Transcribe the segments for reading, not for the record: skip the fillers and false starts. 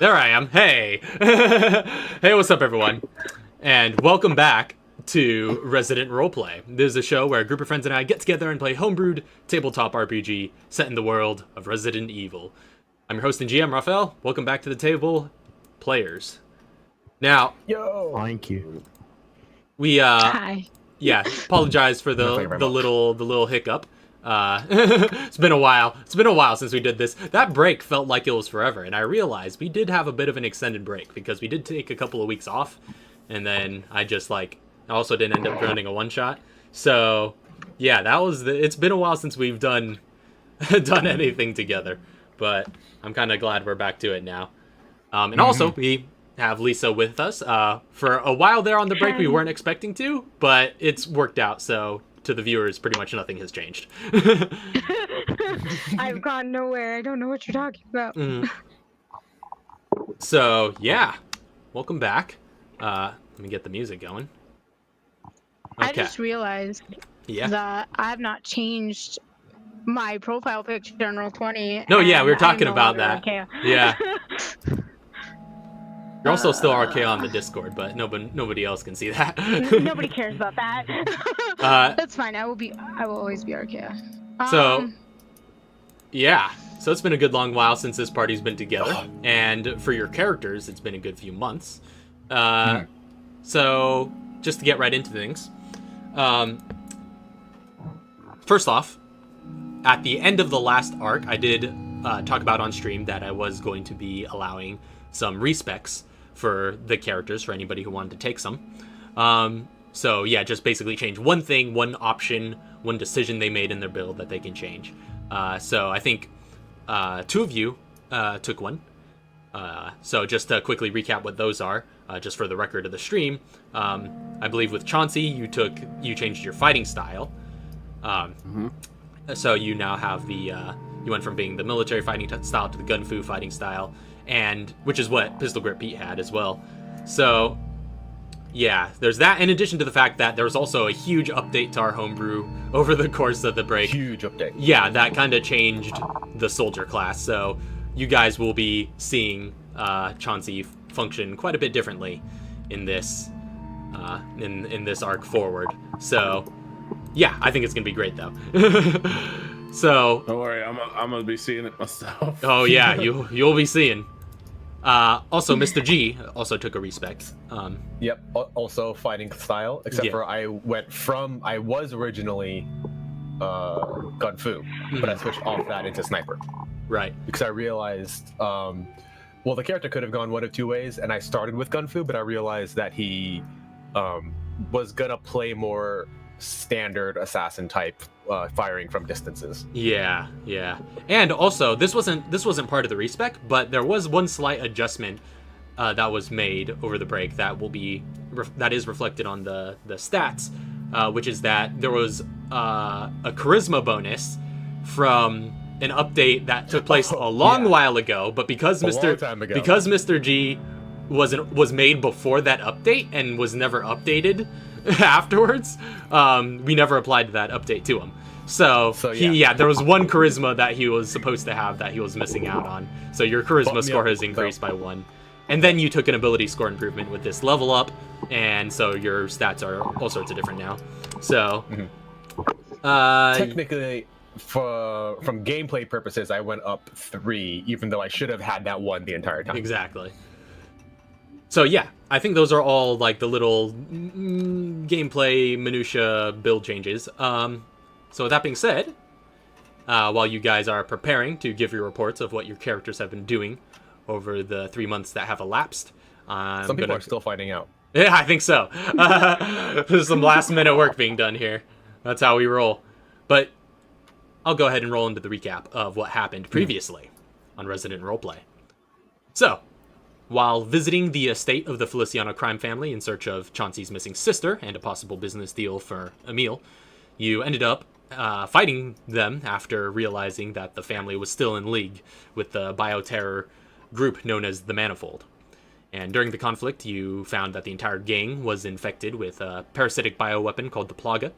There I am. Hey. Hey, what's up, everyone? And welcome back to Resident Roleplay. This is a show where a group of friends and I get together and play homebrewed tabletop RPG set in the world of Resident Evil. I'm your host and GM, Raphael. Welcome back to the table, players. Now, Thank you. We Hi. yeah, apologize for the little hiccup. It's been a while. It's been a while since we did this. That break felt like it was forever, and I realized we did have a bit of an extended break because we did take a couple of weeks off, and then I also didn't end up running a one shot. So yeah, it's been a while since we've done anything together, but I'm kind of glad we're back to it now. And also we have Lisa with us. For a while there on the break, we weren't expecting to, but it's worked out. So to the viewers, pretty much nothing has changed. I've gone nowhere. I don't know what you're talking about. So yeah, welcome back. Let me get the music going. Okay. I just realized that I have not changed my profile picture in Roll20. No, yeah, we were talking about that. Yeah. You're also still RK on the Discord, but nobody else can see that. Nobody cares about that. That's fine. I will always be RK. So it's been a good long while since this party's been together, and for your characters, it's been a good few months. So just to get right into things, first off, at the end of the last arc, I did talk about on stream that I was going to be allowing some respecs for the characters for anybody who wanted to take some. So yeah, just basically change one thing, one option, one decision they made in their build that they can change. So I think two of you took one. So just to quickly recap what those are, just for the record of the stream, I believe with Chauncey, you changed your fighting style. So you now have you went from being the military fighting style to the gun fu fighting style, and which is what Pistol Grip Pete had as well. So yeah, there's that, in addition to the fact that there was also a huge update to our homebrew over the course of the break. Huge update. Yeah, that kind of changed the soldier class, so you guys will be seeing Chauncey function quite a bit differently in this in this arc forward. So yeah, I think it's gonna be great though. So don't worry, I'm gonna be seeing it myself. Oh yeah, you'll be seeing. Also, Mr. G also took a respect. Yep. Also fighting style, except for I was originally gun fu, but I switched off that into sniper. Right. Because I realized, well, the character could have gone one of two ways, and I started with gun fu, but I realized that he was gonna play more standard assassin type, firing from distances. Yeah. And also, this wasn't part of the respec, but there was one slight adjustment that was made over the break that is reflected on the stats, which is that there was a charisma bonus from an update that took place a long while ago, but because Mr. G was made before that update and was never updated afterwards, we never applied that update to him. So there was one charisma that he was supposed to have that he was missing out on. So your charisma score has increased by 1. And then you took an ability score improvement with this level up, and so your stats are all sorts of different now. So technically, from gameplay purposes, I went up 3, even though I should have had that 1 the entire time. Exactly. So yeah, I think those are all like the little gameplay minutia build changes. So with that being said, while you guys are preparing to give your reports of what your characters have been doing over the 3 months that have elapsed, some people are still finding out. Yeah, I think so. There's some last minute work being done here. That's how we roll. But I'll go ahead and roll into the recap of what happened previously on Resident Roleplay. So, while visiting the estate of the Feliciano crime family in search of Chauncey's missing sister and a possible business deal for Emile, you ended up fighting them after realizing that the family was still in league with the bioterror group known as the Manifold. And during the conflict, you found that the entire gang was infected with a parasitic bioweapon called the Plaga.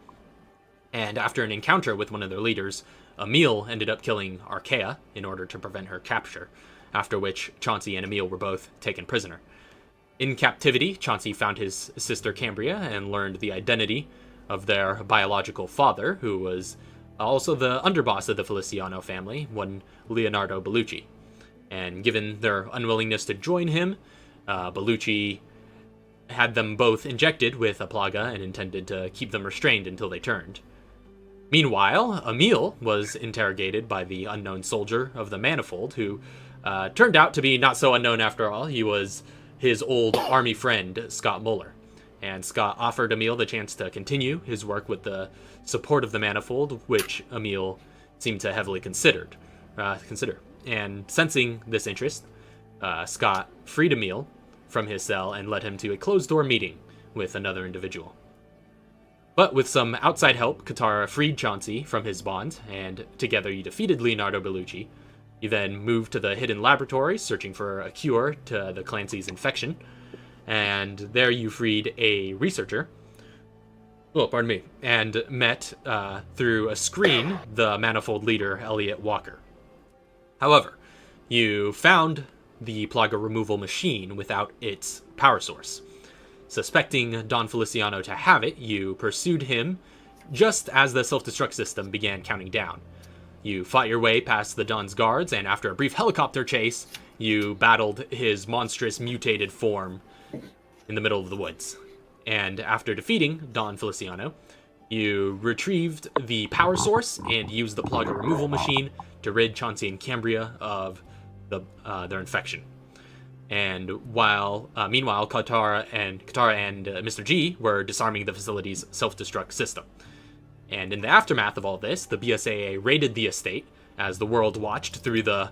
And after an encounter with one of their leaders, Emile ended up killing Arkea in order to prevent her capture. after which Chauncey and Emil were both taken prisoner. In captivity, Chauncey found his sister Cambria and learned the identity of their biological father, who was also the underboss of the Feliciano family, one Leonardo Bellucci. And given their unwillingness to join him, Bellucci had them both injected with a plaga and intended to keep them restrained until they turned. Meanwhile, Emil was interrogated by the unknown soldier of the Manifold, who turned out to be not so unknown after all. He was his old army friend, Scott Muller. And Scott offered Emil the chance to continue his work with the support of the Manifold, which Emil seemed to heavily consider. And sensing this interest, Scott freed Emil from his cell and led him to a closed-door meeting with another individual. But with some outside help, Katara freed Chauncey from his bonds, and together you defeated Leonardo Bellucci. You then moved to the hidden laboratory, searching for a cure to the Clancy's infection, and there you freed a researcher. Oh, pardon me. And met, through a screen, the Manifold leader, Elliot Walker. However, you found the plaga removal machine without its power source. Suspecting Don Feliciano to have it, you pursued him just as the self-destruct system began counting down. You fought your way past the Don's guards, and after a brief helicopter chase, you battled his monstrous mutated form in the middle of the woods. And after defeating Don Feliciano, you retrieved the power source and used the plaga removal machine to rid Chauncey and Cambria of their infection. And meanwhile, Katara and Mr. G were disarming the facility's self-destruct system. And in the aftermath of all this, the BSAA raided the estate as the world watched through the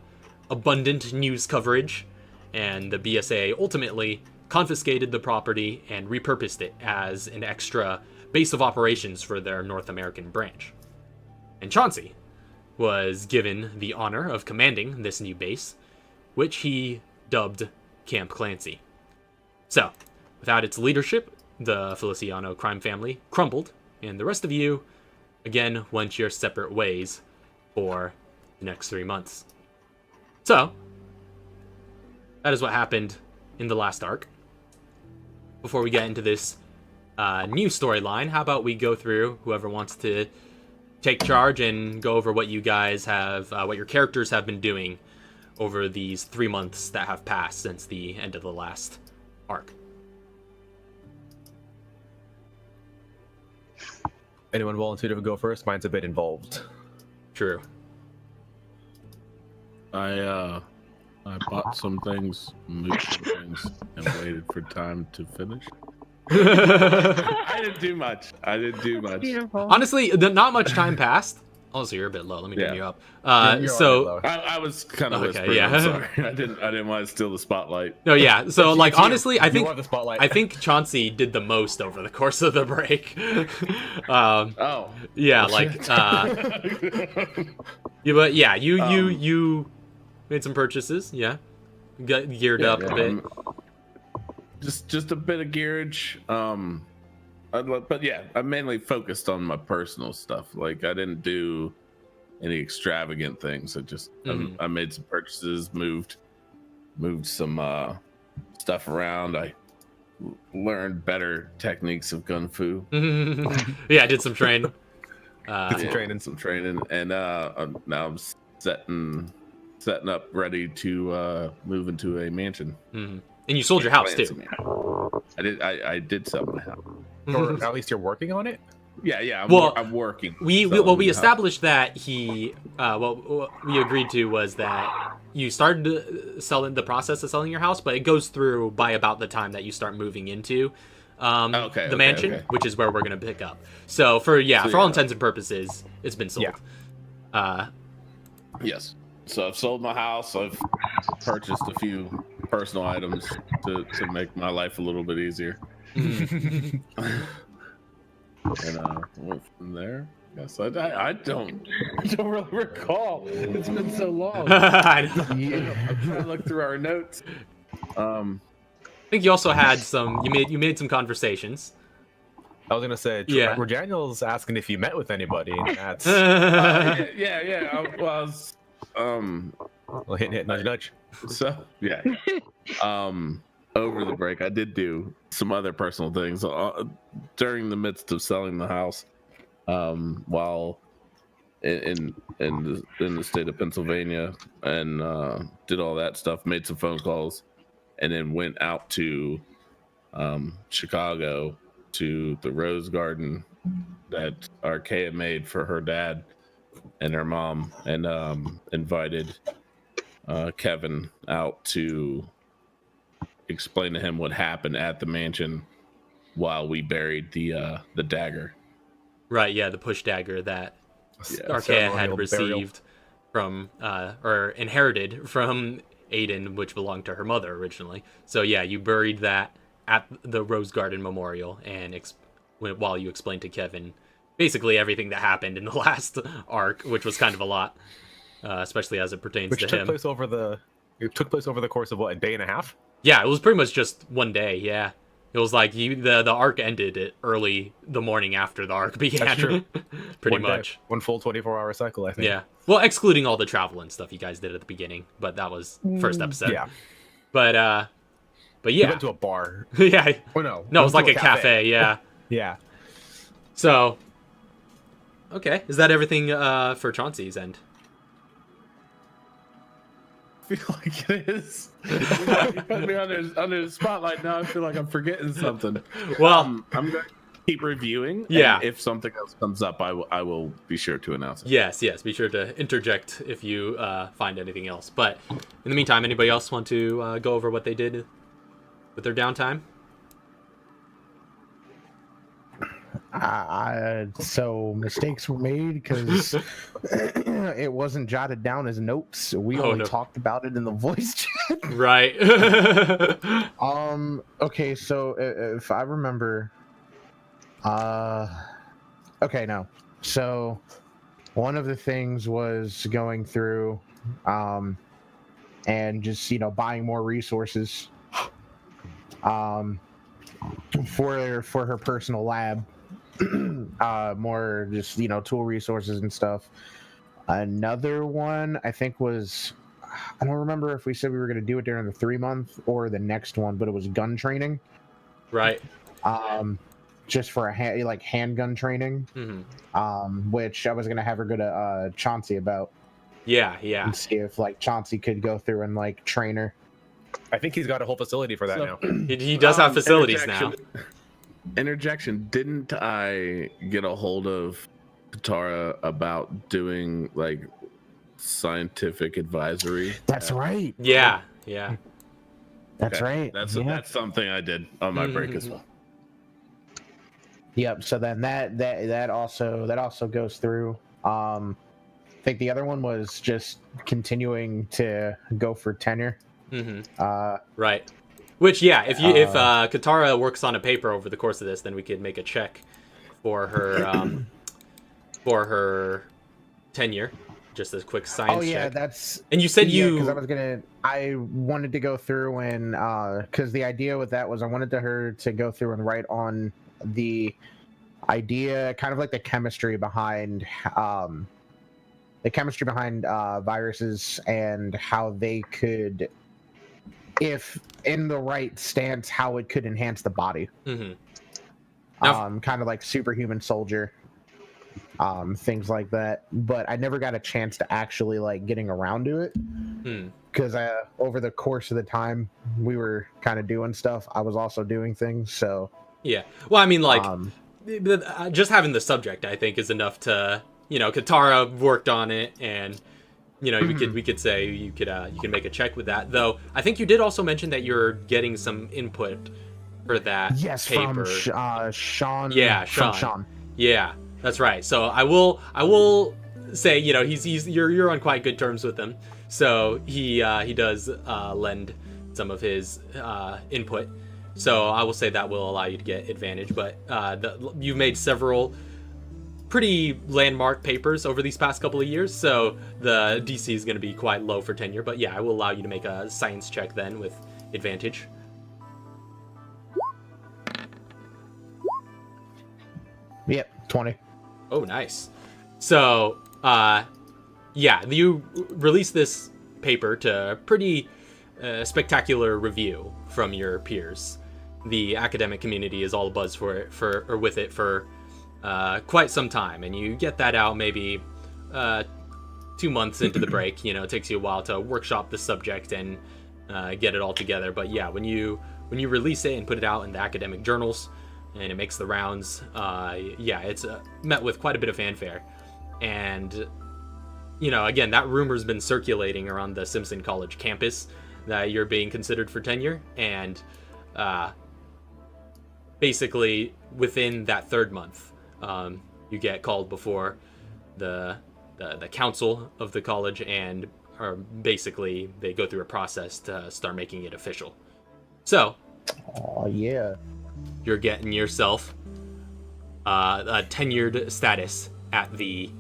abundant news coverage, and the BSAA ultimately confiscated the property and repurposed it as an extra base of operations for their North American branch. And Chauncey was given the honor of commanding this new base, which he dubbed Camp Clancy. So, without its leadership, the Feliciano crime family crumbled, and the rest of you, again, went your separate ways for the next 3 months. So, that is what happened in the last arc. Before we get into this new storyline, how about we go through, whoever wants to take charge and go over what you guys have, what your characters have been doing over these 3 months that have passed since the end of the last arc. Anyone volunteer to go first? Mine's a bit involved. True. I bought some things, moved some things, and waited for time to finish. I didn't do much. Beautiful. Honestly, not much time passed. Also, you're a bit low. Let me turn you up. You're I was kind of Okay, whispering. yeah. I'm sorry. I didn't want to steal the spotlight. No, yeah. So, like, honestly, I want the spotlight. think Chauncey did the most over the course of the break. Oh. Yeah, like, yeah, but yeah, you made some purchases. Yeah, got geared up a bit. Just a bit of gearage. But yeah, I mainly focused on my personal stuff. Like, I didn't do any extravagant things. I made some purchases, moved some stuff around. I learned better techniques of gun fu. Yeah, I did some training. Some training, and now I'm setting up, ready to move into a mansion. And you sold your house too. I did sell my house. Or at least you're working on it? Yeah. I'm working. We established that what we agreed to was that you started the process of selling your house, but it goes through by about the time that you start moving into the mansion, which is where we're going to pick up. So for all intents and purposes, it's been sold. Yeah. Yes. So I've sold my house. I've purchased a few personal items to make my life a little bit easier. And went from there. Yes, I don't really recall. It's been so long. I'm trying to look through our notes. I think you also had you made some conversations. I was gonna say, Daniel's asking if you met with anybody. And that's yeah. I was Well, hit, nudge, nudge. So yeah. Over the break, I did do some other personal things during the midst of selling the house. While in the state of Pennsylvania, and did all that stuff, made some phone calls, and then went out to Chicago to the rose garden that Arkea made for her dad and her mom, and invited Kevin out to explain to him what happened at the mansion while we buried the dagger. Right, yeah, the push dagger that Arkea had received from or inherited from Aiden, which belonged to her mother originally. So yeah, you buried that at the Rose Garden Memorial, and while you explained to Kevin basically everything that happened in the last arc, which was kind of a lot, especially as it pertains to him. It took place over the course of what, a day and a half? Yeah, it was pretty much just one day. Yeah, it was like the arc ended early the morning after the arc began. That's true. Pretty much one full 24-hour cycle, I think. Yeah, well, excluding all the travel and stuff you guys did at the beginning, but that was first episode. Yeah, but yeah, we went to a bar. Yeah, oh no, it was like a cafe. Yeah, yeah. So, okay, is that everything for Chauncey's end? I feel like it is. You put me under the spotlight now. I feel like I'm forgetting something. Well, I'm going to keep reviewing. Yeah. And if something else comes up, I will be sure to announce it. Yes. Be sure to interject if you find anything else. But in the meantime, anybody else want to go over what they did with their downtime? So mistakes were made because it wasn't jotted down as notes. We only talked about it in the voice chat. Right. Okay, so if I remember, okay, no. So one of the things was going through, and just buying more resources, for her personal lab. More just tool resources and stuff. Another one I think was, I don't remember if we said we were going to do it during the 3-month or the next one, but it was gun training, right? Just for a handgun training. Mm-hmm. Which I was going to have her go to Chauncey about. Yeah and see if Chauncey could go through and train her. I think he's got a whole facility for that now. He does have facilities now. Interjection, didn't I get a hold of Katara about doing scientific advisory? That's right. Yeah. That's right. That's something I did on my break as well. Yep. So then that also goes through. I think the other one was just continuing to go for tenure. Mm-hmm. Right. Which, yeah, if Katara works on a paper over the course of this, then we could make a check for her tenure, just a quick science check. That's. And you said because I wanted to go through and because the idea with that was I wanted her to go through and write on the idea, kind of like the chemistry behind viruses and how they could, if in the right stance, how it could enhance the body. Mm-hmm. Kind of like superhuman soldier, things like that. But I never got a chance to actually getting around to it because over the course of the time we were kind of doing stuff, I was also doing things. So yeah, well, I mean, just having the subject, I think, is enough to Katara worked on it, and we could say you can make a check with that. Though I think you did also mention that you're getting some input for that. Yes, paper. From Sean. Yeah, Sean. Yeah, that's right. So I will say you're on quite good terms with him. So he does lend some of his input. So I will say that will allow you to get advantage. But you've made several pretty landmark papers over these past couple of years, so the DC is going to be quite low for tenure. But yeah, I will allow you to make a science check then with advantage. Yep, 20. Oh, nice. So, yeah, you release this paper to pretty spectacular review from your peers. The academic community is all abuzz with it for quite some time, and you get that out maybe 2 months into the break. It takes you a while to workshop the subject and get it all together. But yeah, when you release it and put it out in the academic journals and it makes the rounds, it's met with quite a bit of fanfare. And again, that rumor's been circulating around the Simpson College campus that you're being considered for tenure, and basically within that 3rd month, you get called before the council of the college, and basically they go through a process to start making it official. So, yeah, you're getting yourself a tenured status at the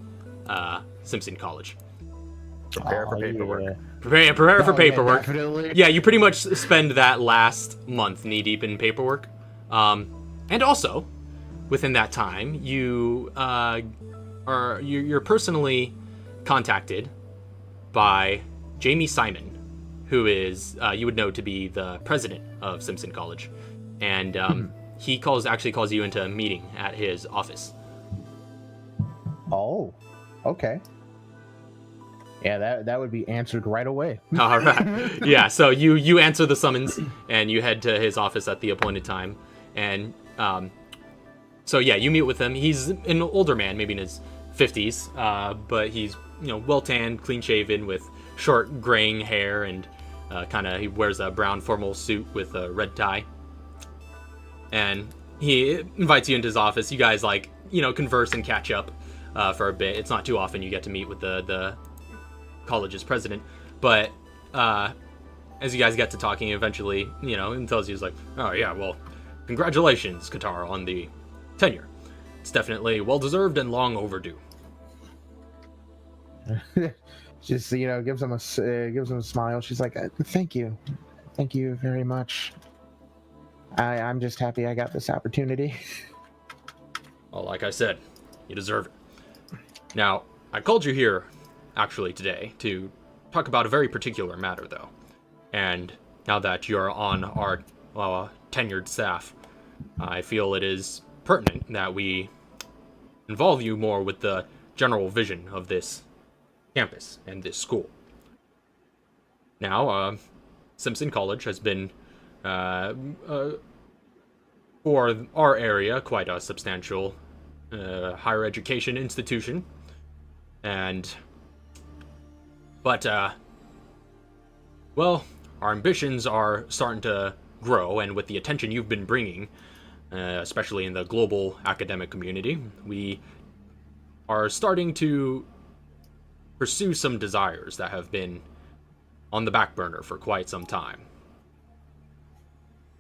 Simpson College. Prepare for paperwork. Yeah. Prepare for paperwork. Definitely. Yeah, you pretty much spend that last month knee deep in paperwork, and also within that time, you're personally contacted by Jamie Simon, who is you would know to be the president of Simpson College, and he actually calls you into a meeting at his office. Oh, okay. Yeah, that would be answered right away. All right. Yeah, so you answer the summons and you head to his office at the appointed time, and so yeah, you meet with him. He's an older man, maybe in his 50s, but he's well tanned, clean shaven, with short graying hair, and he wears a brown formal suit with a red tie. And he invites you into his office. You guys converse and catch up for a bit. It's not too often you get to meet with the college's president, but as you guys get to talking, eventually, and tells you, he's like, oh yeah, well, congratulations, Qatar, on the tenure. It's definitely well deserved and long overdue. Just gives him a smile. She's like, thank you very much. I'm just happy I got this opportunity. Well, like I said, you deserve it. Now, I called you here actually today to talk about a very particular matter, though. And now that you're on our tenured staff, I feel it is pertinent that we involve you more with the general vision of this campus and this school. Now, Simpson College has been, for our area, quite a substantial higher education institution. But our ambitions are starting to grow, and with the attention you've been bringing, especially in the global academic community, we are starting to pursue some desires that have been on the back burner for quite some time.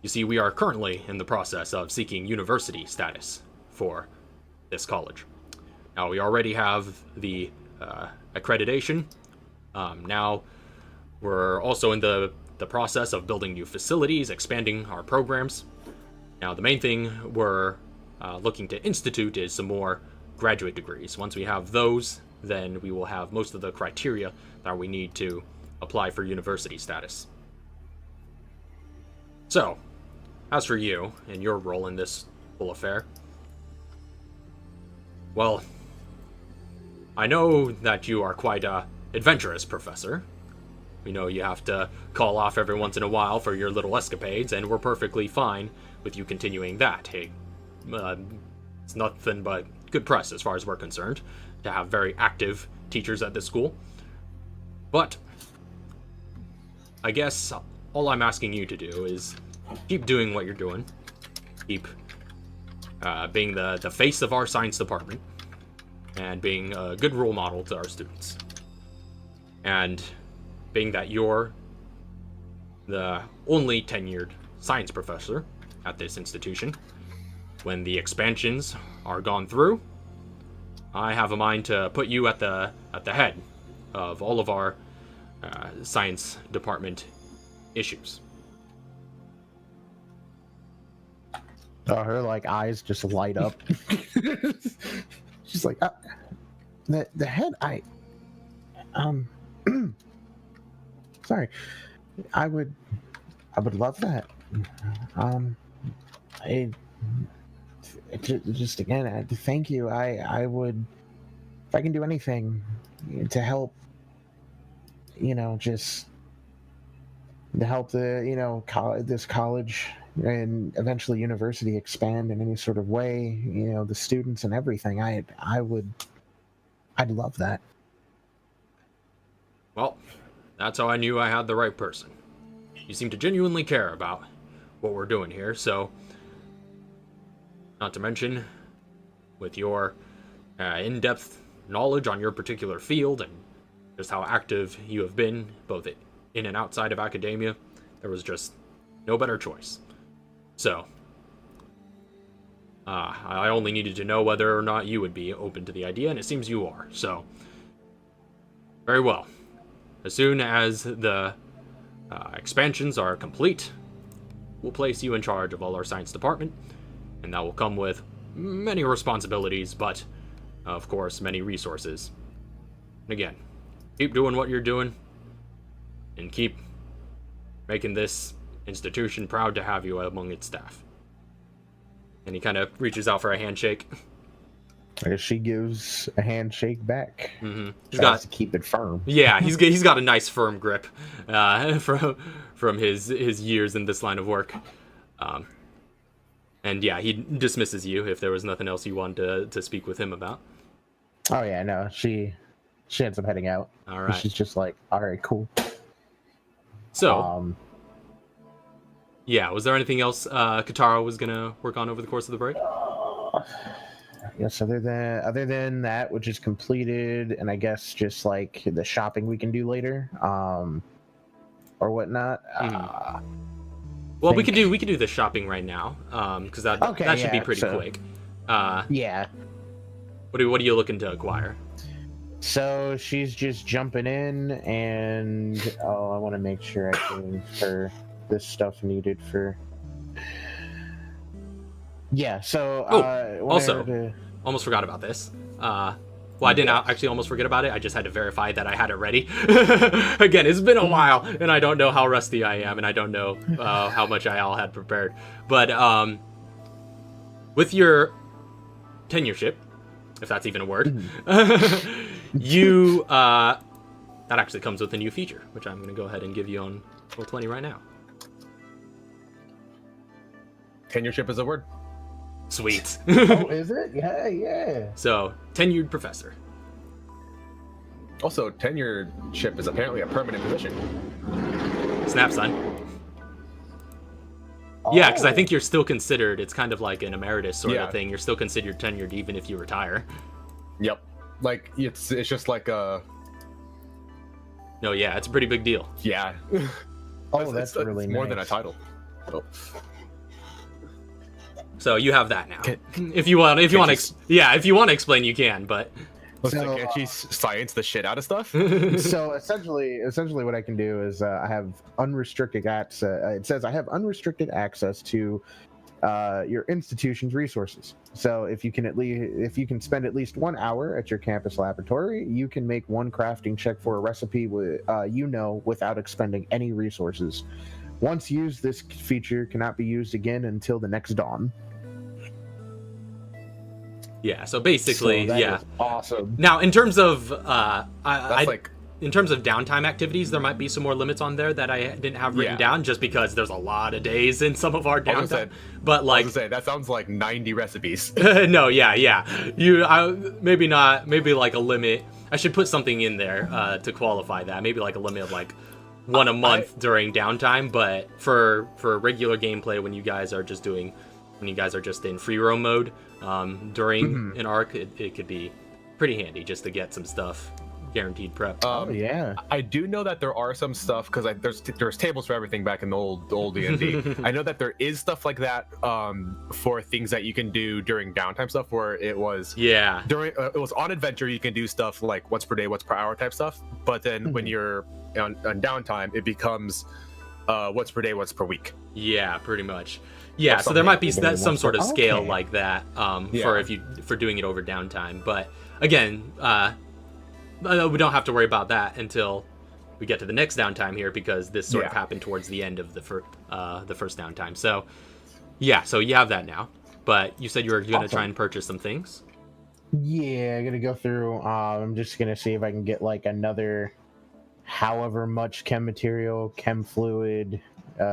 You see, we are currently in the process of seeking university status for this college. Now, we already have the accreditation. Now, we're also in the process of building new facilities, expanding our programs. Now, the main thing we're looking to institute is some more graduate degrees. Once we have those, then we will have most of the criteria that we need to apply for university status. So, as for you and your role in this whole affair, well, I know that you are quite a adventurous professor. We know you have to call off every once in a while for your little escapades, and we're perfectly fine with you continuing that. Hey, it's nothing but good press as far as we're concerned to have very active teachers at this school. But I guess all I'm asking you to do is keep doing what you're doing. Keep being the face of our science department and being a good role model to our students. And being that you're the only tenured science professor at this institution, when the expansions are gone through, I have a mind to put you at the head of all of our science department issues. Her eyes just light up. She's like, the head. sorry. I would love that. Just again, thank you. I would, if I can do anything to help, just to help the, this college and eventually university expand in any sort of way, the students and everything. I'd love that. Well, that's how I knew I had the right person. You seem to genuinely care about what we're doing here, so... Not to mention, with your in-depth knowledge on your particular field and just how active you have been, both in and outside of academia, there was just no better choice. So, I only needed to know whether or not you would be open to the idea, and it seems you are, so... Very well. As soon as the expansions are complete, we'll place you in charge of all our science department, and that will come with many responsibilities, but, of course, many resources. And again, keep doing what you're doing, and keep making this institution proud to have you among its staff. And he kind of reaches out for a handshake. I guess she gives a handshake back. Mm-hmm. He's got to keep it firm. Yeah, he's got a nice firm grip from his years in this line of work. And yeah, he dismisses you if there was nothing else you wanted to speak with him about. Oh yeah, no, she ends up heading out. All right. She's just like, all right, cool. So, yeah, was there anything else Katara was gonna work on over the course of the break? Yes, other than that, which is completed, and I guess just like the shopping we can do later, or whatnot. Well, we could do the shopping right now, because that should be pretty quick. Yeah. What are you looking to acquire? So she's just jumping in, and I want to make sure I can for this stuff needed for. Yeah. So. Also, almost forgot about this. Well, I didn't actually almost forget about it. I just had to verify that I had it ready. Again, it's been a while, and I don't know how rusty I am, and I don't know how much I all had prepared. But with your tenureship, if that's even a word, you that actually comes with a new feature, which I'm going to go ahead and give you on Roll20 right now. Tenureship is a word. Sweet. Oh, is it? Yeah. So, tenured professor. Also, tenureship is apparently a permanent position. Snap, son. Yeah, because I think you're still considered, it's kind of like an emeritus sort of thing. You're still considered tenured even if you retire. Yep. Like, it's just like a... No, yeah, it's a pretty big deal. Yeah. That's really nice. More than a title. Oh. So you have that now. If you want to explain, you can. But can't you science the shit out of stuff? So essentially, what I can do is I have unrestricted access. It says I have unrestricted access to your institution's resources. So if you can spend at least 1 hour at your campus laboratory, you can make one crafting check for a recipe without expending any resources. Once used, this feature cannot be used again until the next dawn. Yeah, so basically, that is awesome. Now, in terms of in terms of downtime activities, there might be some more limits on there that I didn't have written down, just because there's a lot of days in some of our downtime. But like, that sounds like 90 recipes. No, yeah. Maybe not. Maybe like a limit. I should put something in there to qualify that. Maybe like a limit of like one a month during downtime. But for regular gameplay, when you guys are just in free roam mode during an arc, it could be pretty handy just to get some stuff guaranteed prep. I do know that there are some stuff, because there's tables for everything back in the old D&D. I know that there is stuff like that for things that you can do during downtime stuff, where it was during it was on adventure you can do stuff like once per day, once per hour type stuff, but then when you're on downtime it becomes once per day, once per week. Yeah, pretty much. Yeah, so there might be some sort of scale like that for doing it over downtime. But again, we don't have to worry about that until we get to the next downtime here, because this sort of happened towards the end of the first downtime. So yeah, so you have that now. But you said you were going to try and purchase some things. Yeah, I'm gonna go through. I'm just gonna see if I can get like another, however much chem material, chem fluid,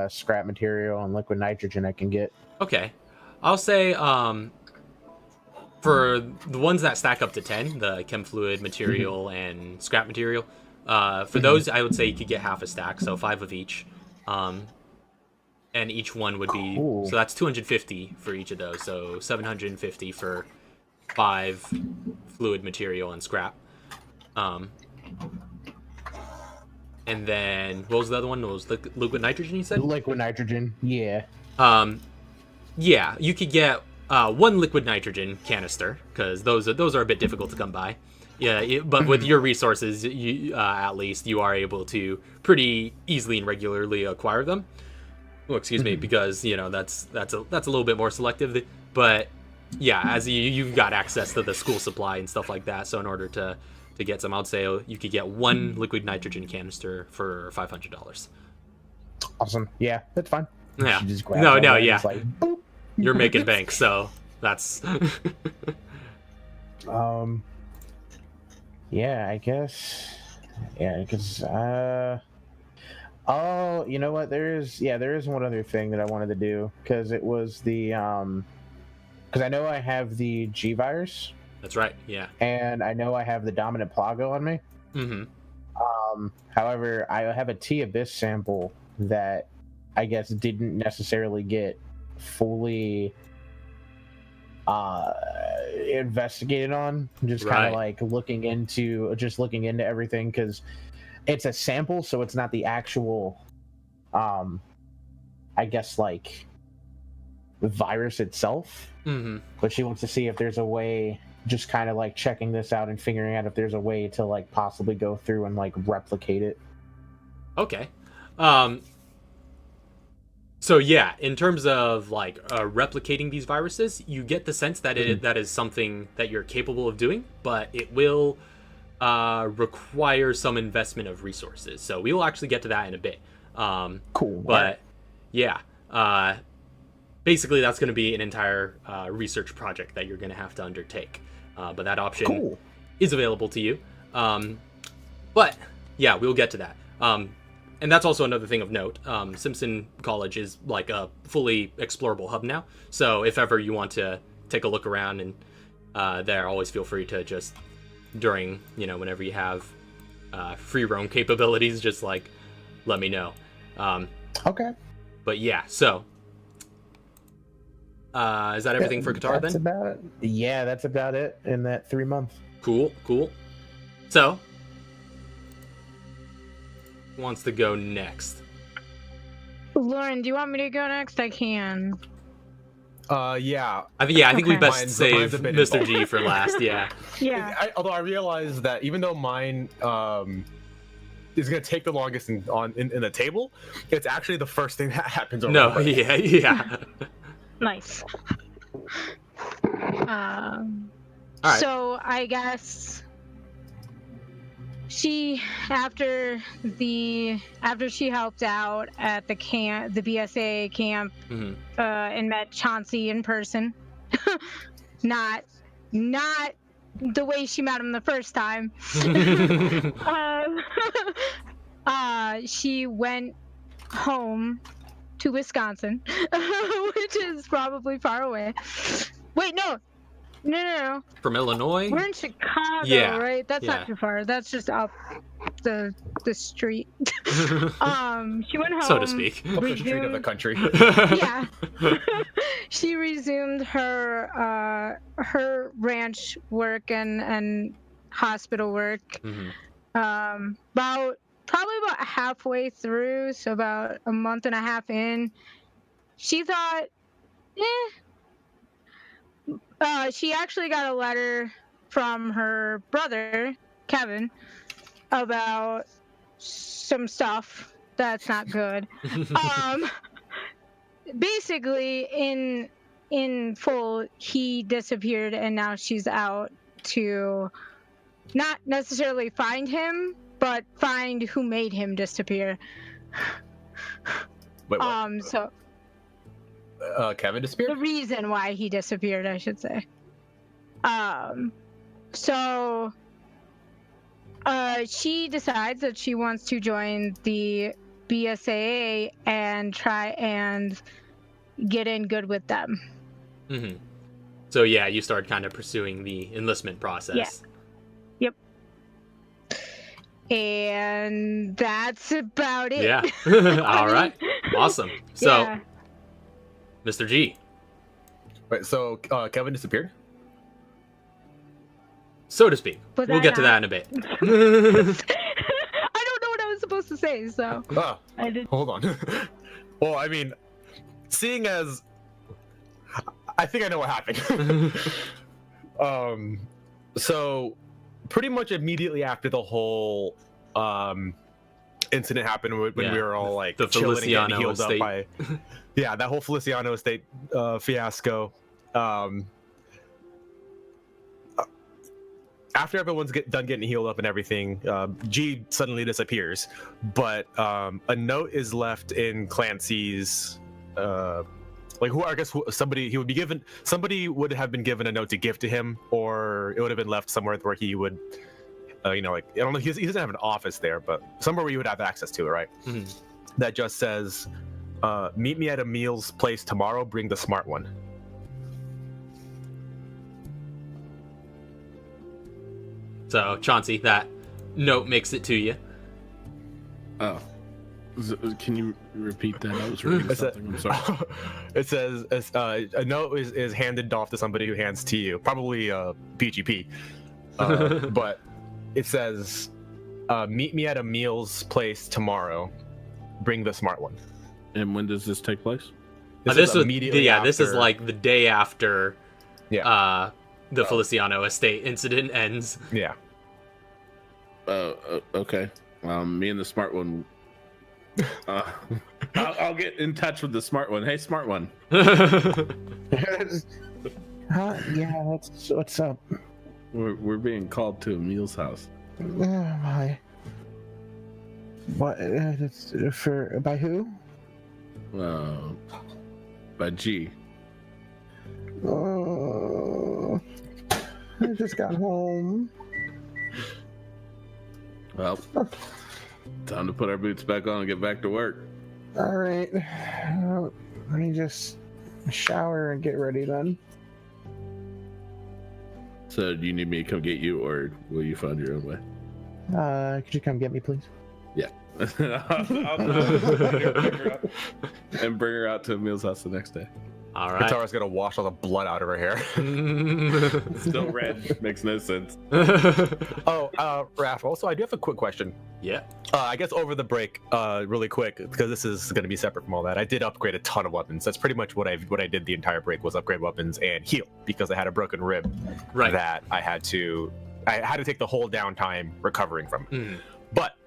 scrap material, and liquid nitrogen I can get. Okay, I'll say for the ones that stack up to 10, the chem fluid material and scrap material, for those I would say you could get half a stack, so 5 of each, and each one would be so that's 250 for each of those, so 750 for 5 fluid material and scrap. And then what was the other one? What was liquid nitrogen, you said? Liquid nitrogen, yeah. Yeah, you could get 1 liquid nitrogen canister, because those are a bit difficult to come by. Yeah, but with your resources, you at least you are able to pretty easily and regularly acquire them. Oh, excuse me, because that's a little bit more selective. But yeah, as you've got access to the school supply and stuff like that, so in order to get some, I'd say you could get 1 liquid nitrogen canister for $500. Awesome. Yeah, that's fine. Yeah. Just grab No, that yeah. and it's like, You're making bank, so that's. Yeah, I guess. Yeah, because. Oh, you know what? There is one other thing that I wanted to do, because it was the because I know I have the G virus. That's right. Yeah. And I know I have the dominant plago on me. However, I have a T abyss sample that I guess didn't necessarily get fully investigated on. Just kind of like looking into everything, because it's a sample, so it's not the actual I guess like the virus itself. But she wants to see if there's a way, just kind of like checking this out and figuring out if there's a way to like possibly go through and like replicate it. Okay. So yeah, in terms of like replicating these viruses, you get the sense that that is something that you're capable of doing, but it will require some investment of resources. So we will actually get to that in a bit. Cool. But yeah, basically that's going to be an entire research project that you're going to have to undertake. But that option is available to you. But yeah, we'll get to that. And that's also another thing of note. Simpson College is like a fully explorable hub now. So if ever you want to take a look around and there, always feel free to just during, whenever you have free roam capabilities, just like let me know. Okay. But yeah, so is that everything for Qatar then? That's about it. Yeah, that's about it in that 3 month. Cool. So, who wants to go next? Lauren, do you want me to go next? I can. Yeah. I think we best save Mr. G for last. Yeah. Yeah. Although I realize that even though mine is going to take the longest in the table, it's actually the first thing that happens. Yeah. Nice. All right. So I guess after she helped out at the camp, the BSA camp, and met Chauncey in person, not the way she met him the first time. She went home to Wisconsin, which is probably far away. Wait, no. From Illinois? We're in Chicago, right? That's yeah. not too far. That's just up the street. She went home, so to speak. Up the street of the country. Yeah. She resumed her ranch work and hospital work. Probably about halfway through, so about a month and a half in, she thought, she actually got a letter from her brother, Kevin, about some stuff that's not good. Basically, in full, he disappeared, and now she's out to not necessarily find him, but find who made him disappear. Wait, what? So Kevin disappeared? the reason why he disappeared, I should say. So she decides that she wants to join the BSAA and try and get in good with them. Mm-hmm. So yeah, you start kind of pursuing the enlistment process. Yeah. Yep. And that's about it. Yeah. All right. Awesome. So, Yeah. Mr. G. Wait, so Kevin disappeared? So to speak. Was We'll I get to that not? in a bit. I don't know what I was supposed to say, so Ah, I did. hold on. Well, I mean, seeing as I think I know what happened. So pretty much immediately after the whole incident happened when we were all like the chilling and getting Feliciano healed estate. up by that whole Feliciano estate fiasco. After everyone's done getting healed up and everything, G suddenly disappears. But a note is left in Clancy's, somebody would have been given a note to give to him, or it would have been left somewhere where he would, I don't know, he doesn't have an office there, but somewhere where you would have access to it, right? Mhm. That just says, "Meet me at Emil's place tomorrow. Bring the smart one." So, Chauncey, that note makes it to you. Oh. Can you repeat that? I was reading something. I'm sorry. It says a note is handed off to somebody who hands to you, probably PGP. But it says, "Meet me at Emil's place tomorrow. Bring the smart one." And when does this take place? This is immediately this is after- like the day after Yeah. the Feliciano estate incident ends. Yeah. Okay. Me and the smart one. I'll get in touch with the smart one. Hey, smart one. Yeah, what's up? We're being called to Emil's house. My. What? By who? By G. Oh, I just got home. Well, time to put our boots back on and get back to work. All right. Let me just shower and get ready then. So, do you need me to come get you, or will you find your own way? Could you come get me, please? Yeah. I'll and bring her out to Emil's house the next day. All right. Katara's gonna wash all the blood out of her hair. Still red. Makes no sense. Oh, Raph. Also, I do have a quick question. Yeah. I guess over the break, really quick, because this is going to be separate from all that. I did upgrade a ton of weapons. That's pretty much what I did the entire break, was upgrade weapons and heal, because I had a broken rib Right. that I had to take the whole downtime recovering from. Mhm. But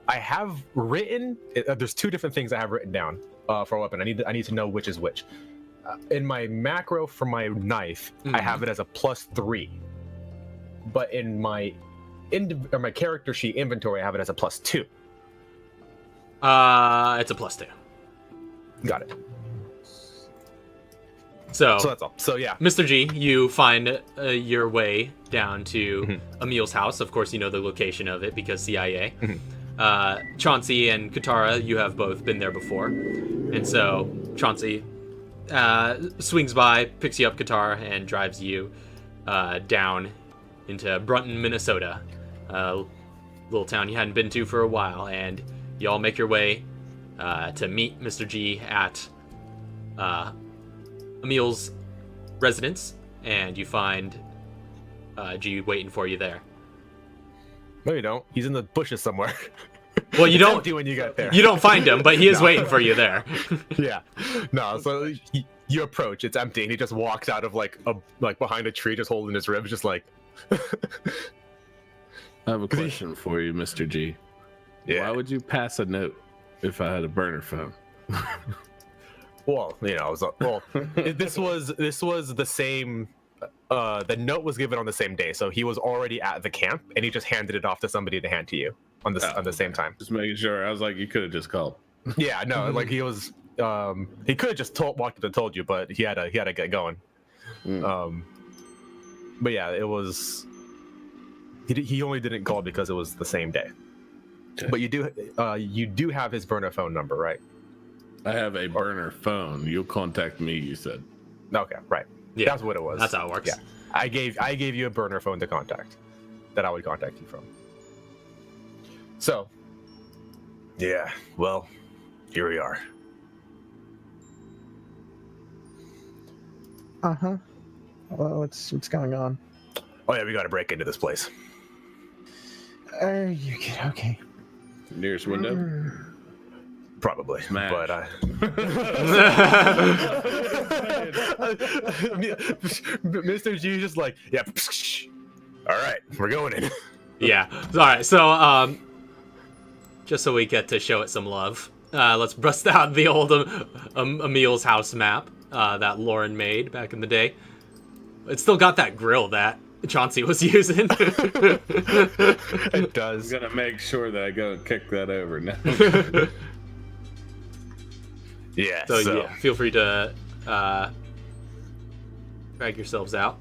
I have written. There's two different things I have written down for a weapon. I need to know which is which. In my macro for my knife, I have it as a +3, but in my my character sheet inventory, I have it as a +2. It's a +2. Got it. So that's all. So yeah. Mr. G, you find your way down to Mm-hmm. Emil's house. Of course, you know the location of it because CIA. Chauncey and Katara, you have both been there before. And so Chauncey swings by, picks you up, Katara, and drives you down into Brunton, Minnesota. Little town you hadn't been to for a while. And you all make your way to meet Mr. G at Emil's residence, and you find G waiting for you there. No, you don't. He's in the bushes somewhere. Well, you don't do when you get there. You don't find him, but he is waiting for you there. Yeah. No. So you approach. It's empty, and he just walks out of like behind a tree, just holding his ribs, just like. I have a question for you, Mr. G. Yeah. Why would you pass a note if I had a burner phone? Well, this was the same the note was given on the same day, so he was already at the camp, and he just handed it off to somebody to hand to you on the same time. Just making sure. I was like, you could have just called. Yeah, no, like he was. He could have just walked up and told you, but he had to get going. But yeah, it was. He only didn't call because it was the same day. Okay. But you do have his burner phone number, right? I have a burner phone. You'll contact me. You said. Okay, right. Yeah, that's what it was. That's how it works. Yeah, I gave you a burner phone to contact, that I would contact you from. So, yeah, well, here we are. Uh-huh. Well, what's going on? Oh yeah, we got to break into this place. Okay. Nearest window? Probably. Smash. But Mr. G just like, yeah. All right, we're going in. Yeah. All right. So, just so we get to show it some love, let's bust out the old Emil's house map that Lauren made back in the day. It's still got that grill that Chauncey was using. It does. I'm gonna make sure that I go and kick that over now. Yeah. So yeah, feel free to drag yourselves out.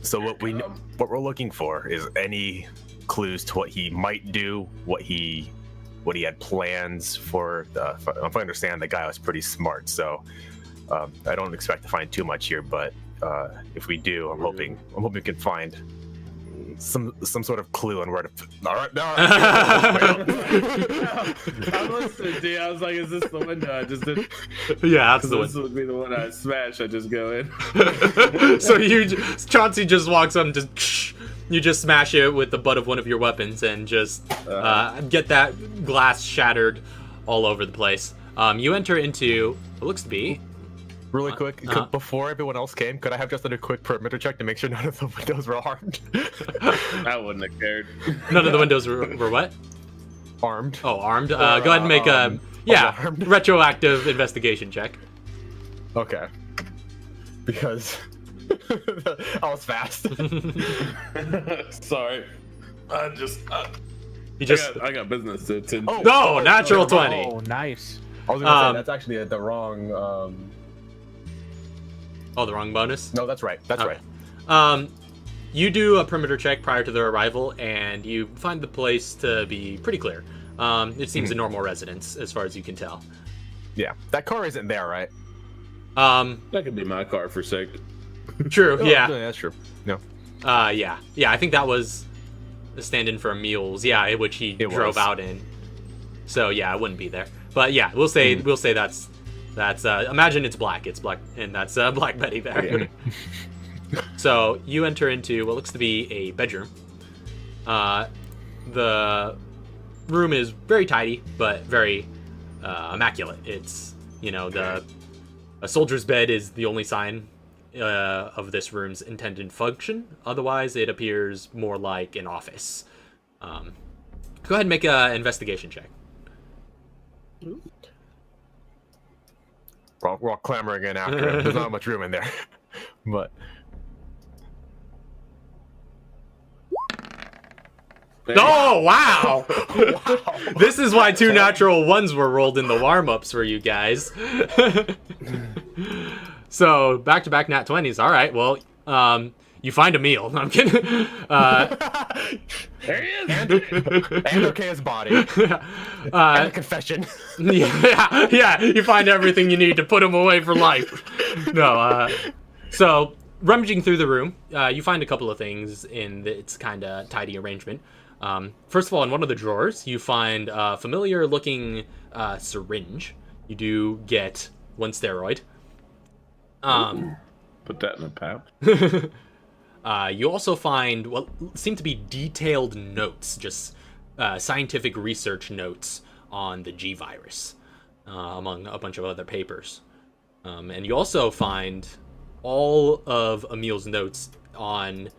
So what we're looking for is any clues to what he might do, what he had plans for. If I understand, the guy was pretty smart, so I don't expect to find too much here. But if we do, I'm hoping we can find some sort of clue on where to. All right. I'm listening to you. I was like, "Is this the window?" I just did. Yeah, that's the This would be the one I smash. I just go in. So Chauncey just walks up and just you just smash it with the butt of one of your weapons and just get that glass shattered all over the place. You enter into what looks to be. Really quick, before everyone else came, could I have just done a quick perimeter check to make sure none of the windows were armed? I wouldn't have cared. None of the windows were what? Armed. Oh, armed. Go ahead and make a retroactive investigation check. Okay. Because I was fast. Sorry. I got business to attend. Oh, no, natural 20. Oh, nice. I was gonna say that's actually the wrong. Oh, the wrong bonus? No, that's right. That's Okay. right. You do a perimeter check prior to their arrival, and you find the place to be pretty clear. It seems a normal residence, as far as you can tell. Yeah, that car isn't there, right? That could be my car for sake. True. Yeah. That's true. No. Yeah. I think that was the stand-in for Mules. Yeah, which he drove out in. So yeah, it wouldn't be there. But yeah, we'll say that's imagine it's black, and that's Black Betty there. Yeah. So you enter into what looks to be a bedroom. The room is very tidy, but very immaculate. It's a soldier's bed is the only sign of this room's intended function. Otherwise, it appears more like an office. Go ahead and make an investigation check. We're all clamoring in after him. There's not much room in there. But oh wow! Wow. This is why 2 natural ones were rolled in the warm-ups for you guys. So back-to-back nat 20s. All right. Well, you find a meal. No, I'm kidding. There he is. And Okaya's body. And a confession. Yeah. You find everything you need to put him away for life. No. So rummaging through the room, you find a couple of things in its kind of tidy arrangement. First of all, in one of the drawers, you find a familiar-looking syringe. You do get 1 steroid. Put that in a pouch. You also find what seem to be detailed notes, just scientific research notes on the G virus, among a bunch of other papers. And you also find all of Emil's notes on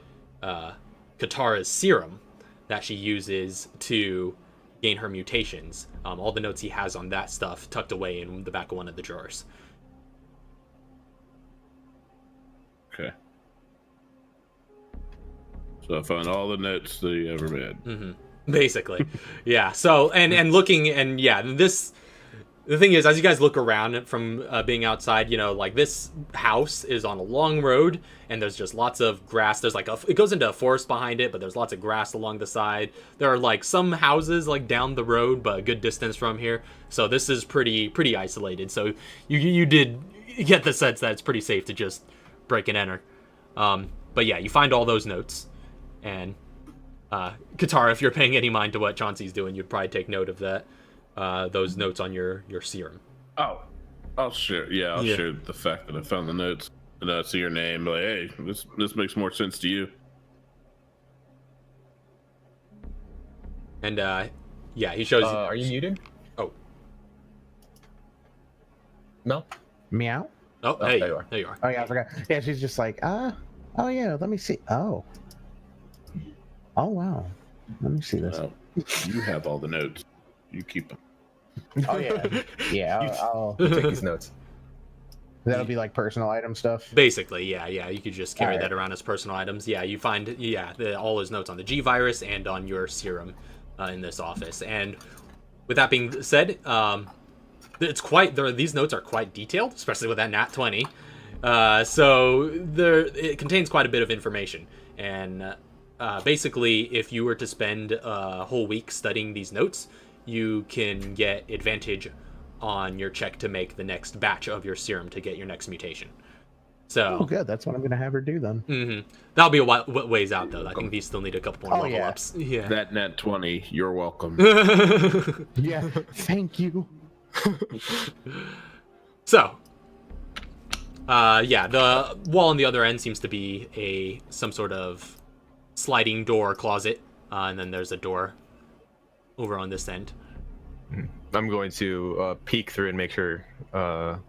Katara's serum that she uses to gain her mutations. All the notes he has on that stuff tucked away in the back of one of the drawers. Okay. So I found all the notes that he ever made. Basically, yeah. So and looking and yeah, the thing is, as you guys look around from being outside, you know, like this house is on a long road, and there's just lots of grass. There's like it goes into a forest behind it, but there's lots of grass along the side. There are like some houses like down the road, but a good distance from here. So this is pretty isolated. So you did get the sense that it's pretty safe to just break and enter. But yeah, you find all those notes, and Katara, if you're paying any mind to what Chauncey's doing, you'd probably take note of that. Those notes on your serum. Oh, I'll share. Yeah, I'll share the fact that I found the notes and I see your name. Like, hey, this makes more sense to you. And yeah, he shows. Are you muted? Oh, No. Meow. oh, hey, there you are. Oh yeah, I forgot. Yeah, she's just like, oh yeah, let me see. Oh wow, let me see this. You have all the notes. You keep them. Oh yeah, yeah. I'll Take these notes. that'll be like personal item stuff. Basically, yeah. You could just carry Alright. that around as personal items. Yeah, you find all his notes on the G virus and on your serum in this office. And with that being said, it's quite these notes are quite detailed, especially with that nat 20. So it contains quite a bit of information. And basically, if you were to spend a whole week studying these notes, you can get advantage on your check to make the next batch of your serum to get your next mutation. So Good. That's what I'm gonna have her do then. That'll be a ways out though. I think these still need a couple more level ups. Yeah. That nat 20, you're welcome. Yeah. Thank you. So, yeah, the wall on the other end seems to be some sort of sliding door closet, and then there's a door over on this end. I'm going to peek through and make sure the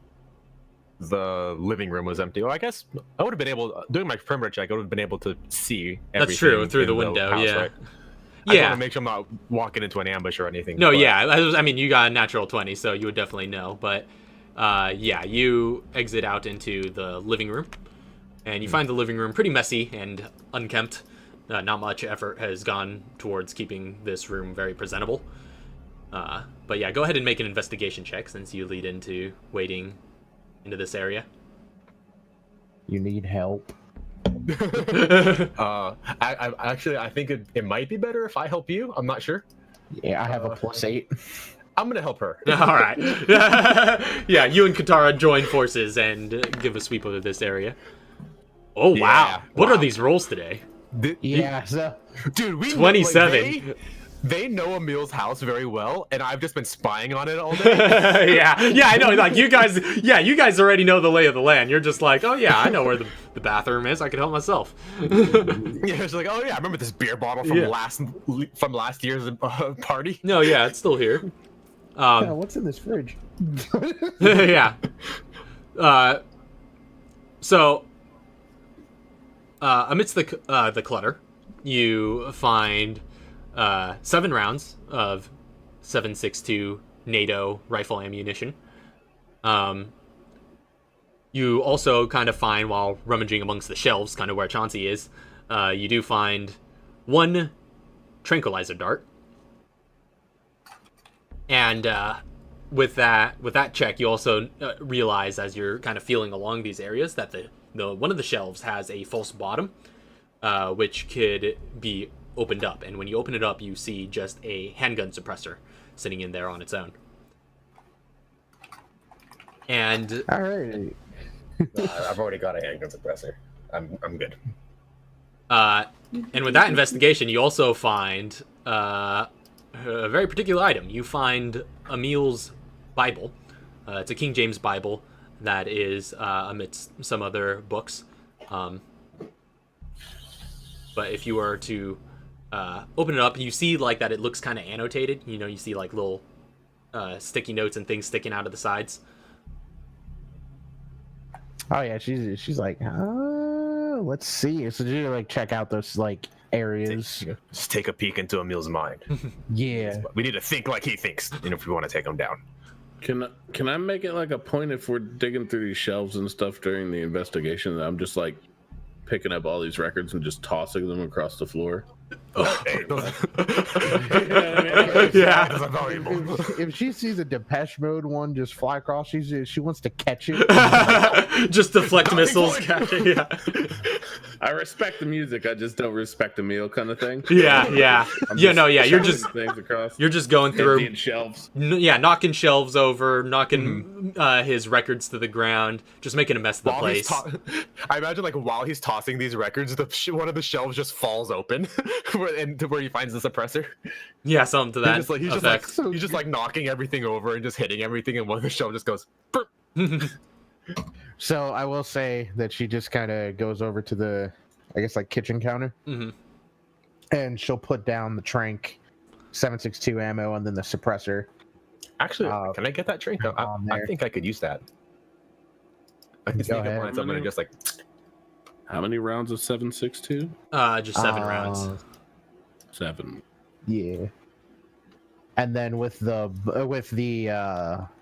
living room was empty. Well, I guess I would have been able, doing my perimeter check, I would have been able to see everything. That's true, through in the window, house, yeah. right? I just Yeah. want to make sure I'm not walking into an ambush or anything. No, but- yeah. I mean, you got a natural 20, so you would definitely know. But, yeah, you exit out into the living room, and you find the living room pretty messy and unkempt. Not much effort has gone towards keeping this room very presentable. But yeah, go ahead and make an investigation check since you lead into waiting into this area. You need help. I think it might be better if I help you. I'm not sure. Yeah, I have a +8. I'm gonna help her. All right. Yeah, you and Katara join forces and give a sweep of this area. Oh, wow. Yeah, What are wow. these rolls today? Yeah, so Dude, we 27. They know Emil's house very well, and I've just been spying on it all day. yeah, I know. Like you guys already know the lay of the land. You're just like, oh yeah, I know where the bathroom is. I can help myself. Yeah, it's like, oh yeah, I remember this beer bottle from last year's party. No, yeah, it's still here. what's in this fridge? Yeah. So, amidst the clutter, you find 7 rounds of 7.62 NATO rifle ammunition. You also kind of find, while rummaging amongst the shelves, kind of where Chauncey is, you do find 1 tranquilizer dart. And with that check, you also realize, as you're kind of feeling along these areas, that the one of the shelves has a false bottom, which could be opened up, and when you open it up, you see just a handgun suppressor sitting in there on its own. And All right. I've already got a handgun suppressor. I'm good. and with that investigation, you also find a very particular item. You find Emil's Bible. It's a King James Bible that is amidst some other books. But if you were to open it up, you see like that it looks kind of annotated. You know, you see like little sticky notes and things sticking out of the sides. Oh yeah, she's like, let's see. So you like check out those like areas. Just take a peek into Emil's mind. Yeah. We need to think like he thinks, if we want to take him down. Can I make it like a point if we're digging through these shelves and stuff during the investigation that I'm just like picking up all these records and just tossing them across the floor. Yeah. If she sees a Depeche Mode one just fly across, she wants to catch it. Just deflect missiles. Catch it, yeah. I respect the music, I just don't respect the meal, kind of thing. Yeah. You're shoving just things across. you're just going through. Emptying shelves. Knocking shelves over, knocking his records to the ground, just making a mess of the place. I imagine like while he's tossing these records, one of the shelves just falls open, and to where he finds the suppressor. Yeah, something to that He's just like knocking everything over and just hitting everything, and one of the shelves just goes. So I will say that she just kind of goes over to the, I guess, like kitchen counter, and she'll put down the trank, 7.62 ammo, and then the suppressor. Actually, can I get that trank? I think I could use that. I can sneak up on it, so I'm gonna just like. How many rounds of 7.62? Just 7 rounds. 7. Yeah. And then with the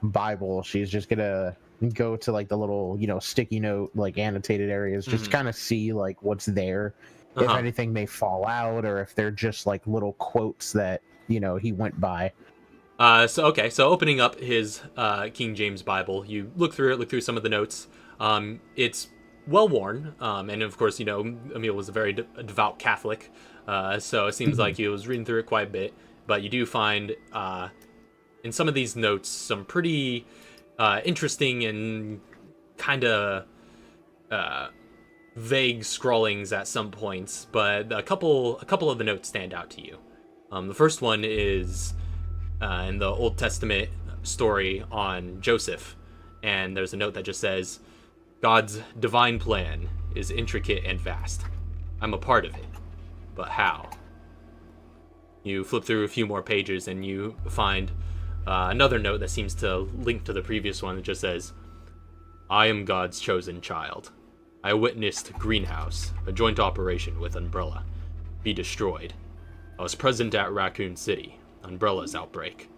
Bible, she's just gonna go to like the little, sticky note, like annotated areas, just kind of see like what's there, if anything may fall out, or if they're just like little quotes that he went by. So opening up his King James Bible, you look through some of the notes. It's well worn, and of course, Emil was a very devout Catholic, so it seems like he was reading through it quite a bit. But you do find in some of these notes some pretty interesting and kind of vague scrawlings at some points. But a couple of the notes stand out to you. The first one is in the Old Testament story on Joseph, and there's a note that just says, "God's divine plan is intricate and vast. I'm a part of it, but how?" You flip through a few more pages and you find another note that seems to link to the previous one that just says, "I am God's chosen child. I witnessed Greenhouse, a joint operation with Umbrella, be destroyed. I was present at Raccoon City, Umbrella's outbreak.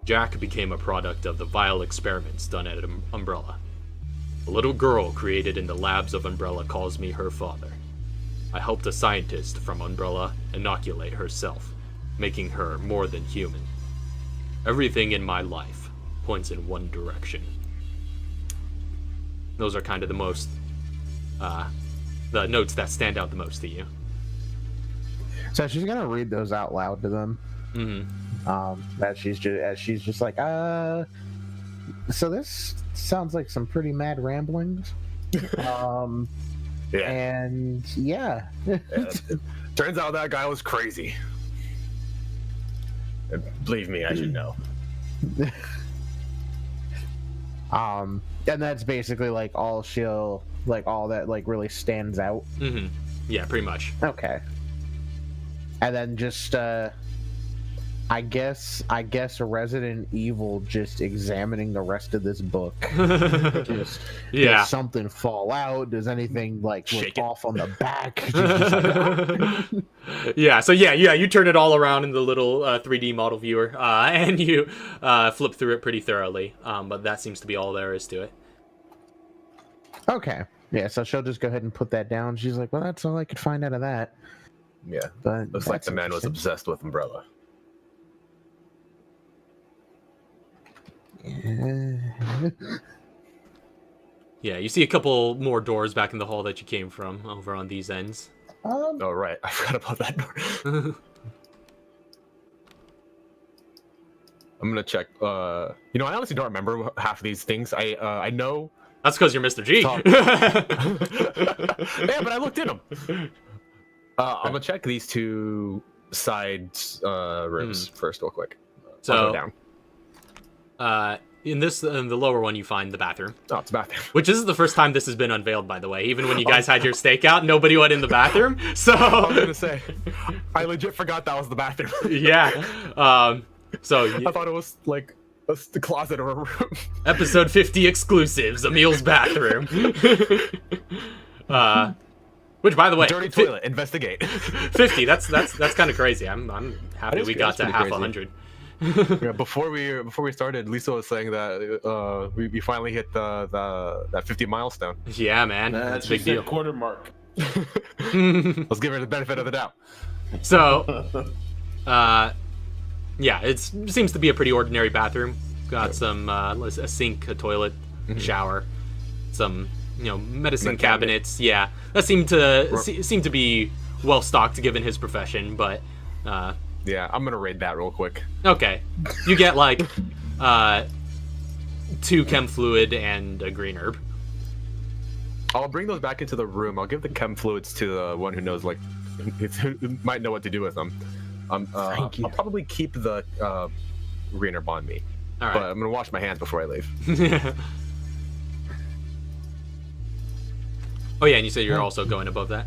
Jack became a product of the vile experiments done at Umbrella. A little girl created in the labs of Umbrella calls me her father. I helped a scientist from Umbrella inoculate herself, making her more than human. Everything in my life points in one direction." Those are kind of the most, the notes that stand out the most to you. So she's gonna read those out loud to them. As she's just like, so this sounds like some pretty mad ramblings. Yeah. And yeah. Turns out that guy was crazy. And believe me, I should know. And that's basically like all that like really stands out. Yeah, pretty much. Okay. And then just I guess a Resident Evil just examining the rest of this book. Just, does something fall out? Does anything like look off on the back? Yeah, so you turn it all around in the little 3D model viewer, and you flip through it pretty thoroughly. But that seems to be all there is to it. Okay. Yeah, so she'll just go ahead and put that down. She's like, well, that's all I could find out of that. Yeah, but looks like the man was obsessed with Umbrella. Yeah, you see a couple more doors back in the hall that you came from over on these ends. Oh, right. I forgot about that door. I'm gonna check. I honestly don't remember half of these things. I know. That's because you're Mr. G. Yeah, but I looked in them. I'm gonna check these two side rooms first, real quick. So, down. In the lower one, you find the bathroom. Oh, it's a bathroom. Which this is the first time this has been unveiled, by the way. Even when you guys had your stakeout, nobody went in the bathroom. So I was gonna say, I legit forgot that was the bathroom. Yeah. So I thought it was like the closet or a room. Episode 50 exclusives: Emil's bathroom. Which, by the way, dirty toilet. Investigate. 50. That's kind of crazy. I'm happy we got to half 100. Yeah, before we started, Lisa was saying that we finally hit that 50 milestone. Yeah, man, that's a big deal. Quarter mark. Let's give her the benefit of the doubt. So, yeah, it seems to be a pretty ordinary bathroom. Got some a sink, a toilet, shower, some medicine cabinets. Yeah, that seemed to be well stocked given his profession. But yeah, I'm gonna raid that real quick. Okay, you get like 2 chem fluid and a green herb. I'll bring those back into the room. I'll give the chem fluids to the one who knows, who might know what to do with them. I'll probably keep the green herb on me. All right. But I'm gonna wash my hands before I leave. Oh yeah, and you said you're also going above that?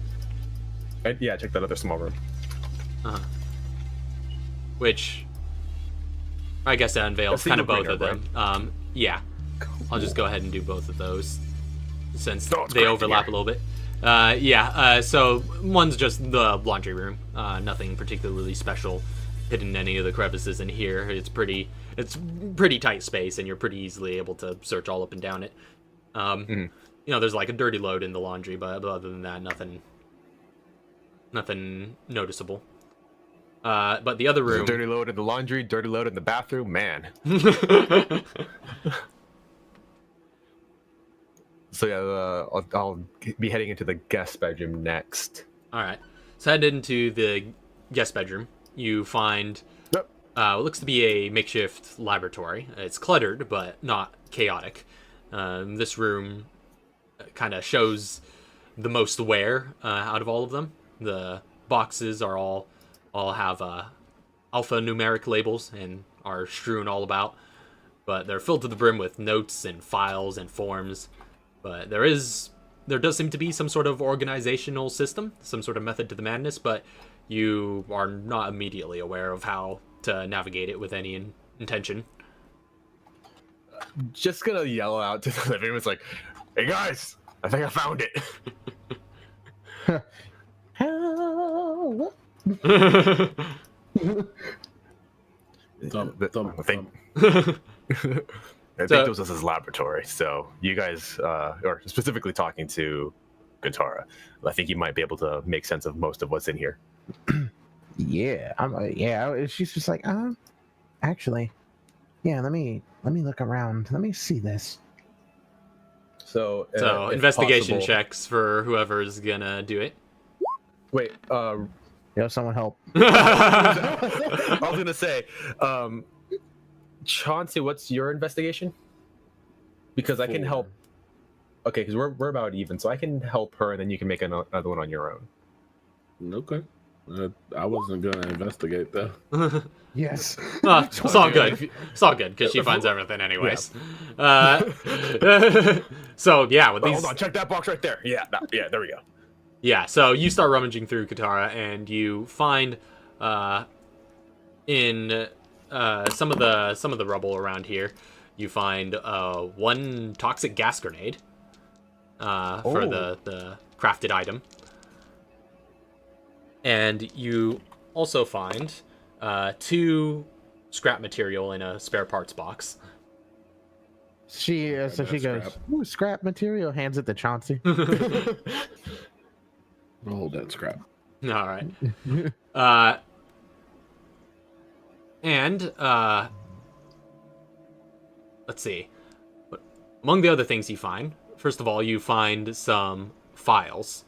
Yeah, check that other small room. Which I guess that unveils kind of both of them. Right? Yeah. I'll just go ahead and do both of those since it's they great overlap a little bit. So one's just the laundry room. Nothing particularly special hidden in any of the crevices in here. It's pretty tight space, and you're pretty easily able to search all up and down it. There's like a dirty load in the laundry, but other than that, nothing noticeable. But the other room, dirty load in the laundry, dirty load in the bathroom, man. So yeah, I'll be heading into the guest bedroom next. All right. So head into the guest bedroom. You find what looks to be a makeshift laboratory. It's cluttered, but not chaotic. This room kind of shows the most wear out of all of them. The boxes are all have alphanumeric labels and are strewn all about, but they're filled to the brim with notes and files and forms. But there does seem to be some sort of organizational system, some sort of method to the madness, but you are not immediately aware of how to navigate it with any intention. Just gonna yell out to the living room. It's like, hey guys, I think I found it. Help! I think this was his laboratory, so you guys, or specifically talking to Katara, I think you might be able to make sense of most of what's in here. Yeah, she's just like, actually, yeah, let me look around. Let me see this. So investigation possible, checks for whoever's gonna do it. Wait, Someone help. I was gonna say, Chauncey, what's your investigation? Because I can help. Okay, because we're about even, so I can help her, and then you can make another one on your own. Okay. I wasn't gonna investigate though. Yes. It's all good. It's all good because she finds everything anyways. So yeah, with these. Hold on, check that box right there. Yeah, there we go. Yeah, so you start rummaging through Katara, and you find in some of the rubble around here, you find one toxic gas grenade for the crafted item. And you also find 2 scrap material in a spare parts box. She goes, "Ooh, scrap material," hands it to Chauncey. I'll hold that scrap. All right. And let's see. Among the other things you find, first of all, you find some files.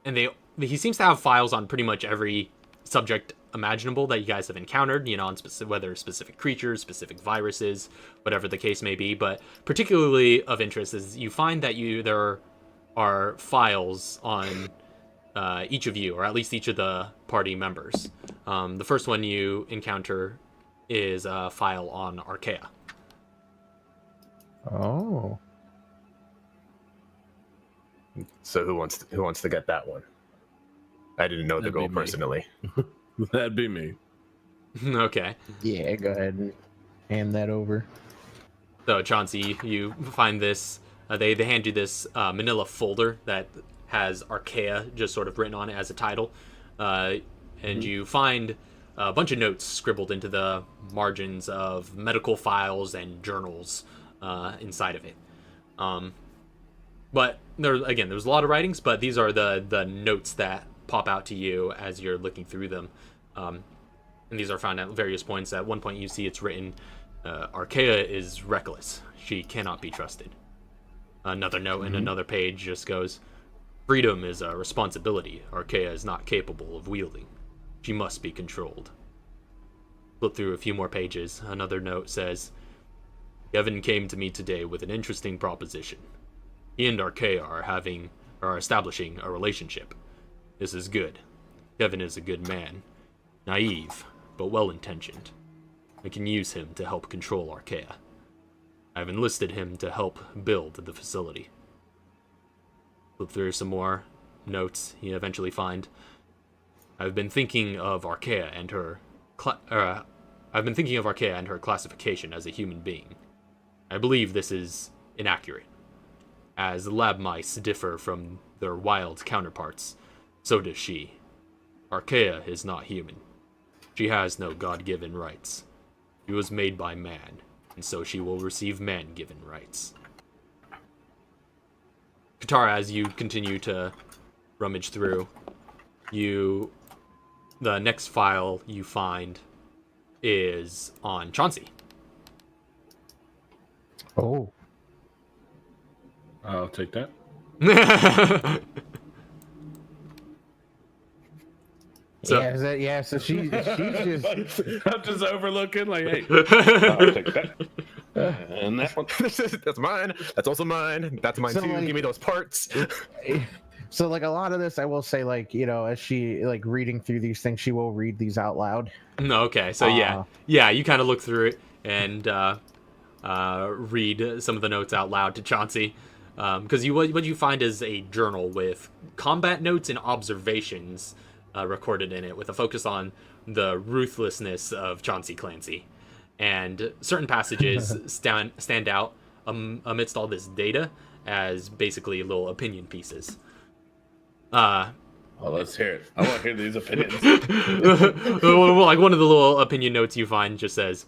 And he seems to have files on pretty much every subject imaginable that you guys have encountered, on whether specific creatures, specific viruses, whatever the case may be. But particularly of interest is you find that there are files on each of you, or at least each of the party members. The first one you encounter is a file on Archaea. Oh. So who wants to get that one? I didn't know the girl personally. That'd be me. Okay. Yeah, go ahead and hand that over. So Chauncey, you find this. They hand you this manila folder that has Archaea just sort of written on it as a title, and you find a bunch of notes scribbled into the margins of medical files and journals inside of it. But there's a lot of writings, but these are the notes that pop out to you as you're looking through them. And these are found at various points. At one point you see it's written, Archaea is reckless. She cannot be trusted. Another note in another page just goes, freedom is a responsibility Archaea is not capable of wielding. She must be controlled. Flip through a few more pages. Another note says, Kevin came to me today with an interesting proposition. He and Archaea are establishing a relationship. This is good. Kevin is a good man. Naive, but well-intentioned. I can use him to help control Archaea. I've enlisted him to help build the facility. Flip through some more notes. You eventually find, I've been thinking of Archaea and her classification as a human being. I believe this is inaccurate. As lab mice differ from their wild counterparts, so does she. Archaea is not human. She has no God-given rights. She was made by man, and so she will receive man-given rights. Katara, as you continue to rummage through, the next file you find is on Chauncey. Oh. I'll take that. So, So she's just I'm just overlooking, like, hey, I'll take that. And that one. That's mine. That's also mine. That's mine So, too. like- Give me those parts. so like a lot of this, I will say, like, you know, as she like reading through these things, she will read these out loud. no, okay, so yeah, you kind of look through it and read some of the notes out loud to Chauncey. Because what you find is a journal with combat notes and observations recorded in it, with a focus on the ruthlessness of Chauncey Clancy. And certain passages stand out amidst all this data as basically little opinion pieces. Well, let's hear it. I want to hear these opinions. Like one of the little opinion notes you find just says,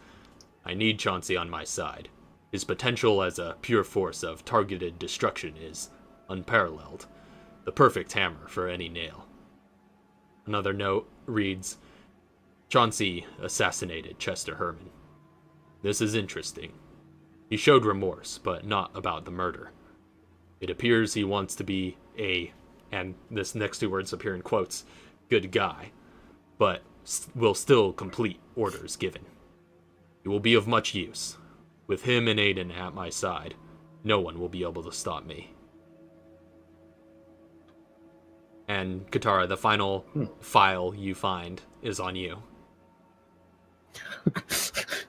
I need Chauncey on my side. His potential as a pure force of targeted destruction is unparalleled. The perfect hammer for any nail. Another note reads, Chauncey assassinated Chester Herman. This is interesting. He showed remorse, but not about the murder. It appears he wants to be and this next two words appear in quotes, good guy, but will still complete orders given. He will be of much use. With him and Aiden at my side, no one will be able to stop me. And Katara, the final file you find is on you.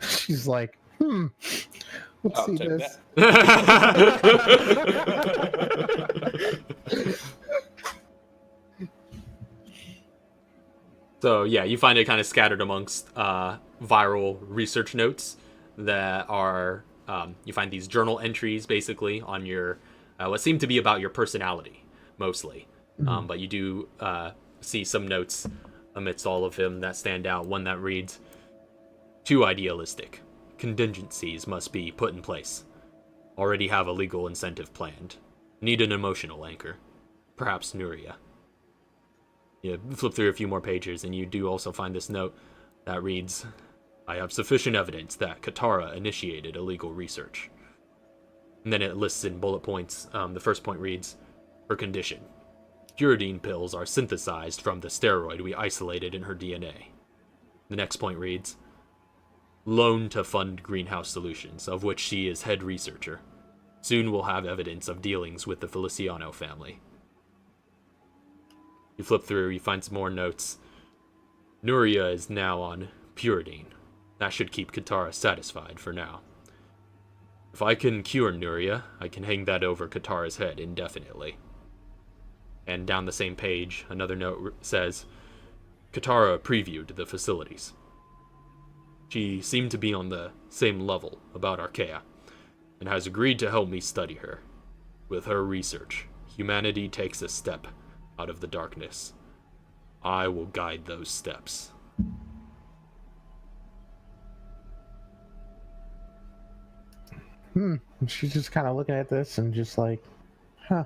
She's like, let's I'll see take this. So yeah, you find it kind of scattered amongst viral research notes that are, you find these journal entries basically on your, what seem to be about your personality, mostly. But you do see some notes amidst all of them that stand out. One that reads, too idealistic. Contingencies must be put in place. Already have a legal incentive planned. Need an emotional anchor. Perhaps Nuria. You flip through a few more pages and you do also find this note that reads, I have sufficient evidence that Katara initiated illegal research. And then it lists in bullet points. The first point reads, her condition. Pyridine pills are synthesized from the steroid we isolated in her DNA. The next point reads, loan to fund greenhouse solutions, of which she is head researcher. Soon we'll have evidence of dealings with the Feliciano family. You flip through, you find some more notes. Nuria is now on Pyridine. That should keep Katara satisfied for now. If I can cure Nuria, I can hang that over Katara's head indefinitely. And down the same page, another note says, Katara previewed the facilities. She seemed to be on the same level about Archaea, and has agreed to help me study her. With her research, humanity takes a step out of the darkness. I will guide those steps. She's just kind of looking at this and just like, Huh.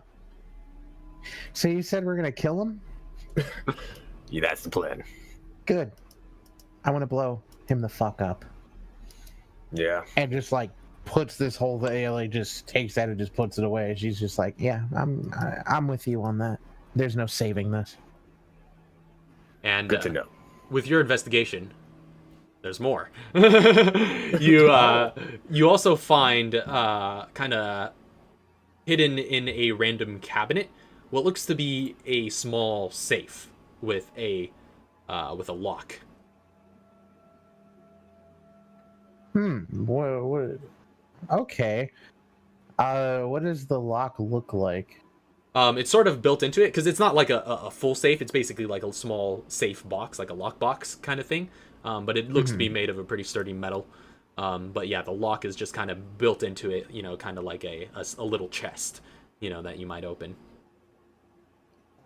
So you said we're gonna kill him? Yeah, that's the plan. Good. I want to blow him the fuck up. Yeah. And just like puts this whole thing, like just takes that and just puts it away. She's just like, yeah, I'm with you on that. There's no saving this. And Good to know. with your investigation, there's more. You also find kind of hidden in a random cabinet what looks to be a small safe with a lock. What? Okay. What does the lock look like? It's sort of built into it because it's not like a full safe. It's basically like a small safe box, like a lock box kind of thing. But it looks to be made of a pretty sturdy metal. But yeah, the lock is just kind of built into it, kind of like a little chest, that you might open.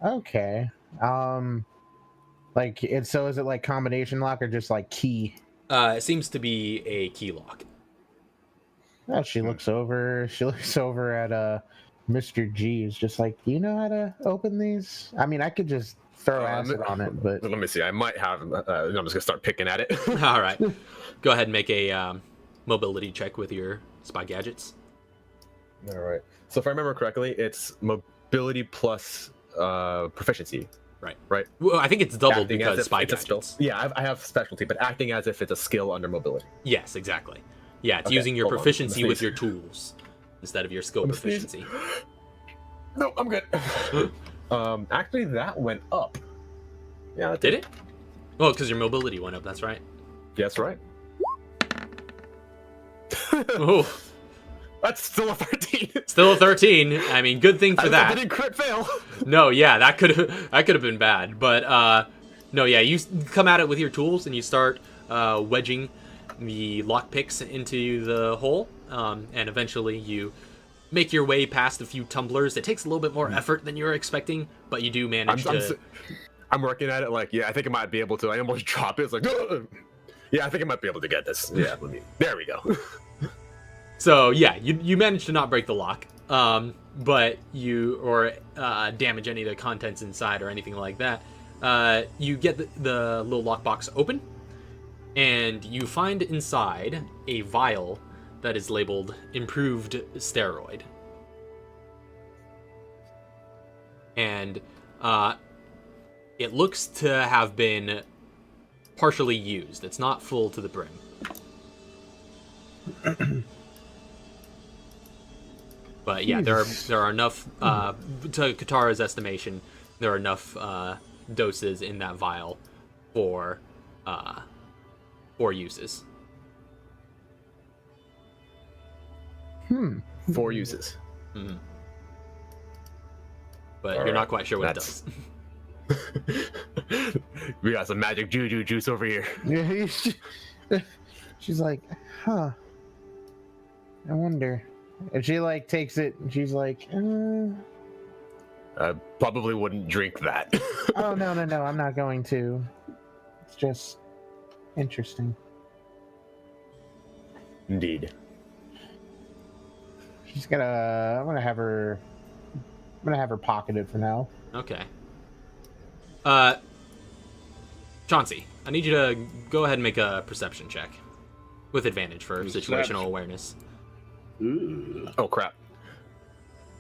Okay. Like is it like combination lock or just like key? It seems to be a key lock. Oh, she looks over at Mr. G. Is just like, do you know how to open these? I mean, I could just throw acid on it, but Let me see. I might have. I'm just gonna start picking at it. All right. Go ahead and make a mobility check with your spy gadgets. All right. So if I remember correctly, it's mobility plus proficiency. Right. Well, I think it's doubled Acting as because if spy it's a skill. gadgets. Yeah, I have specialty, but acting as if it's a skill under mobility. Yes, exactly. Yeah, it's Okay, using your hold on. proficiency Let me with sneeze. your tools instead of your skill Let me sneeze. proficiency. No, I'm good. Actually, that went up. Yeah, Did it? Oh, because your mobility went up. That's right. Yeah, that's right. Oh, That's still a 13. still a 13. I mean, good thing for I that. didn't crit fail. No, yeah, that could have been bad. But no, yeah, you come at it with your tools and you start wedging the lockpicks into the hole, and eventually you make your way past a few tumblers. It takes a little bit more effort than you were expecting, but you do manage to. I'm working at it like, yeah, I think I might be able to. I almost drop it. It's like, yeah, I think I might be able to get this. Yeah, there we go. So yeah, you managed to not break the lock, but or damage any of the contents inside or anything like that. You get the little lockbox open, and you find inside a vial that is labeled improved steroid. And it looks to have been partially used. It's not full to the brim. But yeah, there are enough, to Katara's estimation, there are enough doses in that vial for uses. 4 uses. Mm-hmm. But you're not quite sure what it does. We got some magic juju juice over here. yeah, she's like, huh. I wonder. And she like takes it and she's like, I probably wouldn't drink that. oh no, I'm not going to. It's just interesting. Indeed. I'm gonna have her pocketed for now. Okay. Chauncey, I need you to go ahead and make a perception check with advantage for situational awareness. Ooh, Oh crap.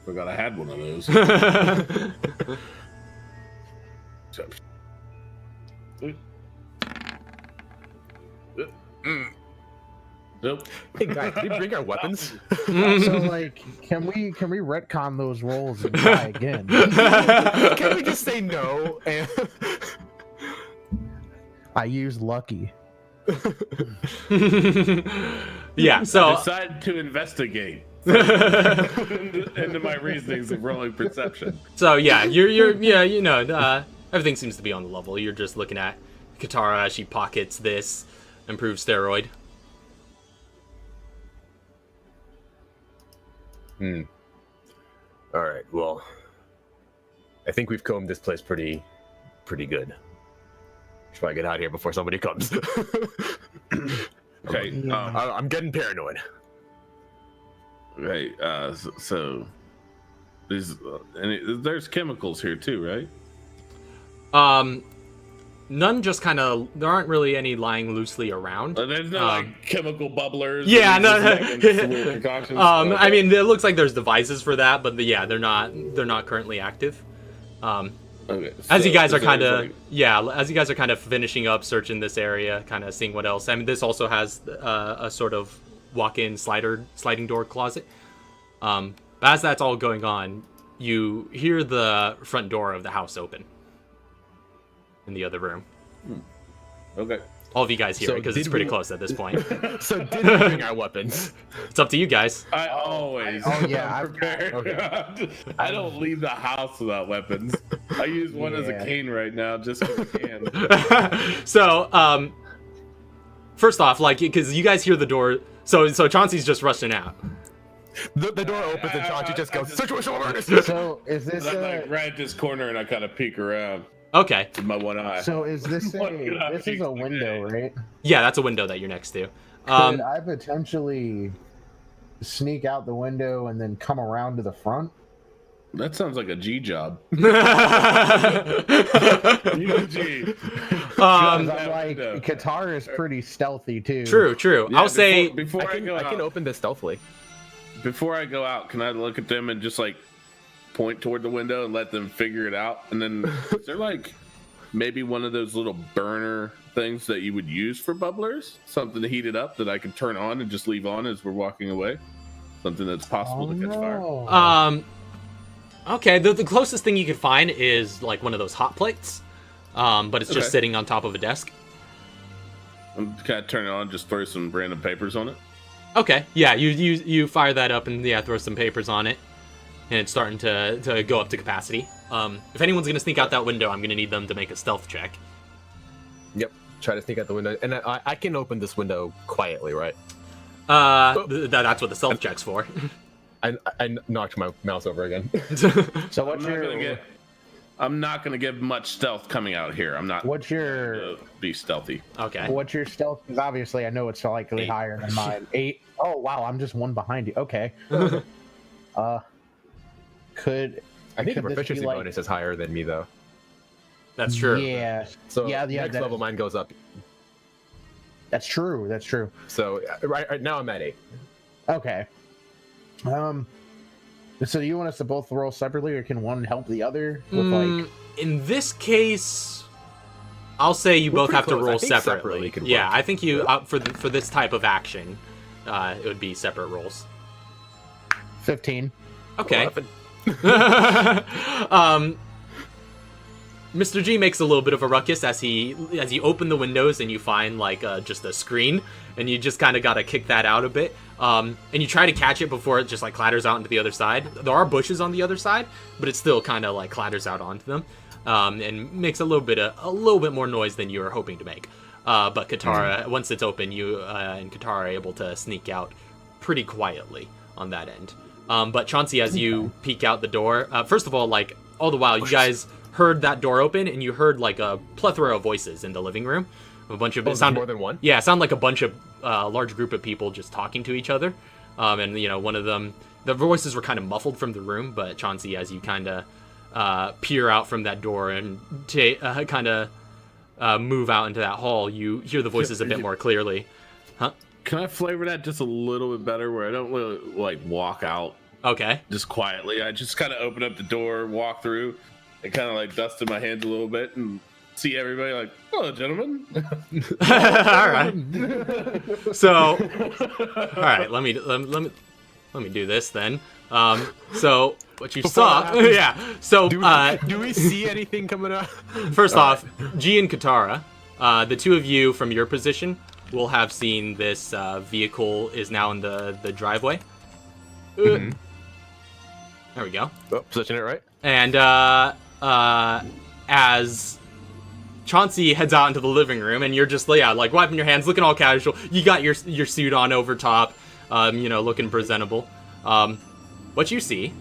forgot I had one of those. Nope. Hey guys, did we bring our weapons? So like, can we retcon those rolls and try again? Can we just say no? And I used lucky. Yeah, so Decided to investigate into my reasonings of rolling perception. So yeah, you're everything seems to be on the level. You're just looking at Katara as she pockets this improved steroid. all right, well, I think we've combed this place pretty good. Should I get out of here before somebody comes? Okay. I'm getting paranoid. Okay. So There's chemicals here too, right? None just kind of, there aren't really any lying loosely around. There's no like chemical bubblers. Yeah, no. Okay. I mean, it looks like there's devices for that, but yeah, they're not currently active. Okay, as you guys are kind there's, of like, as you guys are kind of finishing up searching this area, kind of seeing what else. I mean, this also has a sort of walk-in sliding door closet. But as that's all going on, you hear the front door of the house open in the other room. Okay. All of you guys hear it because it's pretty close at this point. So did we bring our weapons? It's up to you guys. I always. Oh, yeah, I'm prepared. okay. I don't leave the house without weapons. I use one as a cane right now, just because I can. So, first off, like, because you guys hear the door, so Chauncey's just rushing out. The door opens and Chauncey just goes, "Situation awareness." So is this I'm like right at this corner, and I kind of peek around Okay. with my one eye. so is this What could I this is fix a window, right? Yeah, that's a window that you're next to. Could I potentially sneak out the window and then come around to the front? That sounds like a G job. Um, G. I'm that like, window. Qatar is pretty stealthy too. True. Yeah, I'll say before I I go can out, open this stealthily. before I go out, can I look at them and just like point toward the window and let them figure it out? And then is there like maybe one of those little burner things that you would use for bubblers? Something to heat it up that I can turn on and just leave on as we're walking away? Something that's possible Oh, to catch fire. no. Okay, the closest thing you could find is like one of those hot plates, but it's just Okay. sitting on top of a desk. I'm kind of turn it on, just throw some random papers on it. Okay, yeah, you fire that up and throw some papers on it, and it's starting to go up to capacity. If anyone's gonna sneak out that window, I'm gonna need them to make a stealth check. Yep. Try to sneak out the window, and I can open this window quietly, right? That's what the stealth check's for. I knocked my mouse over again. So what's I'm not gonna get much stealth coming out here. I'm not. what's your gonna be stealthy. Okay. what's your stealth? Because obviously I know it's likely 8. higher than mine. 8. Oh wow, I'm just one behind you. Okay. Could I think the could this be proficiency like- bonus is higher than me though. That's true. Yeah, So Yeah, next that level is- mine goes up. that's true. That's true. So right now I'm at 8. Okay. So you want us to both roll separately, or can one help the other with like? In this case, I'll say you We're both pretty have to close. I roll think separately. separately could Yeah, work. I think you for this type of action, it would be separate rolls. 15. Okay. 11. Mr. G makes a little bit of a ruckus as you open the windows and you find like just a screen, and you just kind of gotta kick that out a bit. And you try to catch it before it just like clatters out into the other side. There are bushes on the other side, but it still kind of like clatters out onto them, and makes a little bit more noise than you were hoping to make. But Katara, once it's open, you and Katara are able to sneak out pretty quietly on that end. But Chauncey, as you peek out the door, first of all, like all the while, you guys heard that door open, and you heard like a plethora of voices in the living room. A bunch of More than one? Yeah, it sounded like a bunch of large group of people just talking to each other. And one of them, the voices were kind of muffled from the room, but Chauncey, as you kind of peer out from that door and kind of move out into that hall, you hear the voices a bit more clearly. Huh? Can I flavor that just a little bit better, where I don't really like walk out Okay. just quietly? I just kind of open up the door, walk through, and kind of like dust in my hands a little bit, and see everybody like, "Hello, gentlemen." All right. So, all right. Let me do this then. So what you saw, yeah. So Do we see anything coming up? first off, G and Katara, the two of you from your position will have seen this vehicle is now in the driveway. Mhm. There we go. Oh, position it right. And as Chauncey heads out into the living room, and you're just like wiping your hands, looking all casual. You got your suit on over top, looking presentable. What you see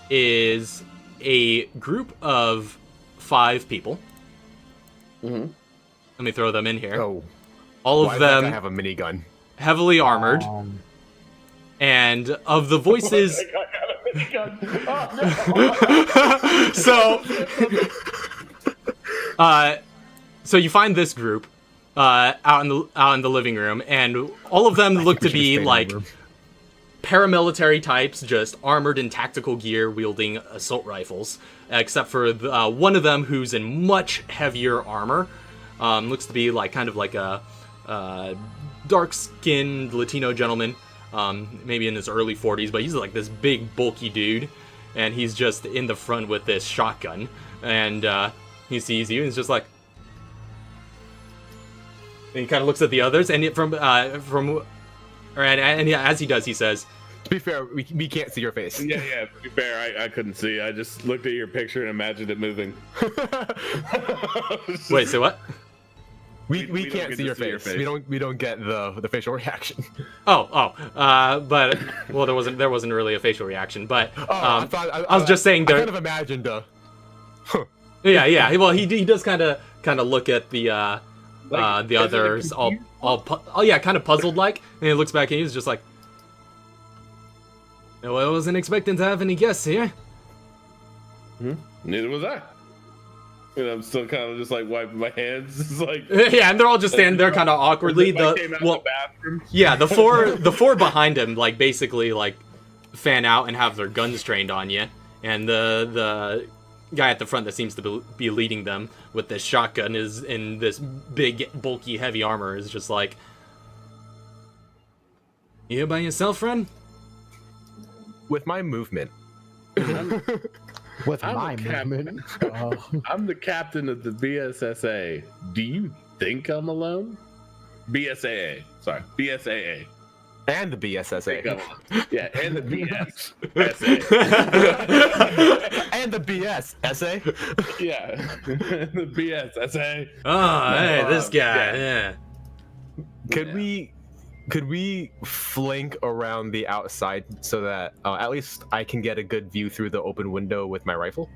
is a group of 5 people. Mm-hmm. Let me throw them in here. Oh, All why of does that them guy have a minigun? heavily armored, and of the voices, gun. Oh, no. So you find this group out in the living room, and all of them look to be like paramilitary types, just armored in tactical gear, wielding assault rifles. Except for one of them who's in much heavier armor. Looks to be like kind of like a dark-skinned Latino gentleman, maybe in his early 40s, but he's like this big, bulky dude, and he's just in the front with this shotgun, and he sees you, and he's just like, and he kind of looks at the others, and as he does, he says, to be fair, we can't see your face. yeah, to be fair, I couldn't see. I just looked at your picture and imagined it moving. Wait, say what? We can't see your face. We don't get the facial reaction. But well, there wasn't really a facial reaction, but I was just saying I kind of imagined Yeah. Well, he does kind of look at the others all kind of puzzled like, and he looks back and he's just like, "No, I wasn't expecting to have any guests here." Neither was I. And I'm still kind of just like wiping my hands. It's like, yeah, and they're all just standing there kind of awkwardly. The bathroom. Yeah, the four behind him like basically like fan out and have their guns trained on you, and the guy at the front that seems to be leading them with this shotgun is in this big, bulky, heavy armor is just like, "You here by yourself, friend?" With my movement. With my movement. I'm the captain of the BSSA. Do you think I'm alone? BSAA. Sorry, BSAA. And the BSSA. Yeah, and the BSSA. And the BSSA. Yeah, the BSSA. Oh, hey, this guy. Yeah. Could we flank around the outside so that at least I can get a good view through the open window with my rifle?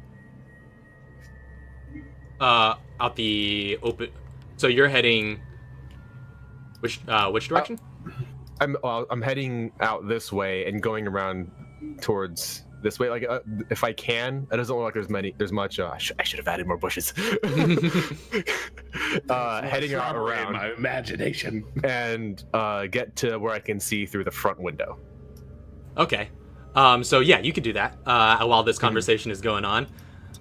Out the open. So you're heading which direction? I'm heading out this way and going around towards this way. Like if I can, it doesn't look like there's much. I should have added more bushes. Heading around my imagination and get to where I can see through the front window. Okay. So yeah, you could do that while this conversation is going on.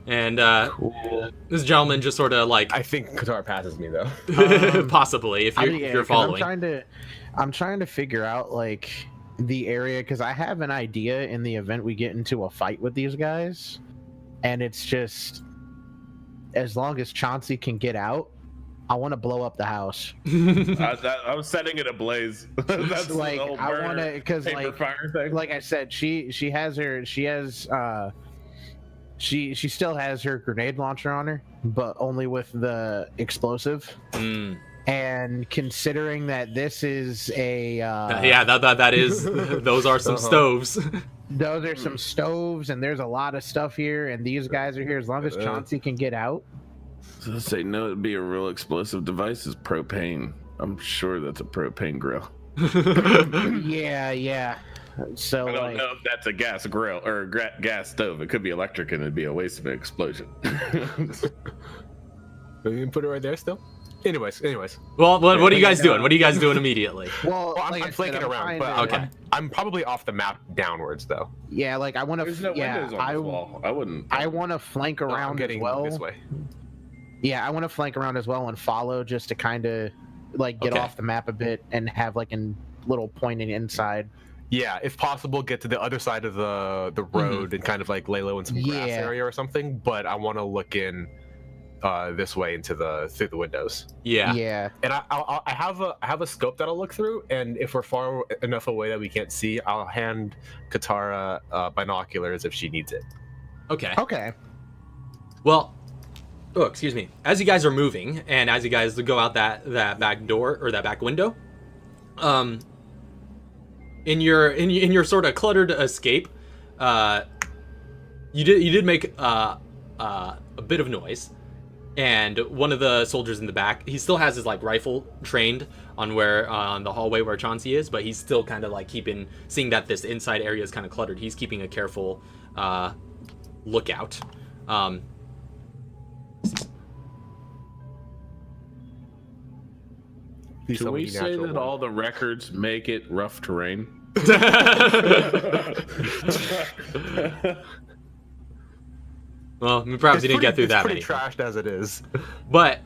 And Cool. This gentleman just sort of like, I think Qatar passes me though. possibly if you're following. I'm trying to figure out like the area because I have an idea in the event we get into a fight with these guys, and it's just as long as Chauncey can get out, I want to blow up the house. I was setting it ablaze. That's like the whole I want to because like I said, she still has her grenade launcher on her, but only with the explosive. And considering that this is a that is those are some stoves. Those are some stoves, and there's a lot of stuff here, and these guys are here. As long as Chauncey can get out. So I say no, it'd be a real explosive device is propane. I'm sure that's a propane grill. Yeah. So I don't know if that's a gas grill or a gas stove. It could be electric, and it'd be a waste of an explosion. You can put it right there still. Anyways. Well, what are you guys doing? What are you guys doing immediately? Well, I'm flanking around, but okay. I'm probably off the map downwards though. Yeah, like I want to. There's no windows on this wall. I wouldn't. I want to flank around as well. This way. Yeah, I want to flank around as well and follow just to kind of like get off the map a bit and have like a little pointing inside. Yeah, if possible, get to the other side of the road and kind of like lay low in some grass area or something. But I want to look in this way through the windows. Yeah. And I have a scope that I'll look through, and if we're far enough away that we can't see, I'll hand Katara binoculars if she needs it. Okay. Well, excuse me. As you guys are moving, and as you guys go out that back door or that back window, in your sort of cluttered escape, you did make a bit of noise. and one of the soldiers in the back, he still has his like rifle trained on where on the hallway where Chauncey is, but he's still kind of like seeing that this inside area is kind of cluttered. He's keeping a careful lookout. Can we say that all the records make it rough terrain? Well, perhaps he didn't get through that many. It's pretty trashed as it is. But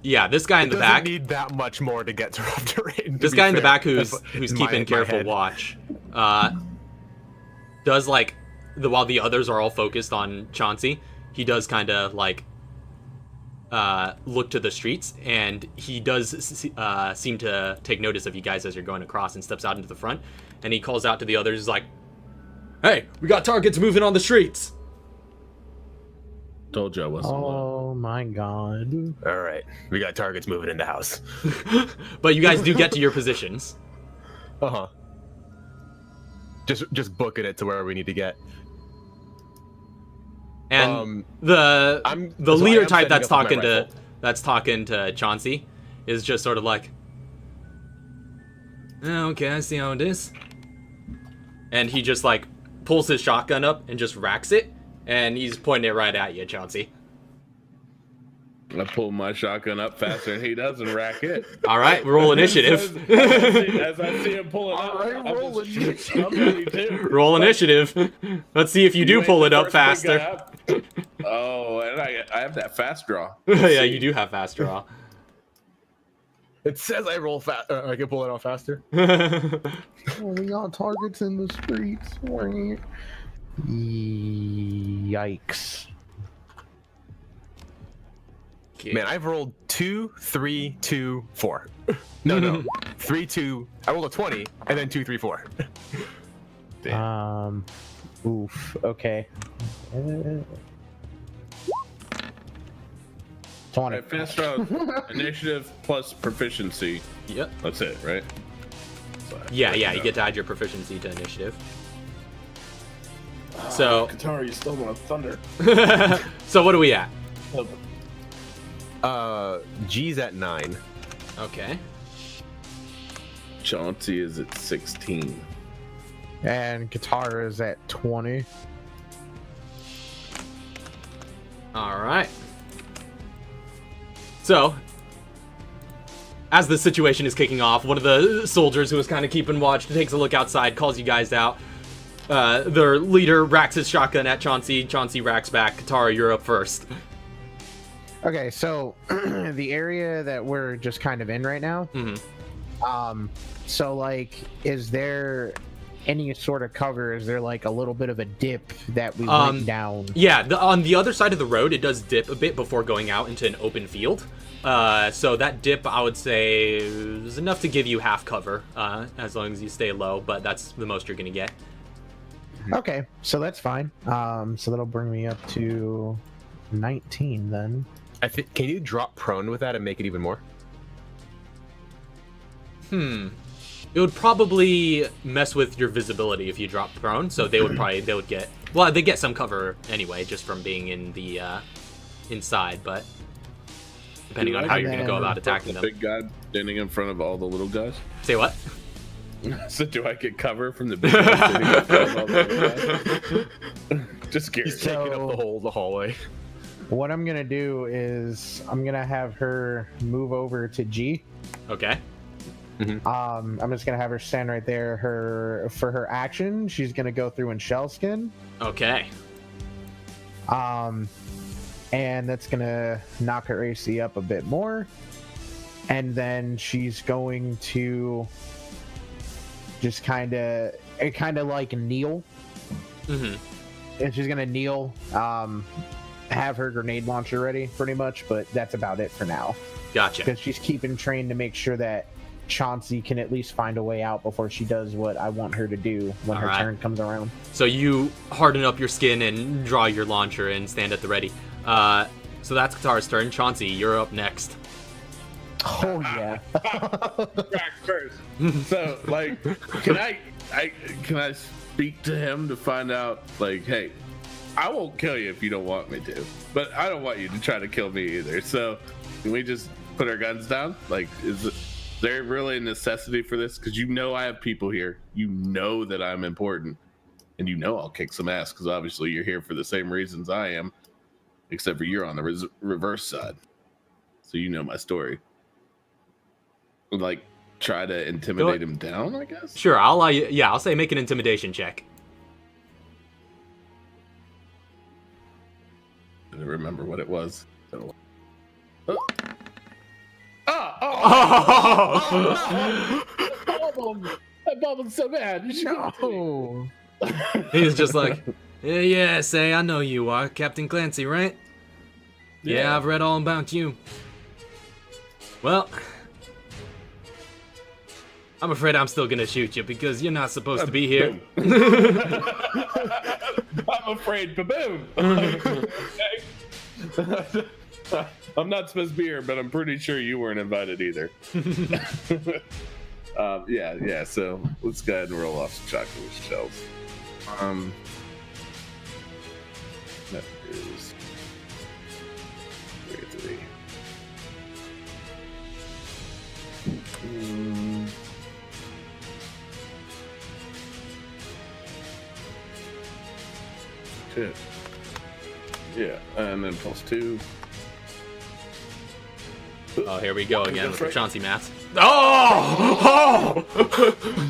yeah, this guy in the back need that much more to get to rough terrain. This guy in the back who's keeping careful watch does like while the others are all focused on Chauncey, he does kind of like look to the streets, and he does seem to take notice of you guys as you're going across, and steps out into the front, and he calls out to the others like, "Hey, we got targets moving on the streets." Told you I wasn't alone. Oh my god. All right, we got targets moving in the house. But you guys do get to your positions. Uh-huh. Just booking it to where we need to get. And the leader type that's talking to Chauncey is just sort of like, "Okay, I see how it is." And he just like pulls his shotgun up and just racks it, and he's pointing it right at you, Chauncey. I pull my shotgun up faster and he doesn't rack it. All right, roll initiative. As I see him pull it up, I'm ready too. Roll initiative. Let's see if you do pull it up faster. Oh, and I have that fast draw. Yeah, you do have fast draw. It says I roll fast. I can pull it off faster. Oh, we got targets in the streets. Yikes. Okay. Man, I've rolled 2, 3, 2, 4. No, 3, 2. I rolled a 20 and then 2, 3, 4. Damn. Oof. Okay. 20. Right, fast draw, initiative plus proficiency. Yep. That's it, right? So Yeah, you get to add your proficiency to initiative. So Katara, you stole my thunder. So what are we at? G's at 9. Okay. Chauncey is at 16. And Katara is at 20. All right. So, as the situation is kicking off, one of the soldiers who was kind of keeping watch takes a look outside, calls you guys out. Their leader racks his shotgun at Chauncey. Chauncey racks back. Katara, you're up first. Okay, so the area that we're just kind of in right now. So like, is there any sort of cover? Is there like a little bit of a dip that we went down? Yeah, on the other side of the road, it does dip a bit before going out into an open field. So that dip, I would say, is enough to give you half cover, as long as you stay low, but that's the most you're going to get. Okay, so that's fine. So that'll bring me up to 19 then. I think. Can you drop prone with that and make it even more? It would probably mess with your visibility if you drop prone, so they would get, well, they get some cover anyway, just from being in the inside, but depending on how you're going to go about attacking them. Big guy standing in front of all the little guys. Say what? So do I get cover from the big guy standing in front of all the little guys? Just curious. He's taking up the hallway. What I'm gonna do is I'm gonna have her move over to G. Okay. I'm just gonna have her stand right there. For her action, she's gonna go through and shell skin. Okay. And that's gonna knock her AC up a bit more. And then she's going to just kind of like kneel. And she's gonna kneel. Have her grenade launcher ready, pretty much, but that's about it for now. Gotcha. Because she's keeping trained to make sure that Chauncey can at least find a way out before she does what I want her to do when her turn comes around. So you harden up your skin and draw your launcher and stand at the ready. So that's Katara's turn. Chauncey, you're up next. Oh yeah. Back first. So like, can I speak to him to find out, like, hey, I won't kill you if you don't want me to, but I don't want you to try to kill me either. So can we just put our guns down? Like, is there really a necessity for this? Because you know I have people here. You know that I'm important. And you know I'll kick some ass because obviously you're here for the same reasons I am, except for you're on the reverse side. So you know my story. Like, try to intimidate him down, I guess? Sure, I'll allow you. Yeah, I'll say make an intimidation check. I don't remember what it was. So... That bubbled so bad. You should No. He's just like, yeah, say, I know you are Captain Clancy, right? Yeah, I've read all about you. Well, I'm afraid I'm still gonna shoot you because you're not supposed to be here. I'm afraid, ba-boom. I'm not supposed to be here, but I'm pretty sure you weren't invited either. Yeah, so let's go ahead and roll off some chocolate shells. That is 3. Two. Yeah, and then +2. Oh, here we go again with the Chauncey math. Oh!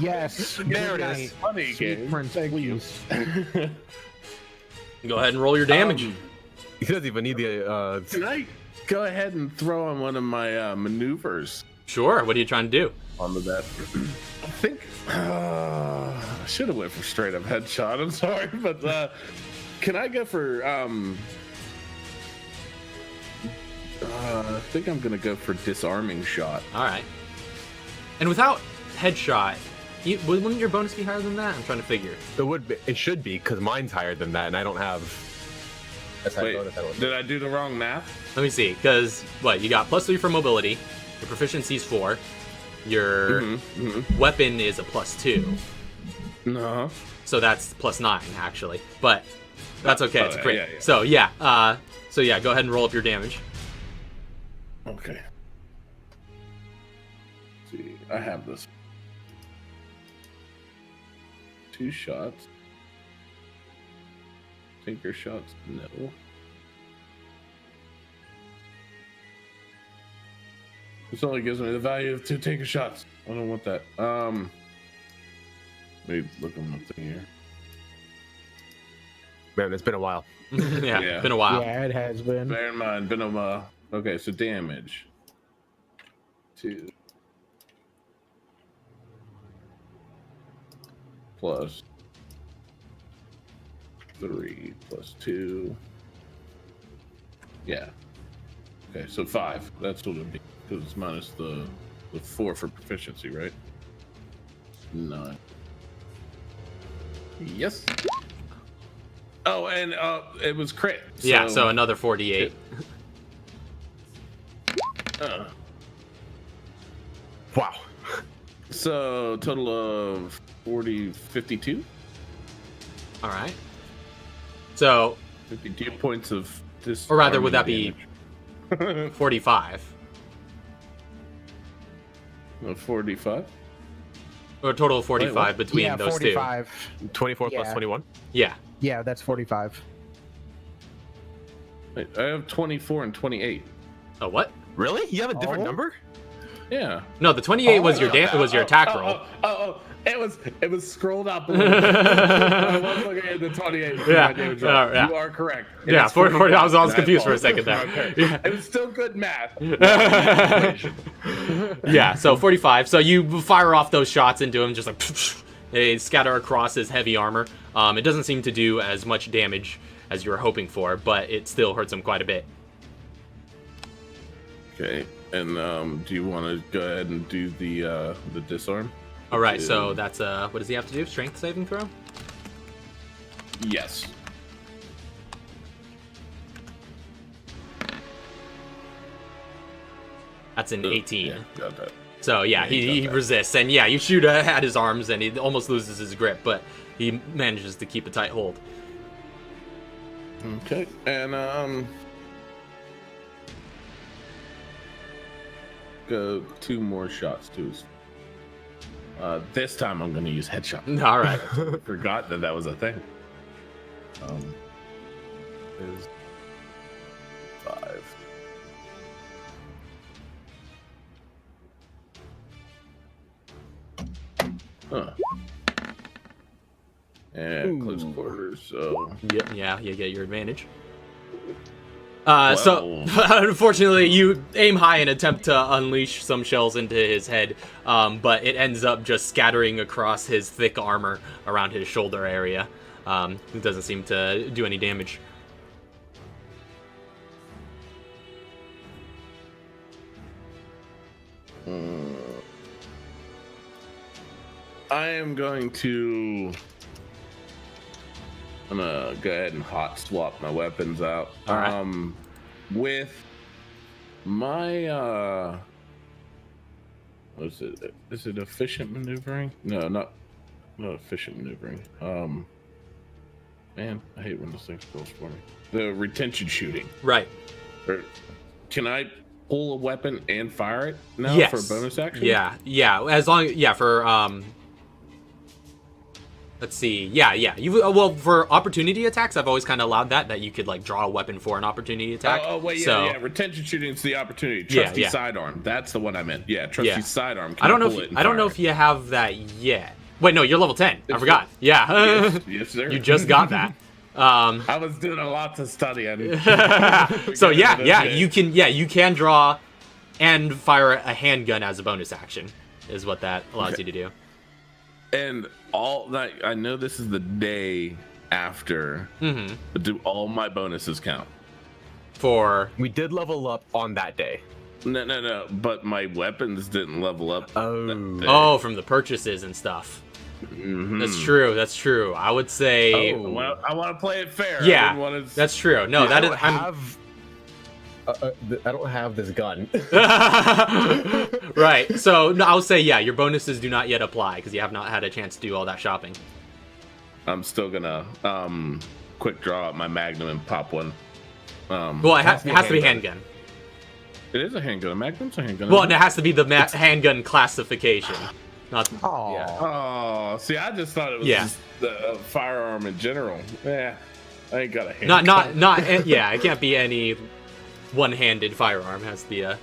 Yes. There it is. Funny game. Prince, please. Go ahead and roll your damage. He doesn't even need the. Can I go ahead and throw on one of my maneuvers Sure. What are you trying to do? onto that? I think I should have went for straight up headshot. I'm sorry, but can I go for? I think I'm gonna go for disarming shot. All right. And without headshot, wouldn't your bonus be higher than that? I'm trying to figure. It would be. It should be because mine's higher than that, and I don't have. Wait, did I do the wrong math? Let me see. Because what you got +3 for mobility. Your proficiency is 4. Your weapon is a +2. No. So that's +9 actually. But that's okay. It's great. Yeah. So yeah. Go ahead and roll up your damage. Okay. Let's see, I have this. 2 shots. Tinker shots, no. This only gives me the value of 2 tinker shots. I don't want that. Let me look on the thing here. Man, it's been a while. Yeah, been a while. Yeah, it has been. Bear in mind, been a while. Okay, so damage. 2. Plus 3 plus 2. Yeah. Okay, so 5. That's what it'd be. Because it's minus the 4 for proficiency, right? 9. Yes. Oh, and it was crit. Yeah, so another 48. Wow. So total of 52. All right. So 52 points of this. Or rather, would that be 45? 45? Or a total of 45 between those 45. 24 plus Yeah. 21. two? Yeah. Yeah, that's 45. Wait, I have 24 and 28. Oh, what? Really? You have a different Oh. number? Yeah. No, the 28 was your was your attack roll. It was scrolled up a little bit. I was looking at the 28. Yeah. My damage roll. Yeah. You are correct. It Yeah, is 40. I was 45. confused for a second Okay. there. Yeah. It was still good math. Yeah, so 45. So you fire off those shots into him, just like they scatter across his heavy armor. It doesn't seem to do as much damage as you were hoping for, but it still hurts him quite a bit. Okay. And do you want to go ahead and do the disarm? All right, so that's what does he have to do? Strength saving throw? Yes. That's an 18. Yeah, got that. So yeah, he got that. resists, and yeah, you shoot at his arms, and he almost loses his grip, but he manages to keep a tight hold. Okay, and go 2 more shots to his. This time I'm gonna use headshot. All right. Forgot that was a thing. Is 5. Huh. And close quarters, so Yep. Yeah, you get your advantage. Well. So, unfortunately, you aim high and attempt to unleash some shells into his head, but it ends up just scattering across his thick armor around his shoulder area. It doesn't seem to do any damage. I am going to. I'm gonna go ahead and hot swap my weapons out. All right. With my what's it? Is it efficient maneuvering? No, not efficient maneuvering. Man, I hate when this thing goes for me. The retention shooting. Right. Can I pull a weapon and fire it now Yes. for a bonus action? Yeah. As long, for let's see. Yeah. Well, for opportunity attacks, I've always kind of allowed that you could like draw a weapon for an opportunity attack. Oh wait, So- yeah. Retention shooting is the opportunity. Yeah, Trusty yeah. sidearm. That's the one I meant. Yeah, trusty Yeah. sidearm. I don't know. Pull it and I don't know fire if you have that yet. Wait, no, you're level 10. I It's forgot. Yeah. it. Yes, sir. You just got that. I was doing a lot to study. So you can draw and fire a handgun as a bonus action, is what that allows you to do. And all that I know, this is the day after. Mm-hmm. But do all my bonuses count? For We did level up on that day. No. But my weapons didn't level up. that day. from the purchases and stuff. Mhm. That's true. I would say I want to play it fair. Yeah, I didn't wanna... that's true. No, that is. I don't have this gun. Right. So no, I'll say your bonuses do not yet apply because you have not had a chance to do all that shopping. I'm still gonna quick draw out my Magnum and pop one. Well, it has to be handgun. It is a handgun. A Magnum's a handgun. Well, isn't and it? it has to be the handgun classification. Not. Oh, Oh, see, I just thought it was Yeah. just the firearm in general. Yeah, I ain't got a handgun. Not. Yeah, it can't be any one-handed firearm. It has to be a,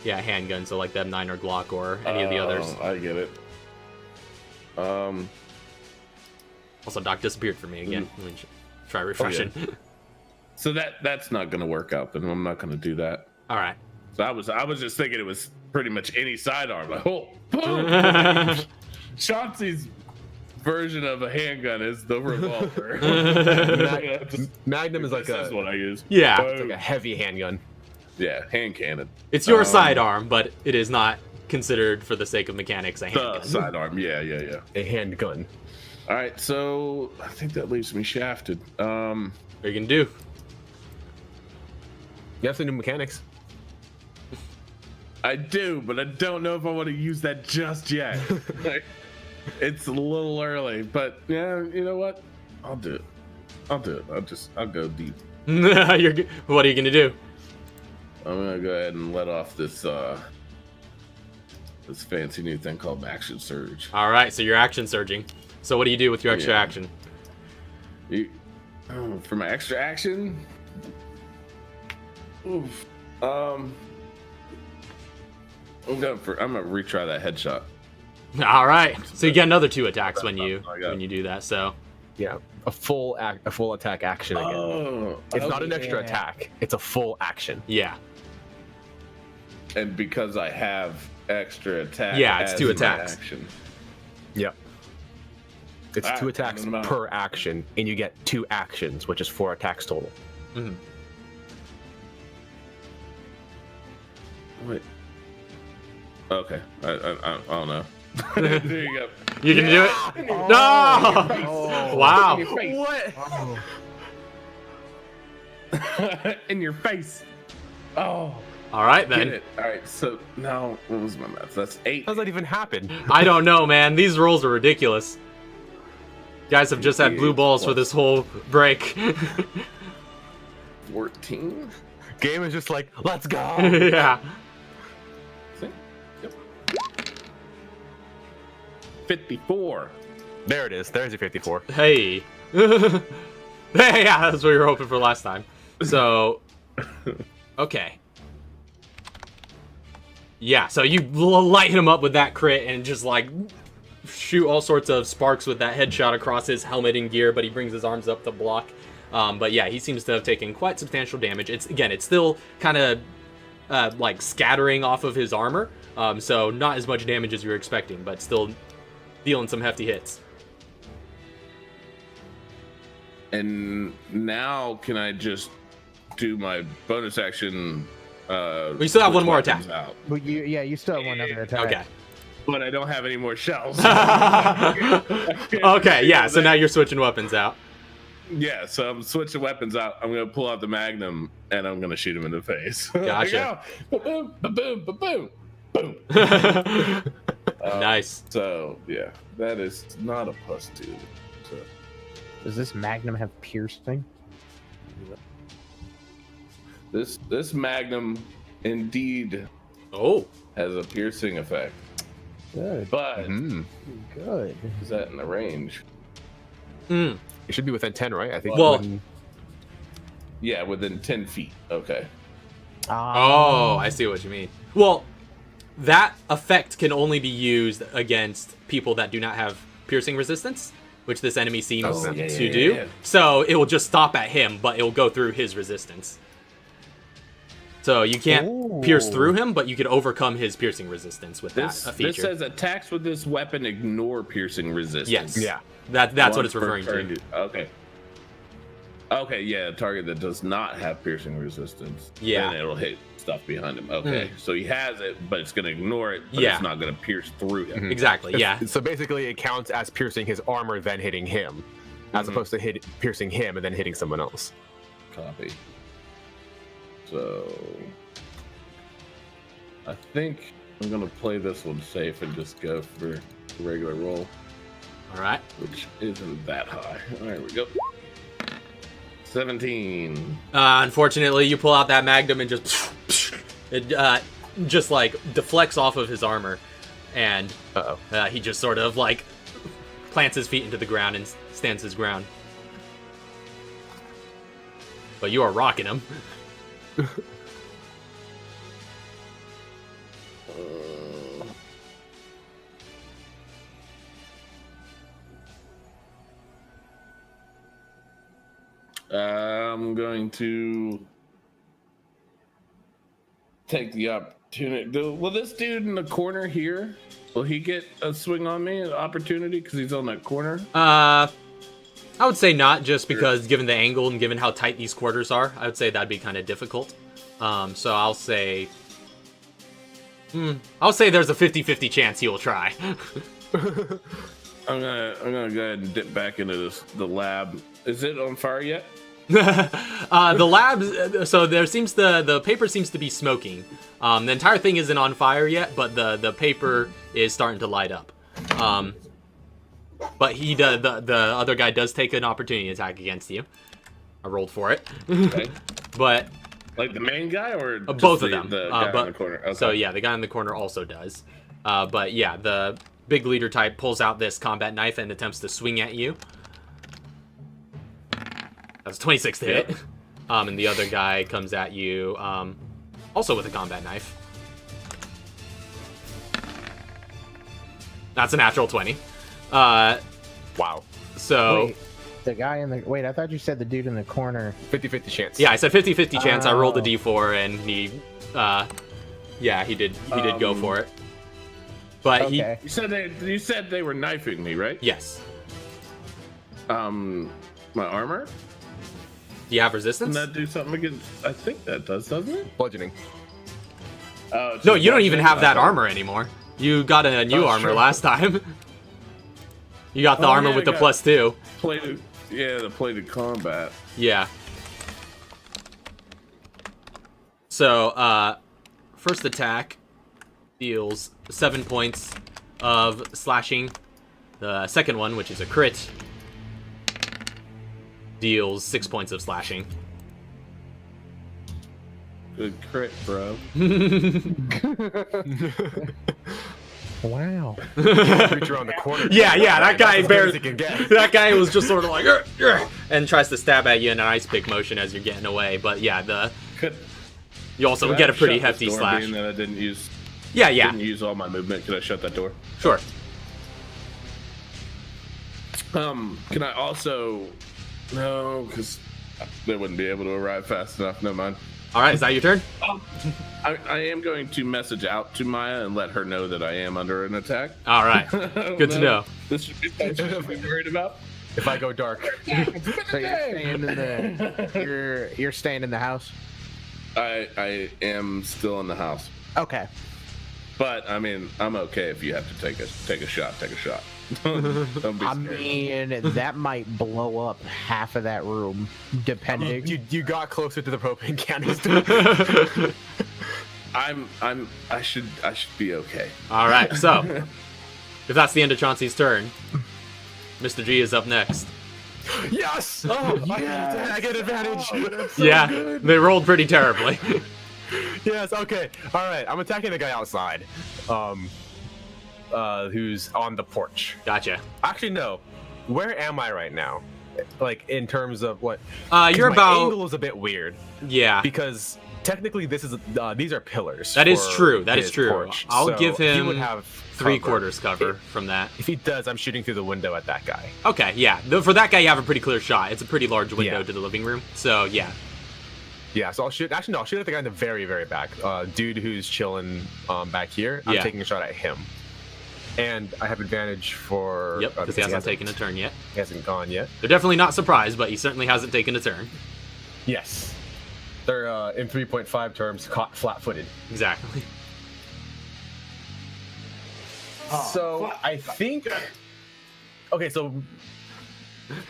handgun. So like the M9 or Glock or any of the others. I get it. Also, Doc disappeared for me again. Let me try refreshing. So that's not gonna work out. Then I'm not gonna do that. All right. So I was just thinking it was pretty much any sidearm. Like, oh, boom. Chauncey's version of a handgun is the revolver. Magnum is like That's what I use. Yeah. it's like a heavy handgun. Yeah, hand cannon. It's your sidearm, but it is not considered, for the sake of mechanics, a The handgun. sidearm. Yeah. A handgun. All right, so I think that leaves me shafted. What are you gonna do? You have some new mechanics. I do, but I don't know if I want to use that just yet. It's a little early, but yeah, you know what? I'll do it. I'll go deep. What are you gonna do? I'm gonna go ahead and let off this this fancy new thing called Action Surge. All right, so you're action surging. So what do you do with your extra Yeah. action? For my extra action, oof. I'm gonna retry that headshot. All right, so you get another 2 attacks when you I got it. do that. So Yeah, a full attack action again. Oh, It's not an okay. extra attack. It's a full action. yeah, And because I have extra attack, Yeah, it's as 2 my attacks. action. Yep. It's Alright, 2 attacks I'm out. per action, and you get 2 actions, which is 4 attacks total. Mhm. Wait. Okay. I don't know. There you go. you can do it. No! Wow. What? In your face. Oh. All right Get then. it. All right. So now, what was my math? That's 8. How does that even happen? I don't know, man. These rolls are ridiculous. Guys have just had blue balls for this whole break. 14. Game is just like, let's go. Yeah. See? Yep. 54. There it is. There's your 54. Hey. Hey, yeah, that's what you were hoping for last time. So, okay. Yeah, so you light him up with that crit and just like shoot all sorts of sparks with that headshot across his helmet and gear, but he brings his arms up to block. But yeah, he seems to have taken quite substantial damage. It's still kind of like scattering off of his armor, so not as much damage as you were expecting, but still dealing some hefty hits. And now can I just do my bonus action? We still have one more attack. But you still have one other attack. Okay. But I don't have any more shells. Okay, yeah, so now you're switching weapons out. Yeah, so I'm switching weapons out. I'm gonna pull out the Magnum and I'm gonna shoot him in the face. Gotcha. Boom, boom, boom, boom. Nice. So yeah, that is not a +2. So Does this Magnum have piercing? this Magnum indeed has a piercing effect. Good. But Good. is that in the range? It should be within 10, right? I think. Well, Yeah, within 10 feet. Okay. oh, I see what you mean. Well, that effect can only be used against people that do not have piercing resistance, which this enemy seems to do. Yeah. So it will just stop at him, but it will go through his resistance. So you can't pierce through him, but you could overcome his piercing resistance with that feature. This says attacks with this weapon ignore piercing resistance. Yes. Yeah. That's what Once it's referring per to. turn. Okay. Okay, yeah, a target that does not have piercing resistance. Yeah. Then it'll hit stuff behind him. Okay. So he has it, but it's gonna ignore it, but Yeah. it's not gonna pierce through him. Exactly, yeah. So basically, it counts as piercing his armor, then hitting him, as opposed to piercing him and then hitting someone else. Copy. So I think I'm gonna play this one safe and just go for a regular roll, All right. which isn't that high. All right, we go. 17. Unfortunately, you pull out that Magnum and it just like deflects off of his armor, and he just sort of like plants his feet into the ground and stands his ground. But you are rocking him. I'm going to take the opportunity. Will this dude in the corner here, will he get a swing on me, an opportunity, because he's on that corner? I would say not, just because given the angle and given how tight these quarters are, I would say that'd be kind of difficult. So I'll say there's a 50-50 chance he will try. I'm gonna go ahead and dip back into the lab. Is it on fire yet? The lab, so the paper seems to be smoking. The entire thing isn't on fire yet, but the paper is starting to light up. But the other guy does take an opportunity attack against you. I rolled for it. Okay. But Like the main guy or just both of them. The guy in the corner. Okay. So yeah, the guy in the corner also does. But yeah, the big leader type pulls out this combat knife and attempts to swing at you. That's 26 to hit. And the other guy comes at you also with a combat knife. That's a natural 20. Wow. So Wait, the guy in the I thought you said the dude in the corner. 50-50 chance. yeah, I said 50-50 chance. I rolled a d4 and he he did go for it. But Okay. You said they were knifing me, right? yes. My armor? Do you have resistance? Doesn't that do something against? I think that does, doesn't it? Bludgeoning. Oh, it's No, just you don't even bludgeoning? have that Okay. armor anymore. You got a new Oh, armor sure. last time. You got the Oh, armor yeah, with the I got- +2. Plated, yeah, the plated combat. Yeah. So, first attack deals 7 points of slashing. The second one, which is a crit, deals 6 points of slashing. Good crit, bro. Wow. Reach around the corner. Yeah, that guy As he can get. that guy was just sort of like and tries to stab at you in an ice pick motion as you're getting away. But yeah, you also Could get I a pretty shut hefty this door, slash. being that I didn't use Yeah, didn't use all my movement. Could I shut that door? sure. Can I also? No, because they wouldn't be able to arrive fast enough. Never mind. All right, is that your turn? I am going to message out to Maya and let her know that I am under an attack. All right, good to know. This should be something to be worried about. If I go dark. So you're staying in the you're staying in the house. I am still in the house, Okay. but I mean I'm okay if you have to take a shot. Take a shot. Don't be I scared. mean, that might blow up half of that room, depending. You got closer to the propane canister. I should be okay. All right, so if that's the end of Chauncey's turn, Mr. G is up next. Yes! Oh, I get advantage. Yeah, they rolled pretty terribly. Yes, okay. All right, I'm attacking the guy outside. Who's on the porch. Gotcha. Actually, no. Where am I right now? Like, in terms of what? You're my about angle is a bit weird yeah. because technically these are pillars. That is for true. That is his true. porch. I'll So give he him would have 3/4 cover from that. If he does, I'm shooting through the window at that guy. Okay, yeah. For that guy, you have a pretty clear shot. It's a pretty large window Yeah. to the living room. So yeah. Yeah, so I'll shoot. Actually, no, I'll shoot at the guy in the very, very back. Dude who's chilling back here. I'm Yeah. taking a shot at him. And I have advantage for. Yep, because he hasn't taken a turn yet. He hasn't gone yet. They're definitely not surprised, but he certainly hasn't taken a turn. Yes. They're in 3.5 terms caught flat-footed. Exactly. So I think. Okay, so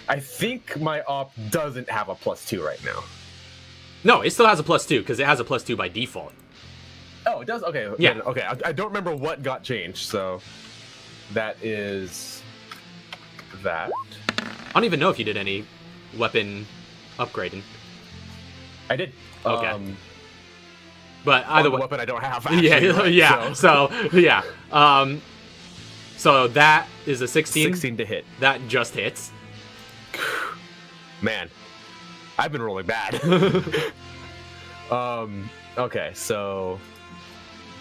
I think my op doesn't have a +2 right now. No, it still has a +2 because it has a +2 by default. Oh, it does. Okay. Yeah. then- Okay. I don't remember what got changed, so that is that. I don't even know if you did any weapon upgrading. I did. Okay. But either the way, weapon I don't have. yeah, Actually, right? yeah. So yeah. So that is a 16. 16 to hit. That just hits. Man, I've been rolling bad. Okay, so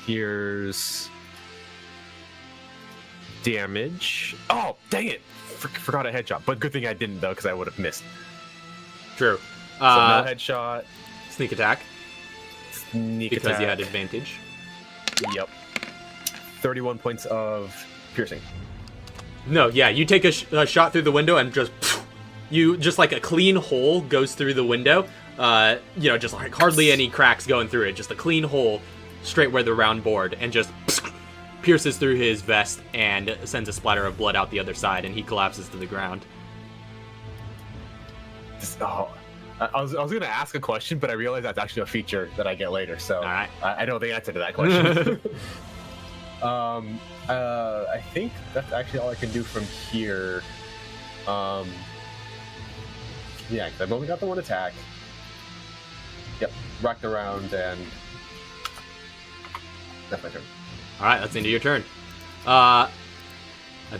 here's damage. Oh, dang it! Forgot a headshot, but good thing I didn't though, because I would have missed. True. So no headshot. Sneak attack Sneak because attack. you had advantage. Yep. 31 points of piercing. No, yeah, you take a shot through the window and just you just like a clean hole goes through the window. Just like hardly any cracks going through it, just a clean hole straight where the round bored, and just pierces through his vest and sends a splatter of blood out the other side, and he collapses to the ground. I was going to ask a question, but I realized that's actually a feature that I get later, so All right. I know the answer to that question. I think that's actually all I can do from here. Yeah, because I've only got the one attack. Yep, rocked around, and that's my turn. All right, that's the end of your turn. At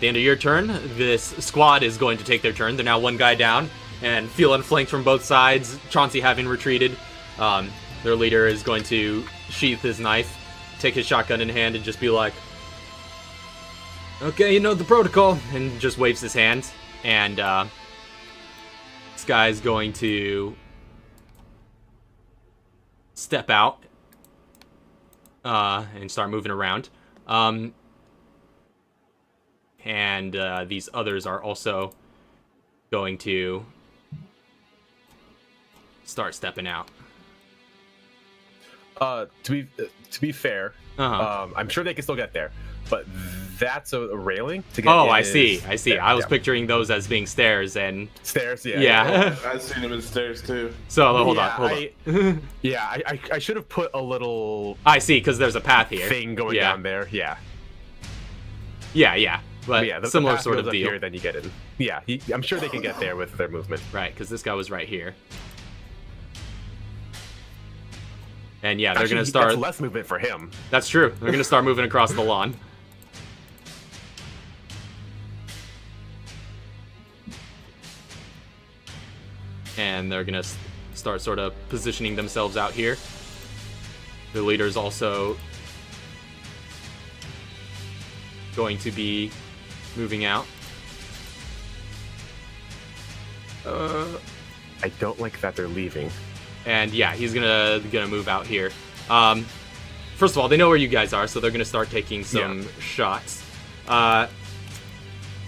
the end of your turn, this squad is going to take their turn. They're now one guy down and feeling flanked from both sides. Chauncey having retreated. Their leader is going to sheath his knife, take his shotgun in hand, and just be like, "Okay, you know the protocol," and just waves his hand. And this guy's going to step out and start moving around. And these others are also going to start stepping out. To be fair, I'm sure they can still get there, but that's a railing to get. Oh, in I see. is- I was yeah. picturing those as being stairs, and Stairs. Yeah. yeah. I've seen him in stairs too. So hold Yeah, on. I should have put a little I see, because there's a path here. thing going Yeah. down there. Yeah. Yeah. But yeah, the similar path sort goes of up deal. Here, then you get in. Yeah, I'm sure they can get there with their movement. Right, because this guy was right here. And yeah, they're Actually, going to start... That's less movement for him. That's true. They're going to start moving across the lawn. And they're going to start sort of positioning themselves out here. The leader's also going to be moving out. I don't like that they're leaving. And yeah, he's gonna move out here. First of all, they know where you guys are, so they're gonna start taking some shots. The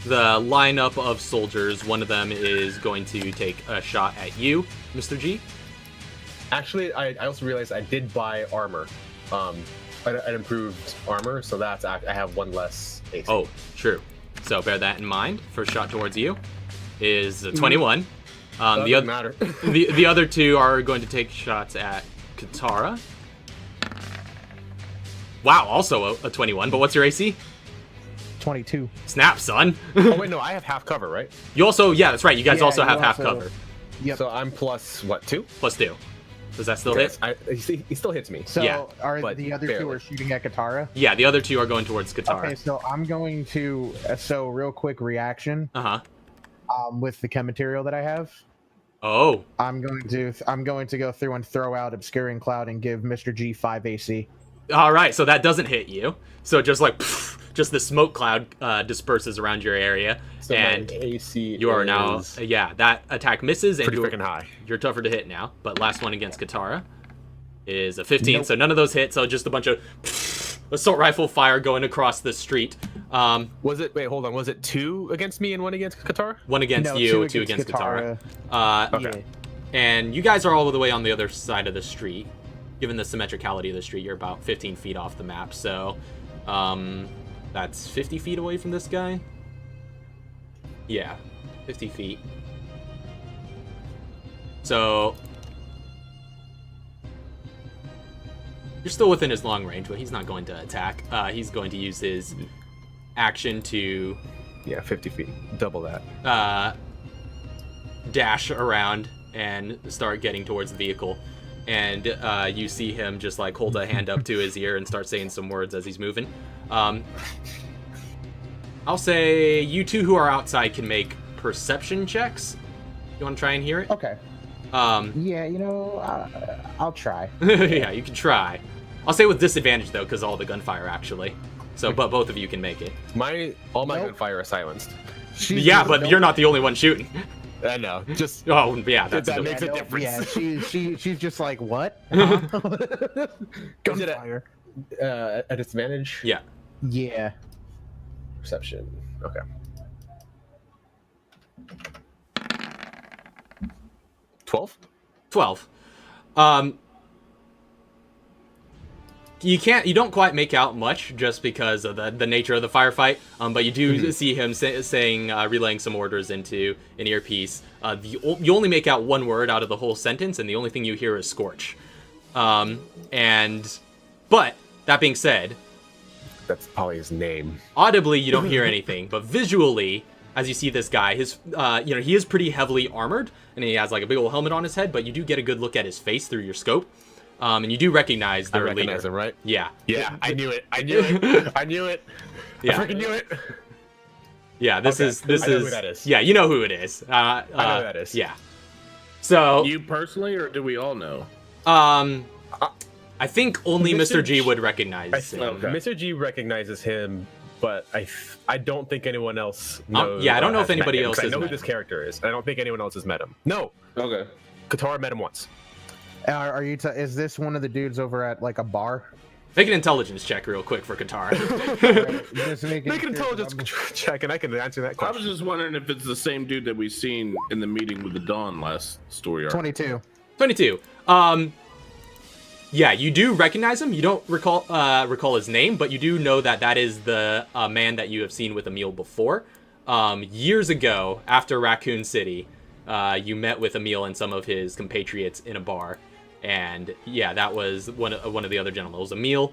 lineup of soldiers, one of them is going to take a shot at you, Mr. G. Actually, I also realized I did buy armor. An improved armor, so that's I have one less AC. Oh, true. So bear that in mind. First shot towards you is a 21. Doesn't matter. the other two are going to take shots at Katara. Wow, also a 21. But what's your AC? 22. Snap, son. Oh wait, no, I have half cover, right? You also, yeah, that's right. You guys Yeah, also you have half also- cover. Yep. So I'm plus what, 2? Plus 2. Does that still hit? He still hits me. So Yeah, are but the other two barely. are shooting at Katara? Yeah, the other two are going towards Katara. Okay, so I'm going to so real quick reaction Uh-huh. with the chem material that I have. Oh. I'm going to go through and throw out Obscuring Cloud and give Mr. G 5 AC. All right, so that doesn't hit you. So just like, just the smoke cloud disperses around your area. So and my AC you are now, is yeah, that attack misses. And pretty you're, freaking high. you're tougher to hit now. But last one against Katara is a 15, Nope. so none of those hit. So just a bunch of assault rifle fire going across the street. Was it? Wait, hold on. Was it 2 against me and 1 against Katara? One against No, you, two against Katara. Okay. And you guys are all the way on the other side of the street. Given the symmetricality of the street, you're about 15 feet off the map. So that's 50 feet away from this guy. Yeah, 50 feet. So you're still within his long range, but he's not going to attack. He's going to use his action to Yeah, 50 feet. Double that. dash around and start getting towards the vehicle. And you see him just like hold a hand up to his ear and start saying some words as he's moving. I'll say you two who are outside can make perception checks. You want to try and hear it? Okay. Yeah, you know, I'll try. Yeah, you can try. I'll say with disadvantage though, because all the gunfire actually. So, but both of you can make it. All my Nope. gunfire is silenced. Yeah, but you're not the only one shooting. I know. Just Oh, yeah, that's that the- makes a nope, difference. Yeah, she's just like, what? Is it Gunfire. a disadvantage? Yeah. Yeah. Perception. Okay. 12? 12. You don't quite make out much just because of the nature of the firefight, but you do see him saying, relaying some orders into an earpiece. You only make out one word out of the whole sentence, and the only thing you hear is scorch. But that being said, That's probably his name. audibly you don't hear anything, but visually, as you see this guy, his he is pretty heavily armored, and he has like a big old helmet on his head, but you do get a good look at his face through your scope. And you do recognize their recognize leader. him, right? Yeah. Yeah, I knew it. I knew it. I knew it. Yeah. I freaking knew it. Yeah, this Okay. is I know who that is. Yeah, you know who it is. I know who that is. Yeah. So You personally, or do we all know? I think only Mr. Mr. G would recognize him. Okay. Mr. G recognizes him, but I don't think anyone else knows. yeah, I don't know if has met anybody him, else 'cause has I know who met this him. character is. I don't think anyone else has met him. No, Okay. Katara met him once. Are you? Is this one of the dudes over at like a bar? Make an intelligence check real quick for Katara. Just making Make an sure intelligence I'm- check, and I can answer that I question. was just wondering if it's the same dude that we seen in the meeting with the Dawn last story arc. 22. 22. Yeah, you do recognize him. You don't recall his name, but you do know that is the man that you have seen with Emil before. Years ago, after Raccoon City, you met with Emil and some of his compatriots in a bar, and yeah, that was one of the other gentlemen. It was Emil,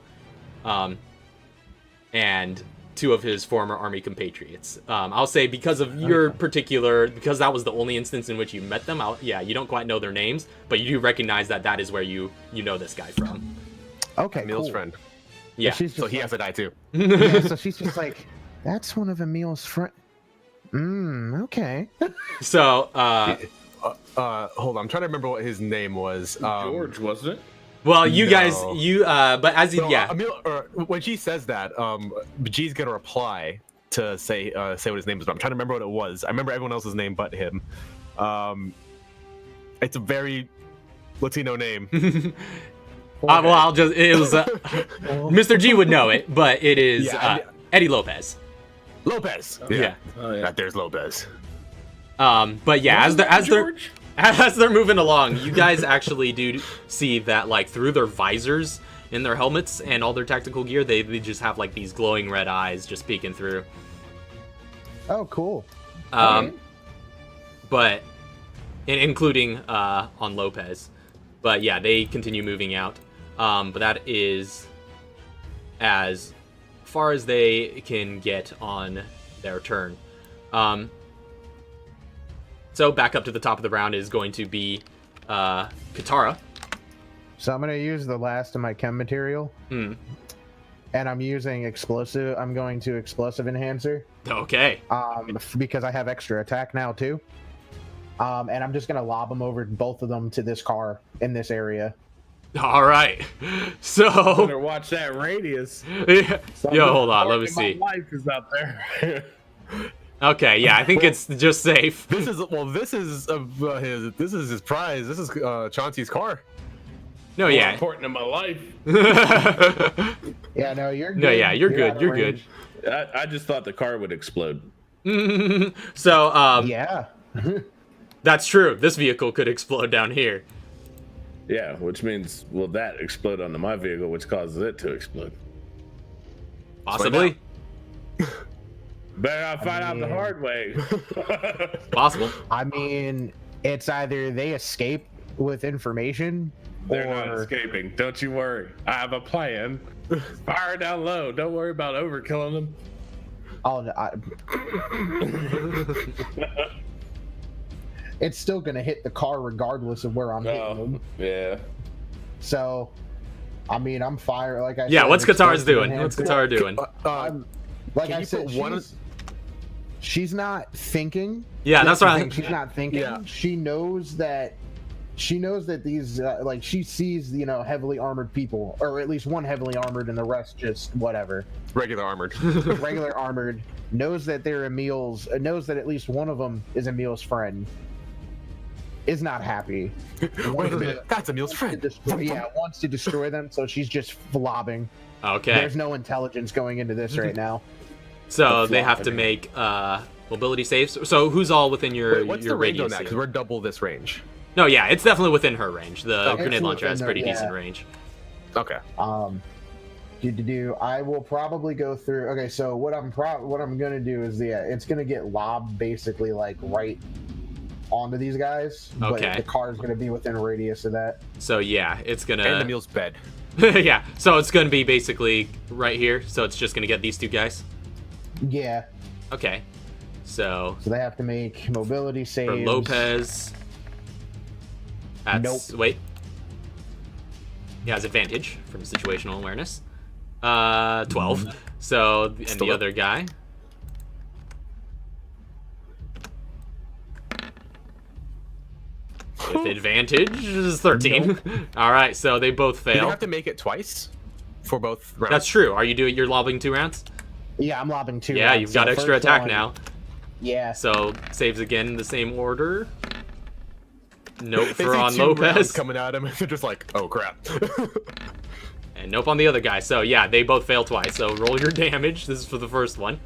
and two of his former army compatriots. I'll say because of your particular, because that was the only instance in which you met them. You don't quite know their names, but you do recognize that is where you know this guy from. Okay, Emil's cool. friend. Yeah. So he has to die too. Yeah, so she's just like, that's one of Emil's friend. Okay. So, hold on. I'm trying to remember what his name was. George, wasn't it? well, you No. guys, but as No, yeah. Emil, when she says that, G's gonna reply to say what his name is. But I'm trying to remember what it was. I remember everyone else's name but him. It's a very Latino name. Well, it was Mr. G would know it, but it is Eddie Lopez. Lopez. Yeah. Oh yeah. There's Lopez. But yeah, Wasn't that George? as they're moving along, you guys actually do see that like through their visors in their helmets and all their tactical gear, they just have like these glowing red eyes just peeking through. Oh, cool. But including on Lopez. But yeah, they continue moving out. But that is as far as they can get on their turn. So back up to the top of the round is going to be Katara. So I'm going to use the last of my chem material. And I'm using explosive. I'm going to explosive enhancer. Okay. Because I have extra attack now too. And I'm just going to lob them over, both of them, to this car in this area. All right. So. Better watch that radius. Yo, hold on. Let me see. My life is out there. Okay. Yeah, I think it's just safe. This is his prize. This is Chauncey's car. No, More yeah. important in my life. Yeah, no, you're good. No, yeah, you're good. out of You're good. range. I just thought the car would explode. So, Yeah. that's true. This vehicle could explode down here. Yeah, which means will that explode onto my vehicle, which causes it to explode? Possibly. Better not find out the hard way. Possible. I mean, it's either they escape with information, They're not or escaping. Don't you worry. I have a plan. Fire down low. Don't worry about overkilling them. it's still gonna hit the car regardless of where I'm hitting Oh, them. yeah. So, I mean, I'm fire. Like I Yeah, said, what's Katara's explosive doing? What's enhancer. Katara doing? Like Can I you said, put one- she's not thinking. Yeah, that's what the thing, she's not thinking. Yeah. She knows that these like she sees heavily armored people, or at least one heavily armored and the rest just whatever. Regular armored. Regular armored. Knows that they're Emil's. Knows that at least one of them is Emil's friend. Is not happy. Wait a minute. That's Emil's friend. Wants to destroy them. So she's just flobbing. Okay. There's no intelligence going into this right now. So they have to make mobility saves. So who's all within your Wait, what's the range on radius? that? Because we're double this range. No, yeah, it's definitely within her range. The Okay. grenade launcher has It's pretty within decent her, range. Okay. I will probably go through. Okay, so what I'm gonna do is it's gonna get lobbed basically like right onto these guys. Okay. But the car's gonna be within a radius of that. So yeah, it's And gonna. Emil's bed. Yeah, so it's gonna be basically right here. So it's just gonna get these two guys. Yeah. Okay. So So they have to make mobility saves. for Lopez. That's Nope. wait. He has advantage from situational awareness. 12. So and Still the up. other guy. With advantage is 13. All right, so they both Do you fail. have to make it twice for both rounds? That's true. Are you doing? You're lobbing 2 rounds? Yeah, I'm lobbing 2. Yeah, rounds. you've got So extra first attack one- now. Yeah. So saves again in the same order. Nope They for see on 2 rounds Lopez. coming at him, and they're just like, oh crap. And nope on the other guy. So yeah, they both fail twice. So roll your damage. This is for the first one.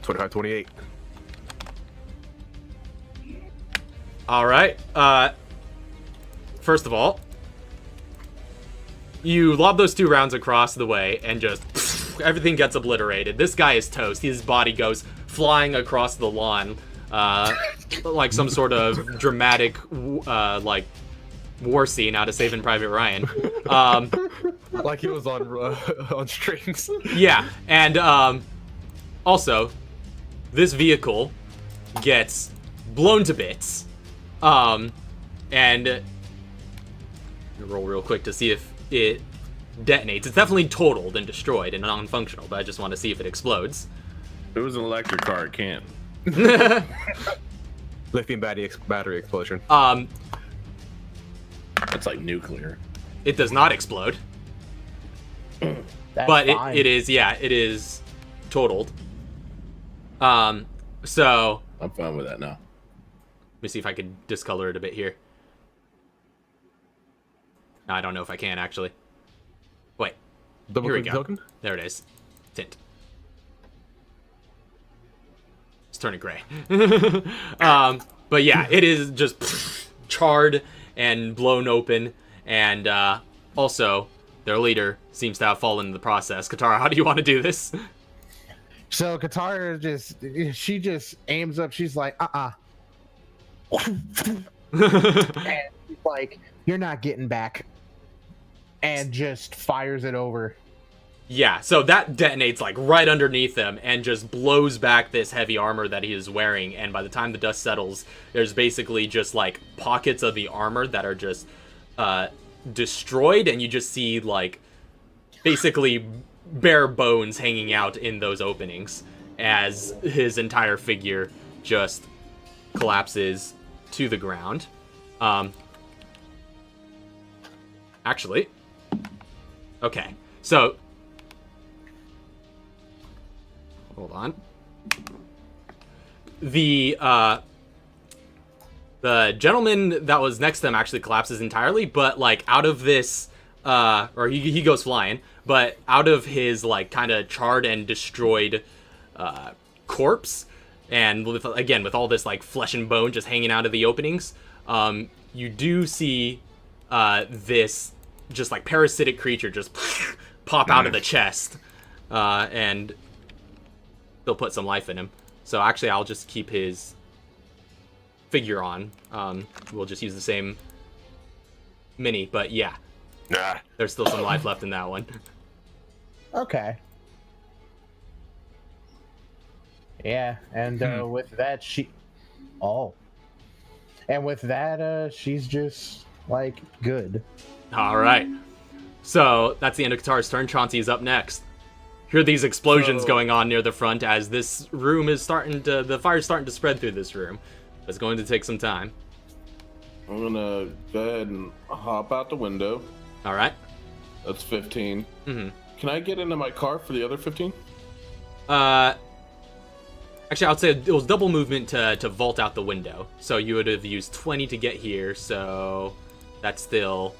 25, 28. All right. First of all, you lob those 2 rounds across the way, and just everything gets obliterated. This guy is toast. His body goes flying across the lawn, like some sort of dramatic, like war scene out of Saving Private Ryan. Like he was on strings. Yeah, and also, this vehicle gets blown to bits, and roll real quick to see if it detonates. It's definitely totaled and destroyed and non-functional, but I just want to see if it explodes. If it was an electric car, it can't. Lithium battery explosion. That's like nuclear. It does not explode, That's but fine. it is totaled. So I'm fine with that now. let me see if I can discolor it a bit here. I don't know if I can actually. Wait, Double here we click go. token? There it is. Tint. It's turning gray. But yeah, it is just charred and blown open, and also their leader seems to have fallen in the process. Katara, how do you want to do this? So Katara she just aims up. She's like, and she's like, you're not getting back, and just fires it over. Yeah, so that detonates like right underneath him and just blows back this heavy armor that he is wearing, and by the time the dust settles, there's basically just like pockets of the armor that are just destroyed, and you just see like basically bare bones hanging out in those openings as his entire figure just collapses to the ground. Actually, okay, so hold on. The gentleman that was next to him actually collapses entirely, but like out of this, or he goes flying, but out of his like kind of charred and destroyed corpse, and with all this like flesh and bone just hanging out of the openings, you do see this just like parasitic creature just pop out of the chest, and they'll put some life in him. So actually, I'll just keep his figure on. We'll just use the same mini, but yeah, there's still some life left in that one. Okay. Yeah, and with that, she's just like good. All right. So that's the end of Katara's turn. Chauncey is up next. Hear these explosions going on near the front as this room is the fire's starting to spread through this room. It's going to take some time. I'm gonna go ahead and hop out the window. All right. That's 15. Mm-hmm. Can I get into my car for the other 15? Actually, I would say it was double movement to vault out the window. So you would have used 20 to get here. So that's still.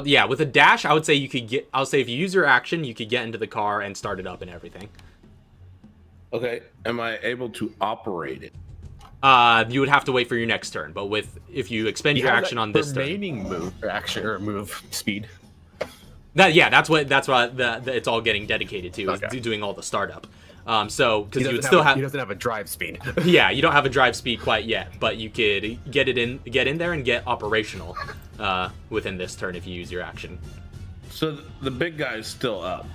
Yeah, with a dash, I would say you could get. I'll say if you use your action, you could get into the car and start it up and everything. Okay. Am I able to operate it? You would have to wait for your next turn. But if you expend your action on this turn, remaining move speed. That's what it's all getting dedicated to. Okay. Is doing all the startup. So because you would He doesn't have a drive speed. Yeah, you don't have a drive speed quite yet, but you could get in there and get operational within this turn if you use your action. So the big guy is still up.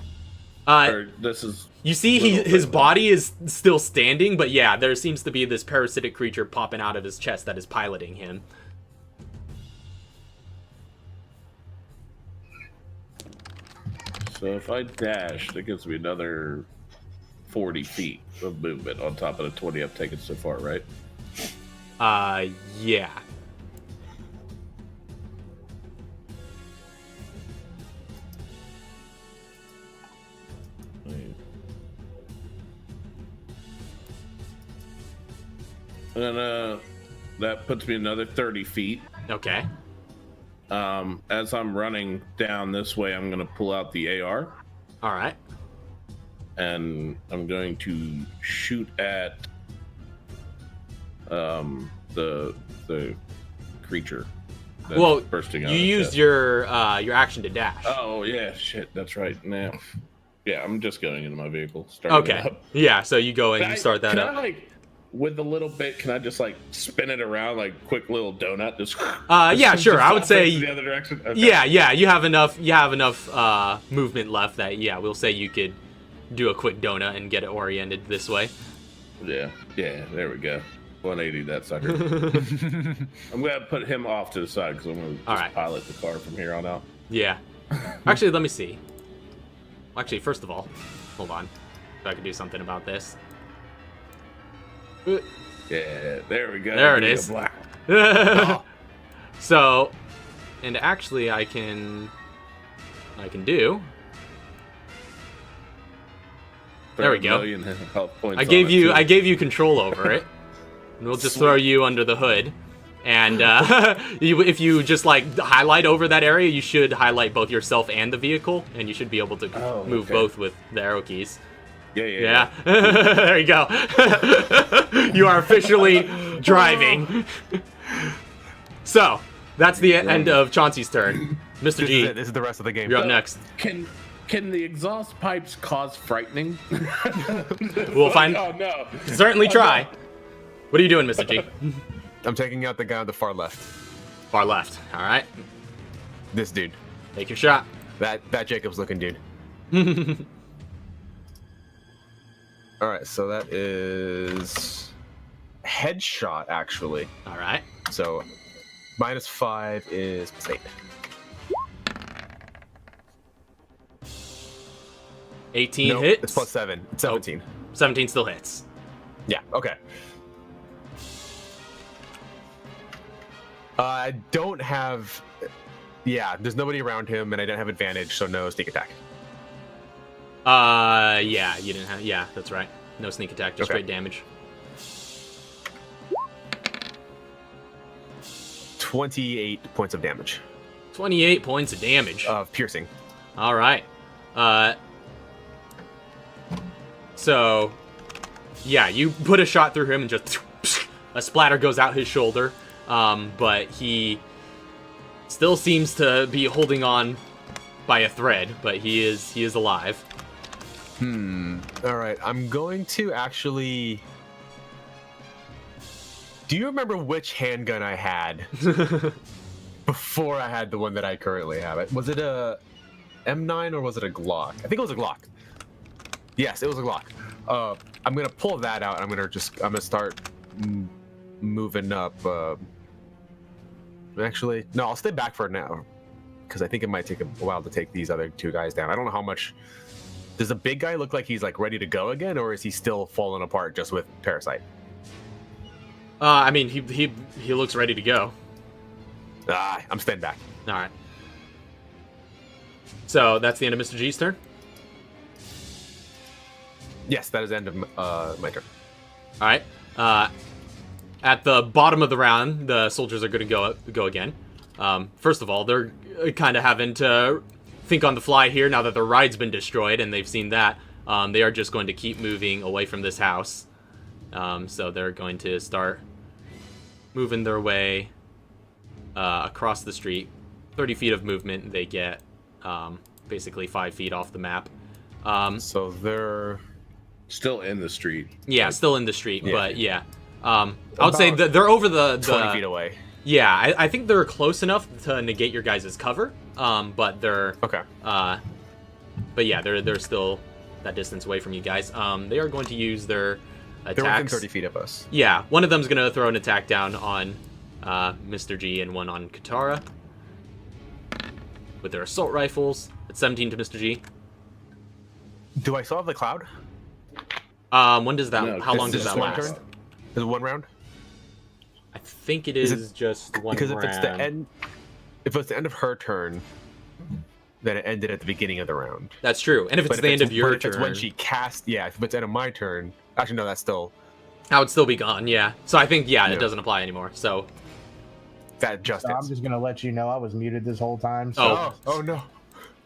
Or this is. You see, his body is still standing, but yeah, there seems to be this parasitic creature popping out of his chest that is piloting him. So if I dash, that gives me another 40 feet of movement on top of the 20 I've taken so far, right? Yeah. And then that puts me another 30 feet. Okay. As I'm running down this way, I'm going to pull out the AR. All right. And I'm going to shoot at the creature. That's Well, bursting out you of the used chest. your action to dash. Oh yeah, shit. That's right. Now, yeah, I'm just going into my vehicle. Starting it Okay. up. Yeah. So you go and Can you start that can up. I, like, with a little bit, can I just like spin it around like quick little donut? Just yeah, sure. I would say the other direction. Okay. Yeah, you have enough movement left that we'll say you could do a quick donut and get it oriented this way. Yeah, there we go. 180 that sucker. I'm gonna put him off to the side because I'm gonna just pilot the car from here on out. Yeah. Actually, let me see. Actually, first of all, hold on. If I could do something about this. Yeah, there we go. There it is. Oh. So, and actually, I can do. There we go. I gave you control over it. And we'll just throw you under the hood. And if you just like highlight over that area, you should highlight both yourself and the vehicle, and you should be able to move both with the arrow keys. Yeah. There you go. You are officially driving. So that's the end of Chauncey's turn. Mr. G, this is the rest of the game. You're up next. Can the exhaust pipes cause frightening? We'll find. Oh no! Certainly try. No. What are you doing, Mr. G? I'm taking out the guy on the far left. Far left. All right. This dude. Take your shot. That Jacob's looking dude. All right, so that is headshot actually. All right. So -5 is +8. 18 nope, hits. It's +7. It's 17. 17 still hits. Yeah. Okay. I don't have. Yeah, there's nobody around him, and I don't have advantage, so no sneak attack. Yeah, you didn't have. Yeah, that's right. No sneak attack, just straight damage. 28 points of damage. 28 points of damage. Of piercing. All right. So, yeah, you put a shot through him and just a splatter goes out his shoulder. But he still seems to be holding on by a thread, but he is alive. All right, I'm going to actually. Do you remember which handgun I had before I had the one that I currently have? Was it a M9 or was it a Glock? I think it was a Glock. Yes, it was a Glock. I'm gonna pull that out. I'm gonna start moving up. Actually, no, I'll stay back for now because I think it might take a while to take these other two guys down. I don't know how much. Does the big guy look like he's like ready to go again, or is he still falling apart just with Parasite? I mean, he looks ready to go. I'm staying back. All right. So that's the end of Mr. G's turn. Yes, that is the end of my turn. All right. At the bottom of the round, the soldiers are going to go again. First of all, they're kind of having to think on the fly here now that their ride's been destroyed and they've seen that. They are just going to keep moving away from this house. So they're going to start moving their way across the street. 30 feet of movement. They get basically 5 feet off the map. So they're still in the street. Yeah, still in the street, but yeah. I would say that they're over the 20 feet away. Yeah, I think they're close enough to negate your guys' cover. But they're okay. But yeah, they're still that distance away from you guys. They are going to use their attacks. They're within 30 feet of us. Yeah, one of them's gonna throw an attack down on Mr. G and one on Katara with their assault rifles. It's 17 to Mr. G. Do I still have the cloud? When does that? No, how long does that last? Turn? Is it one round? I think it is just one because round. Because if it's the end of her turn, then it ended at the beginning of the round. That's true. And if it's the end of your turn, it's when she cast. Yeah, if it's the end of my turn. Actually, no, that's still. I would still be gone. Yeah. So I think it doesn't apply anymore. So. That just. So I'm just gonna let you know I was muted this whole time. So oh no.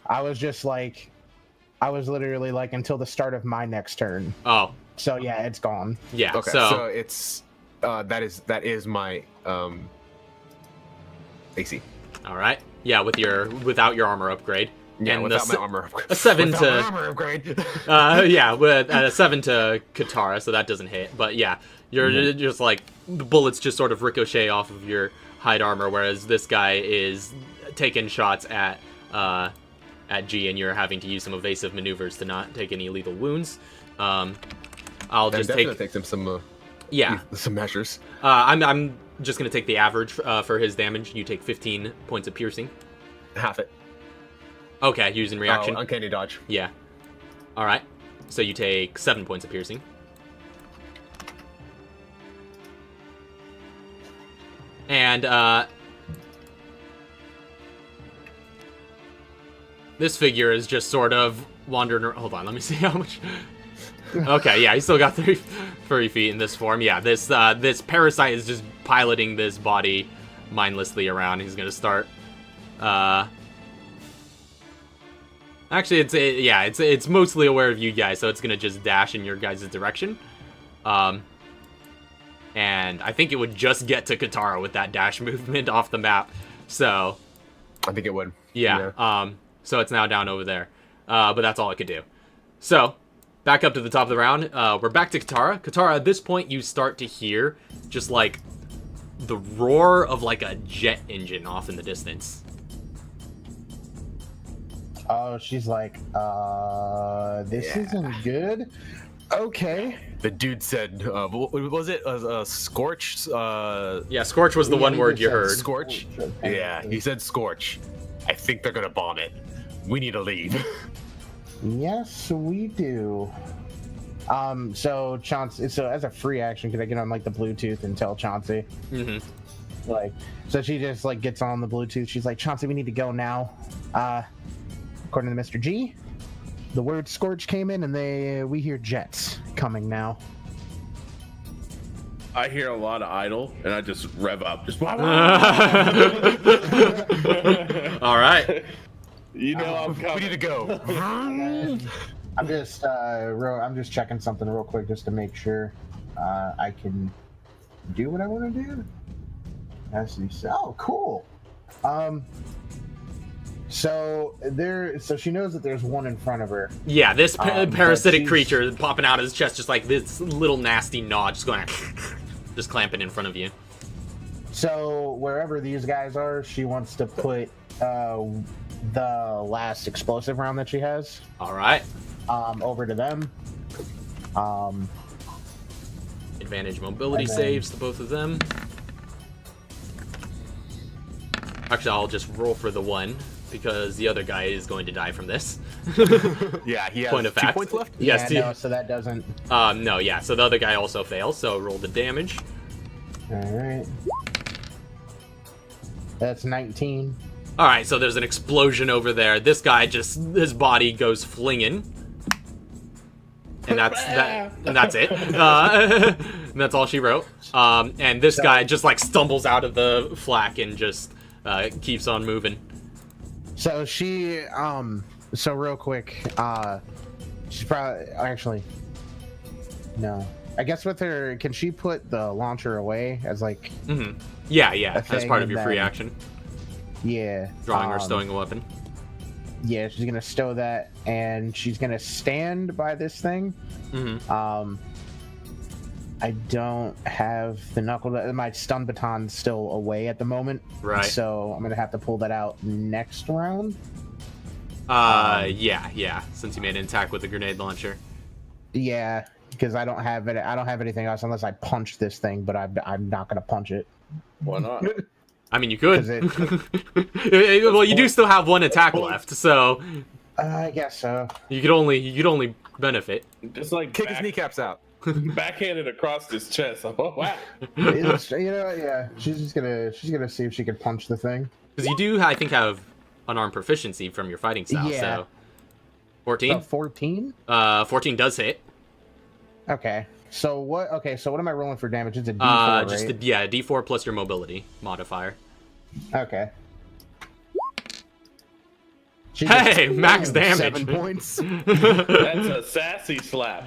I was just like, I was literally like until the start of my next turn. Oh. So yeah, it's gone. Yeah. Okay. So it's that is my AC. All right. Yeah, without your armor upgrade. Yeah, And without the my armor upgrade. a 7 Without to- my armor upgrade. Yeah, with a 7 to Katara, so that doesn't hit. But yeah, you're just like the bullets just sort of ricochet off of your hide armor, whereas this guy is taking shots at G, and you're having to use some evasive maneuvers to not take any lethal wounds. I'll just definitely take take some some measures. I'm just gonna take the average for his damage. You take 15 points of piercing. Half it. Okay, using reaction. Oh, uncanny dodge. Yeah. All right. So you take 7 points of piercing. And this figure is just sort of wandering around. Hold on, let me see how much. Okay, yeah, he's still got 30 feet in this form. Yeah, this parasite is just piloting this body mindlessly around. He's gonna start. Actually, it's mostly aware of you guys, so it's gonna just dash in your guys' direction. And I think it would just get to Katara with that dash movement off the map. So, I think it would. yeah. So it's now down over there. But that's all it could do. So, back up to the top of the round. We're back to Katara. Katara, at this point, you start to hear just like the roar of like a jet engine off in the distance. Oh, she's like, this isn't good. Okay. The dude said, what was it? Scorch? Yeah, Scorch was the one he word just you said heard. Scorch? Yeah, he said Scorch. I think they're gonna bomb it. We need to leave. Yes, we do. So Chauncey, so as a free action, could I get on like the Bluetooth and tell Chauncey? Mm-hmm. Like, so she just like gets on the Bluetooth. She's like, Chauncey, we need to go now. According to Mr. G, the word Scorch came in, and we hear jets coming now. I hear a lot of idle, and I just rev up. Just wah, wah. All right. You know I'm coming. We need to go. I'm just checking something real quick just to make sure I can do what I want to do. Oh, cool. So she knows that there's one in front of her. Yeah, this parasitic she's- creature popping out of his chest, just like this little nasty gnaw, just going, just clamping in front of you. So wherever these guys are, she wants to put the last explosive round that she has All right. over to them. Advantage mobility And then- saves to both of them. Actually, I'll just roll for the one, because the other guy is going to die from this. Yeah, he has Point of 2 fact. points left. Yes, Yeah, no, so that doesn't. no, yeah, so the other guy also fails, so roll the damage. All right. That's 19. All right, so there's an explosion over there. This guy his body goes flinging. And that's it. And that's all she wrote. And this guy just like stumbles out of the flak and just keeps on moving. So she, so real quick, she's probably actually no. I guess with her, can she put the launcher away as like? Mm-hmm. Yeah, as thing, part of your and free then- action, Yeah. drawing or stowing a weapon. Yeah, she's gonna stow that, and she's gonna stand by this thing. Mm-hmm. I don't have the knuckle. My stun baton's still away at the moment. Right. So I'm gonna have to pull that out next round. Yeah. Since you made an attack with the grenade launcher. Yeah, because I don't have it. I don't have anything else unless I punch this thing, but I'm not gonna punch it. Why not? I mean, you could. 'Cause Well, you do still have one attack left, so I guess so. you could only benefit. Just like Kick his kneecaps out. backhanded across his chest. Oh, wow. It's, yeah. She's gonna see if she can punch the thing. Because you do, I think, have unarmed proficiency from your fighting style. Yeah. So 14. 14. 14 does hit. Okay. So what? Okay. So what am I rolling for damage? It's a D4, Just right? D4 plus your mobility modifier. Okay. She Hey, gets max damage. 7 points. That's a sassy slap.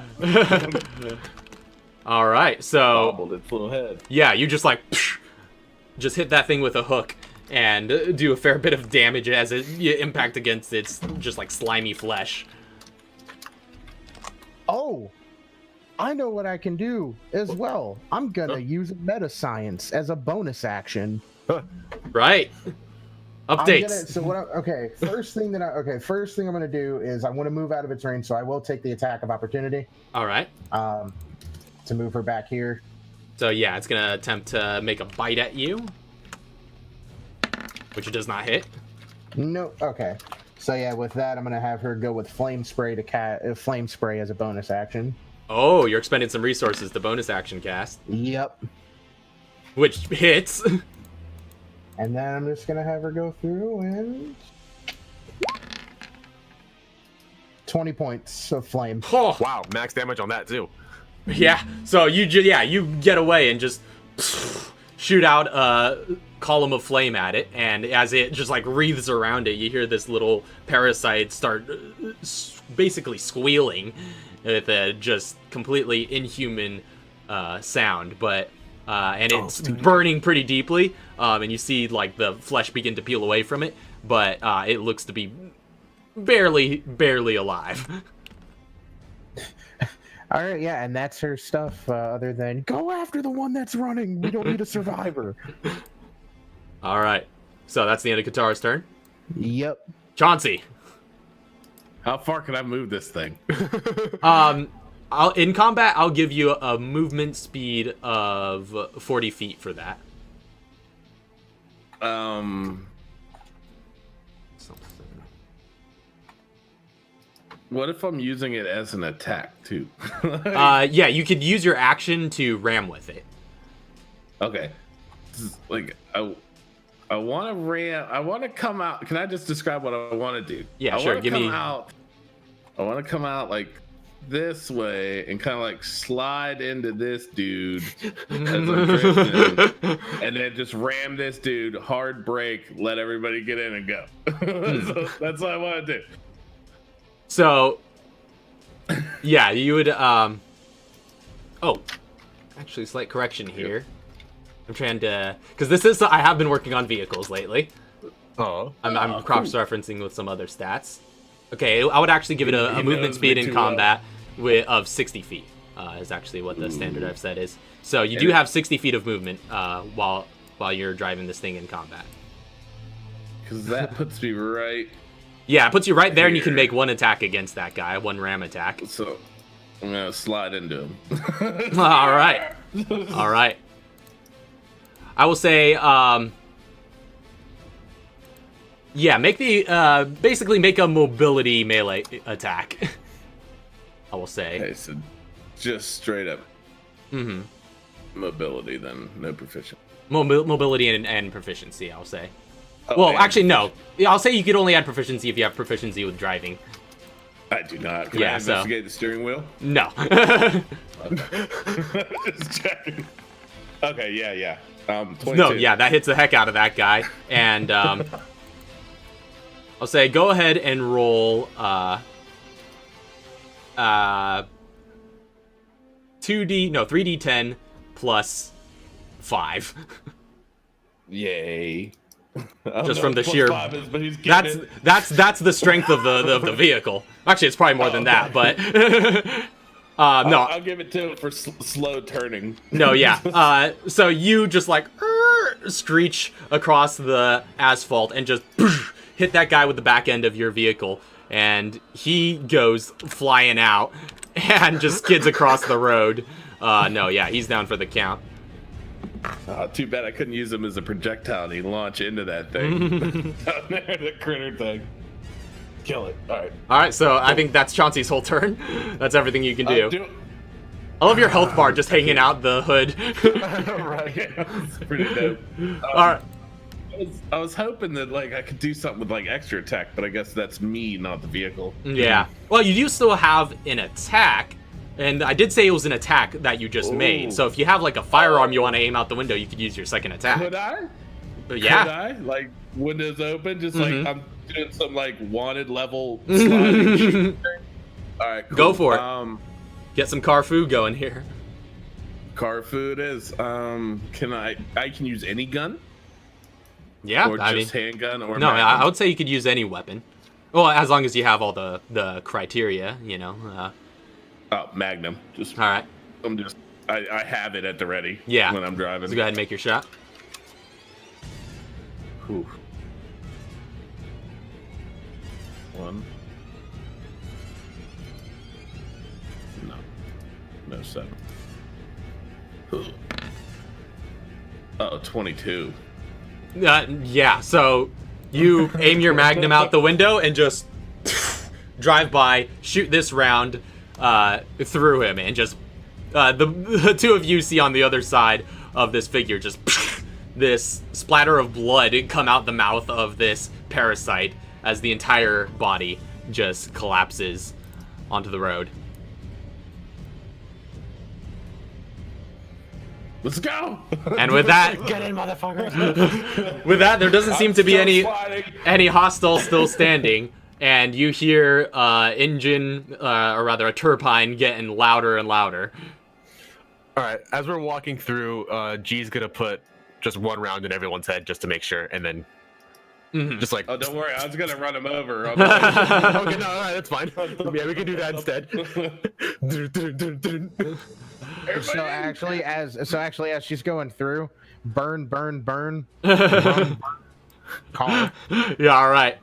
All right, so Bobbled its little head. yeah, you just like just hit that thing with a hook, and do a fair bit of damage as it impact against its just like slimy flesh. Oh, I know what I can do as well. I'm gonna use meta science as a bonus action. Right. Updates. First thing I'm gonna do is I want to move out of its range, so I will take the attack of opportunity. All right. To move her back here. So yeah, it's gonna attempt to make a bite at you, which it does not hit. No. Okay. So yeah, with that, I'm gonna have her go with flame spray flame spray as a bonus action. Oh, you're expending some resources to bonus action cast. Yep. Which hits. And then I'm just gonna have her go through and 20 points of flame. Oh. Wow, max damage on that too. Yeah. So you get away and just shoot out a column of flame at it, and as it just like wreathes around it, you hear this little parasite start basically squealing with a just completely inhuman sound, but and it's burning pretty deeply, and you see like the flesh begin to peel away from it, but it looks to be barely alive. All right, yeah, and that's her stuff. Other than go after the one that's running, we don't need a survivor. All right, so that's the end of Katara's turn. Yep. Chauncey. How far can I move this thing? In combat, I'll give you a movement speed of 40 feet for that. What if I'm using it as an attack too? Yeah, you could use your action to ram with it. Okay. Like I want to ram. I want to come out. Can I just describe what I want to do? Yeah, sure. Give me. I want to come out like this way and kind of like slide into this dude as I'm drifting, and then just ram this dude, hard brake, let everybody get in and go. So that's what I want to do. So, yeah, you would. Oh, actually, slight correction here. I'm trying to, because this is, I have been working on vehicles lately. Oh. I'm cross-referencing with some other stats. Okay, I would actually give it a movement speed in combat of 60 feet. Is actually what the standard I've said is. So you do have 60 feet of movement while you're driving this thing in combat. Because that puts me right. Yeah, it puts you right there, and you can make one attack against that guy, one ram attack. So I'm gonna slide into him. All right. All right. I will say, yeah, make the basically make a mobility melee attack. I will say. Okay, so just straight up. Mobility, then no proficiency. Mobility and proficiency, I'll say. Oh, well, actually, no. I'll say you could only add proficiency if you have proficiency with driving. I do not. Can I investigate the steering wheel? No. Just checking. Okay, yeah. 22. No, yeah, that hits the heck out of that guy. And I'll say go ahead and roll 3d10 plus 5. Yay. Just from the sheer that's the strength of the vehicle. Actually, it's probably more than that, but no, I'll give it to him for slow turning. No, yeah. So you just like screech across the asphalt and just hit that guy with the back end of your vehicle, and he goes flying out and just skids across the road. No, yeah, he's down for the count. Too bad I couldn't use him as a projectile and he launch into that thing. Down there, the critter thing. Kill it. All right, so I think that's Chauncey's whole turn. That's everything you can do. I love your health bar just hanging out the hood. Right, yeah, it's pretty dope. All right. I was hoping that like I could do something with like extra attack, but I guess that's me, not the vehicle. Yeah. Well, you do still have an attack, and I did say it was an attack that you just made. So if you have like a firearm you want to aim out the window, you could use your second attack. Could I? Yeah. Could I? Like windows open, just like I'm doing some like wanted level sliding. All right, cool. Go for it. Get some car food going here. Car food is. Can I can use any gun? Yeah, or I just mean, handgun or no, I magnum? would say you could use any weapon. Well, as long as you have all the criteria, you know. Oh, magnum. Just All right. I have it at the ready. Yeah. When I'm driving. So go ahead and make your shot. Whew. 1. No 7. Oh, 22. Yeah. So you aim your magnum out the window and just drive by, shoot this round through him, and just the two of you see on the other side of this figure just this splatter of blood come out the mouth of this parasite as the entire body just collapses onto the road. Let's go. And with that, Get in, motherfucker! with that, there doesn't seem to be Sliding. any hostiles still standing, and you hear engine, or rather a turbine, getting louder and louder. All right, as we're walking through, G's gonna put just one round in everyone's head just to make sure, and then just like. Oh, don't worry. I was gonna run him over. Okay, no, all right, that's fine. Yeah, we can do that instead. So actually, as she's going through, burn, run, car. Yeah, all right.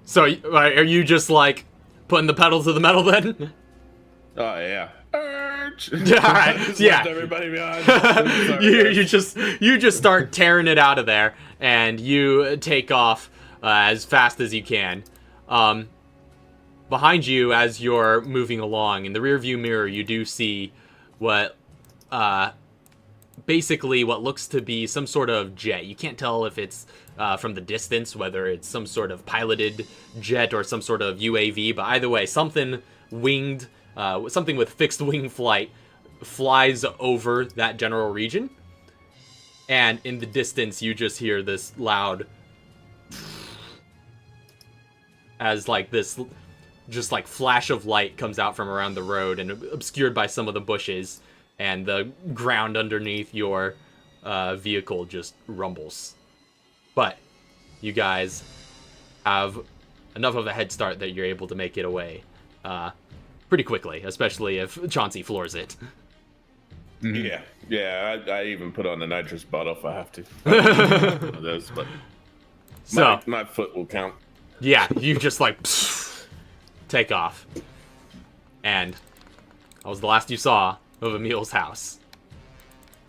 So, are you just like putting the pedal to the metal then? Oh yeah. Yeah, all right. Just Yeah. left everybody behind. Sorry, you guys. just start tearing it out of there, and you take off as fast as you can. Behind you, as you're moving along, in the rearview mirror, you do see what, basically what looks to be some sort of jet. You can't tell if it's from the distance, whether it's some sort of piloted jet or some sort of UAV, but either way, something winged, something with fixed wing flight flies over that general region. And in the distance, you just hear this loud, as like this just like flash of light comes out from around the road and obscured by some of the bushes, and the ground underneath your vehicle just rumbles. But you guys have enough of a head start that you're able to make it away pretty quickly, especially if Chauncey floors it. Yeah. I even put on the nitrous bottle if I have to. One of those, but So my foot will count. yeah, you just like take off, and that was the last you saw of Emil's house.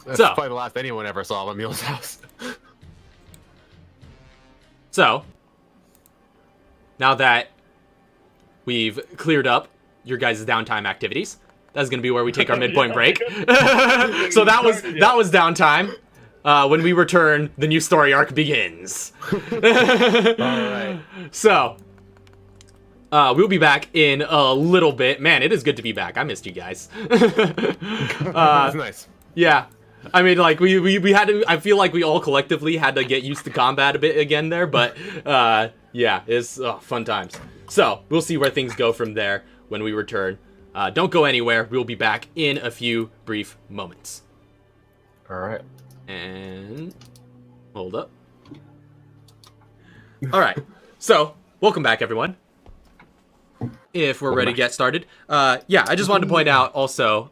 That's So- probably the last anyone ever saw of Emil's house. So, now that we've cleared up your guys' downtime activities, that's going to be where we take our midpoint break. So that was downtime. When we return, the new story arc begins. All right. So, we'll be back in a little bit. Man, it is good to be back. I missed you guys. That's nice. Yeah. I mean, like, we had to, I feel like we all collectively had to get used to combat a bit again there, but, yeah, it's fun times. So, we'll see where things go from there when we return. Don't go anywhere. We'll be back in a few brief moments. All right. And, hold up. All right. So, welcome back, everyone. If we're ready to get started. Yeah, I just wanted to point out also,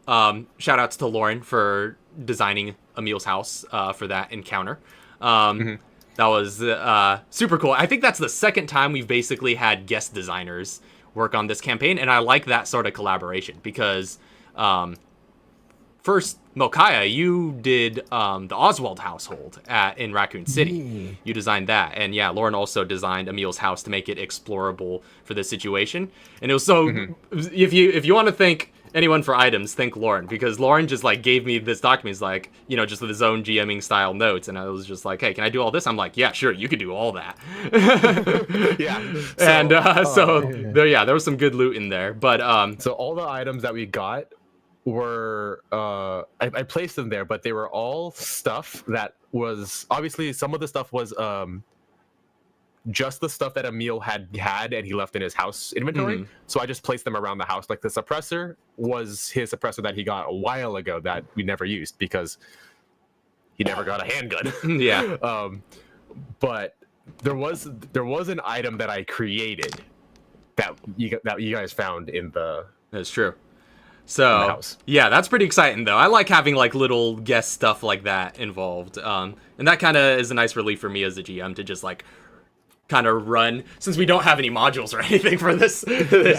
shout outs to Lauren for designing Emil's house for that encounter. That was super cool. I think that's the second time we've basically had guest designers work on this campaign, and I like that sort of collaboration because first, Mokaya, you did the Oswald household in Raccoon City. You designed that. And yeah, Lauren also designed Emil's house to make it explorable for this situation. And it was so, if you want to thank anyone for items, thank Lauren, because Lauren just like gave me this document, like, you know, just with his own GMing style notes. And I was just like, hey, can I do all this? I'm like, yeah, sure, you could do all that. Yeah. There was some good loot in there. But So all the items that we got were I placed them there, but they were all stuff that was obviously some of the stuff was just the stuff that Emil had and he left in his house inventory. So I just placed them around the house. Like the suppressor was his suppressor that he got a while ago that we never used because he never got a handgun. yeah. but there was an item that I created that you guys found in the. That's true. In the So house. yeah, that's pretty exciting though. I like having like little guest stuff like that involved, and that kind of is a nice relief for me as a GM to just like kind of run, since we don't have any modules or anything for this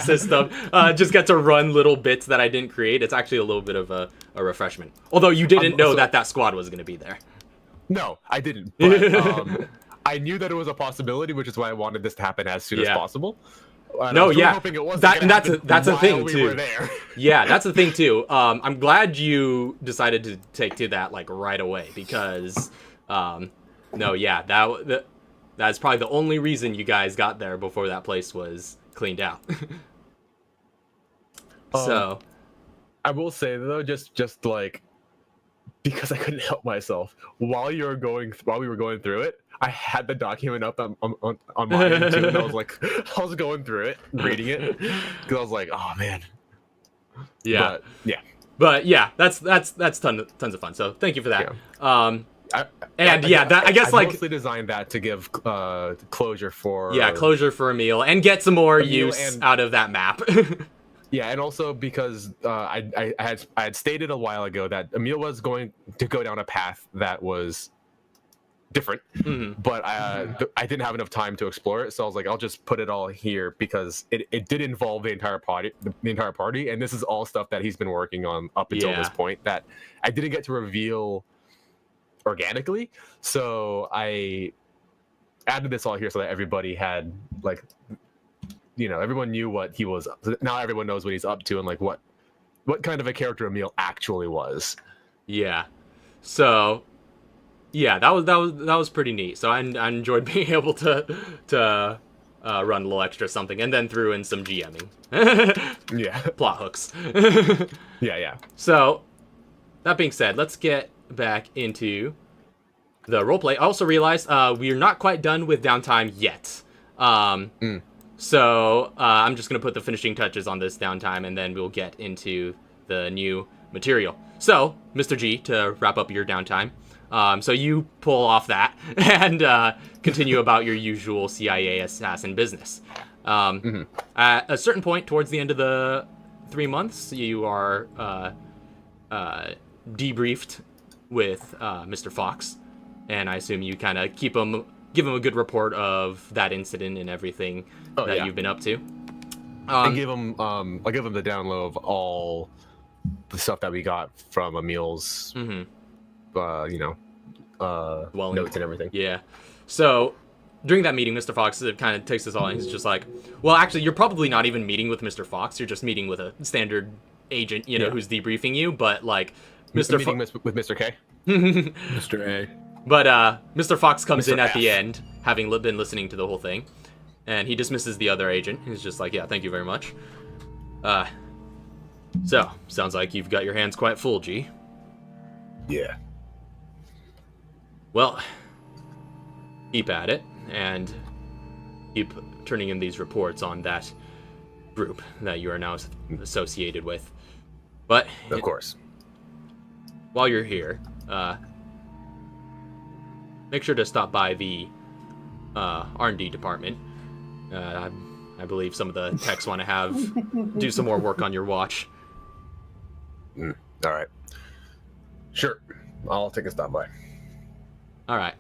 system, just get to run little bits that I didn't create. It's actually a little bit of a refreshment. Although you didn't know that squad was going to be there. No, I didn't. But I knew that it was a possibility, which is why I wanted this to happen as soon as possible. And I was really hoping it wasn't gonna happen that's a thing while too. We were there. Yeah, that's the thing too. I'm glad you decided to take to that like right away because, that's probably the only reason you guys got there before that place was cleaned out. So, I will say though, just like because I couldn't help myself while we were going through it, I had the document up on my end too, and I was going through it, reading it, because I was like, oh man. yeah, but yeah, that's tons of fun. So thank you for that. Yeah. I guess I like mostly designed that to give closure for closure for Emil and get some more Emil use out of that map. Yeah, and also because I had stated a while ago that Emil was going to go down a path that was different, but I didn't have enough time to explore it, so I was like, I'll just put it all here because it did involve the entire party, and this is all stuff that he's been working on up until this point that I didn't get to reveal organically, so I added this all here so that everybody had like, everyone knew what he was. Now everyone knows what he's up to and like what kind of a character Emil actually was. Yeah. So yeah, that was pretty neat. So I enjoyed being able to run a little extra something and then threw in some GMing. Yeah. Plot hooks. Yeah. So that being said, let's get back into the roleplay. I also realized we're not quite done with downtime yet. So I'm just going to put the finishing touches on this downtime, and then we'll get into the new material. So, Mr. G, to wrap up your downtime, so you pull off that and continue about your usual CIA assassin business. At a certain point towards the end of the 3 months, you are debriefed with Mr. Fox, and I assume you kind of give him a good report of that incident and everything you've been up to. I'll give him the download of all the stuff that we got from Emil's, notes and everything. Yeah. So during that meeting, Mr. Fox kind of takes this all, and he's just like, well, actually, you're probably not even meeting with Mr. Fox. You're just meeting with a standard agent, who's debriefing you. But like, with Mr. K, Mr. A. But Mr. Fox comes in at F. the end, having been listening to the whole thing, and he dismisses the other agent. He's just like, yeah, thank you very much. So, sounds like you've got your hands quite full, G. Yeah. Well, keep at it, and keep turning in these reports on that group that you are now associated with. But Of course. while you're here, make sure to stop by the R&D department. I believe some of the techs want to do some more work on your watch. All right. Sure. I'll take a stop by. All right.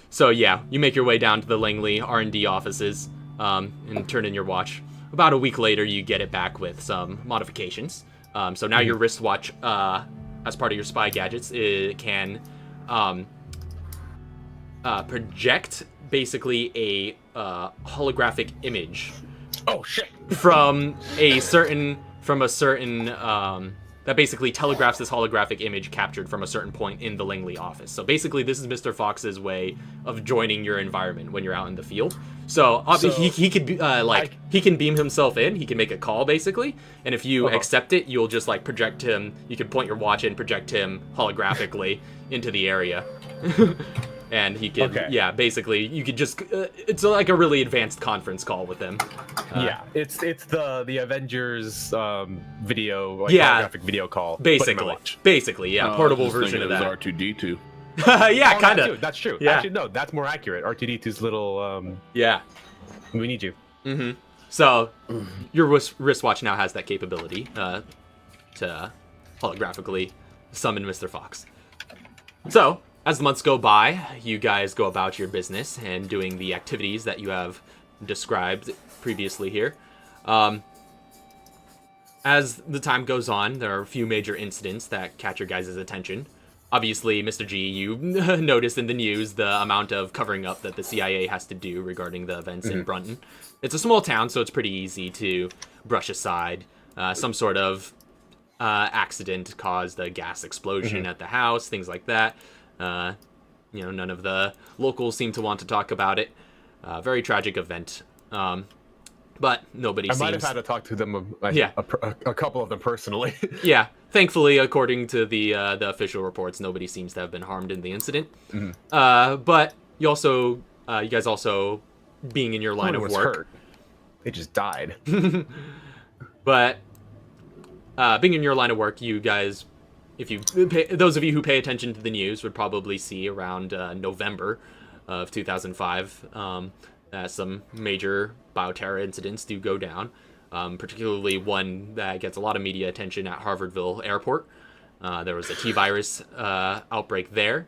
So yeah, you make your way down to the Langley R&D offices and turn in your watch. About a week later, you get it back with some modifications. So now your wristwatch, as part of your spy gadgets, it can project basically a holographic image. Oh shit! From a certain that basically telegraphs this holographic image captured from a certain point in the Langley office. So basically, this is Mr. Fox's way of joining your environment when you're out in the field. So he could be he can beam himself in. He can make a call basically, and if you accept it, you'll just like project him. You can point your watch and project him holographically into the area. And he could, basically, you could just, it's like a really advanced conference call with him. It's the Avengers video, holographic video call. Basically, portable version of that. R2-D2. Yeah, Oh, kind that of. too, that's true. Yeah. Actually, no, that's more accurate. R2D2's little. Yeah. We need you. Mm-hmm. So your wristwatch now has that capability to holographically summon Mr. Fox. So as the months go by, you guys go about your business and doing the activities that you have described previously here. As the time goes on, there are a few major incidents that catch your guys' attention. Obviously, Mr. G, you noticed in the news the amount of covering up that the CIA has to do regarding the events in Brunton. It's a small town, so it's pretty easy to brush aside some sort of accident caused a gas explosion at the house, things like that. None of the locals seem to want to talk about it. Very tragic event. But nobody seems... I might have had to talk to them, a couple of them personally. Yeah, thankfully, according to the official reports, nobody seems to have been harmed in the incident. But you guys also, being in your line of work... Hurt. They just died. But being in your line of work, you guys, those of you who pay attention to the news would probably see around November of 2005 some major bioterror incidents do go down, particularly one that gets a lot of media attention at Harvardville Airport. There was a T-virus outbreak there.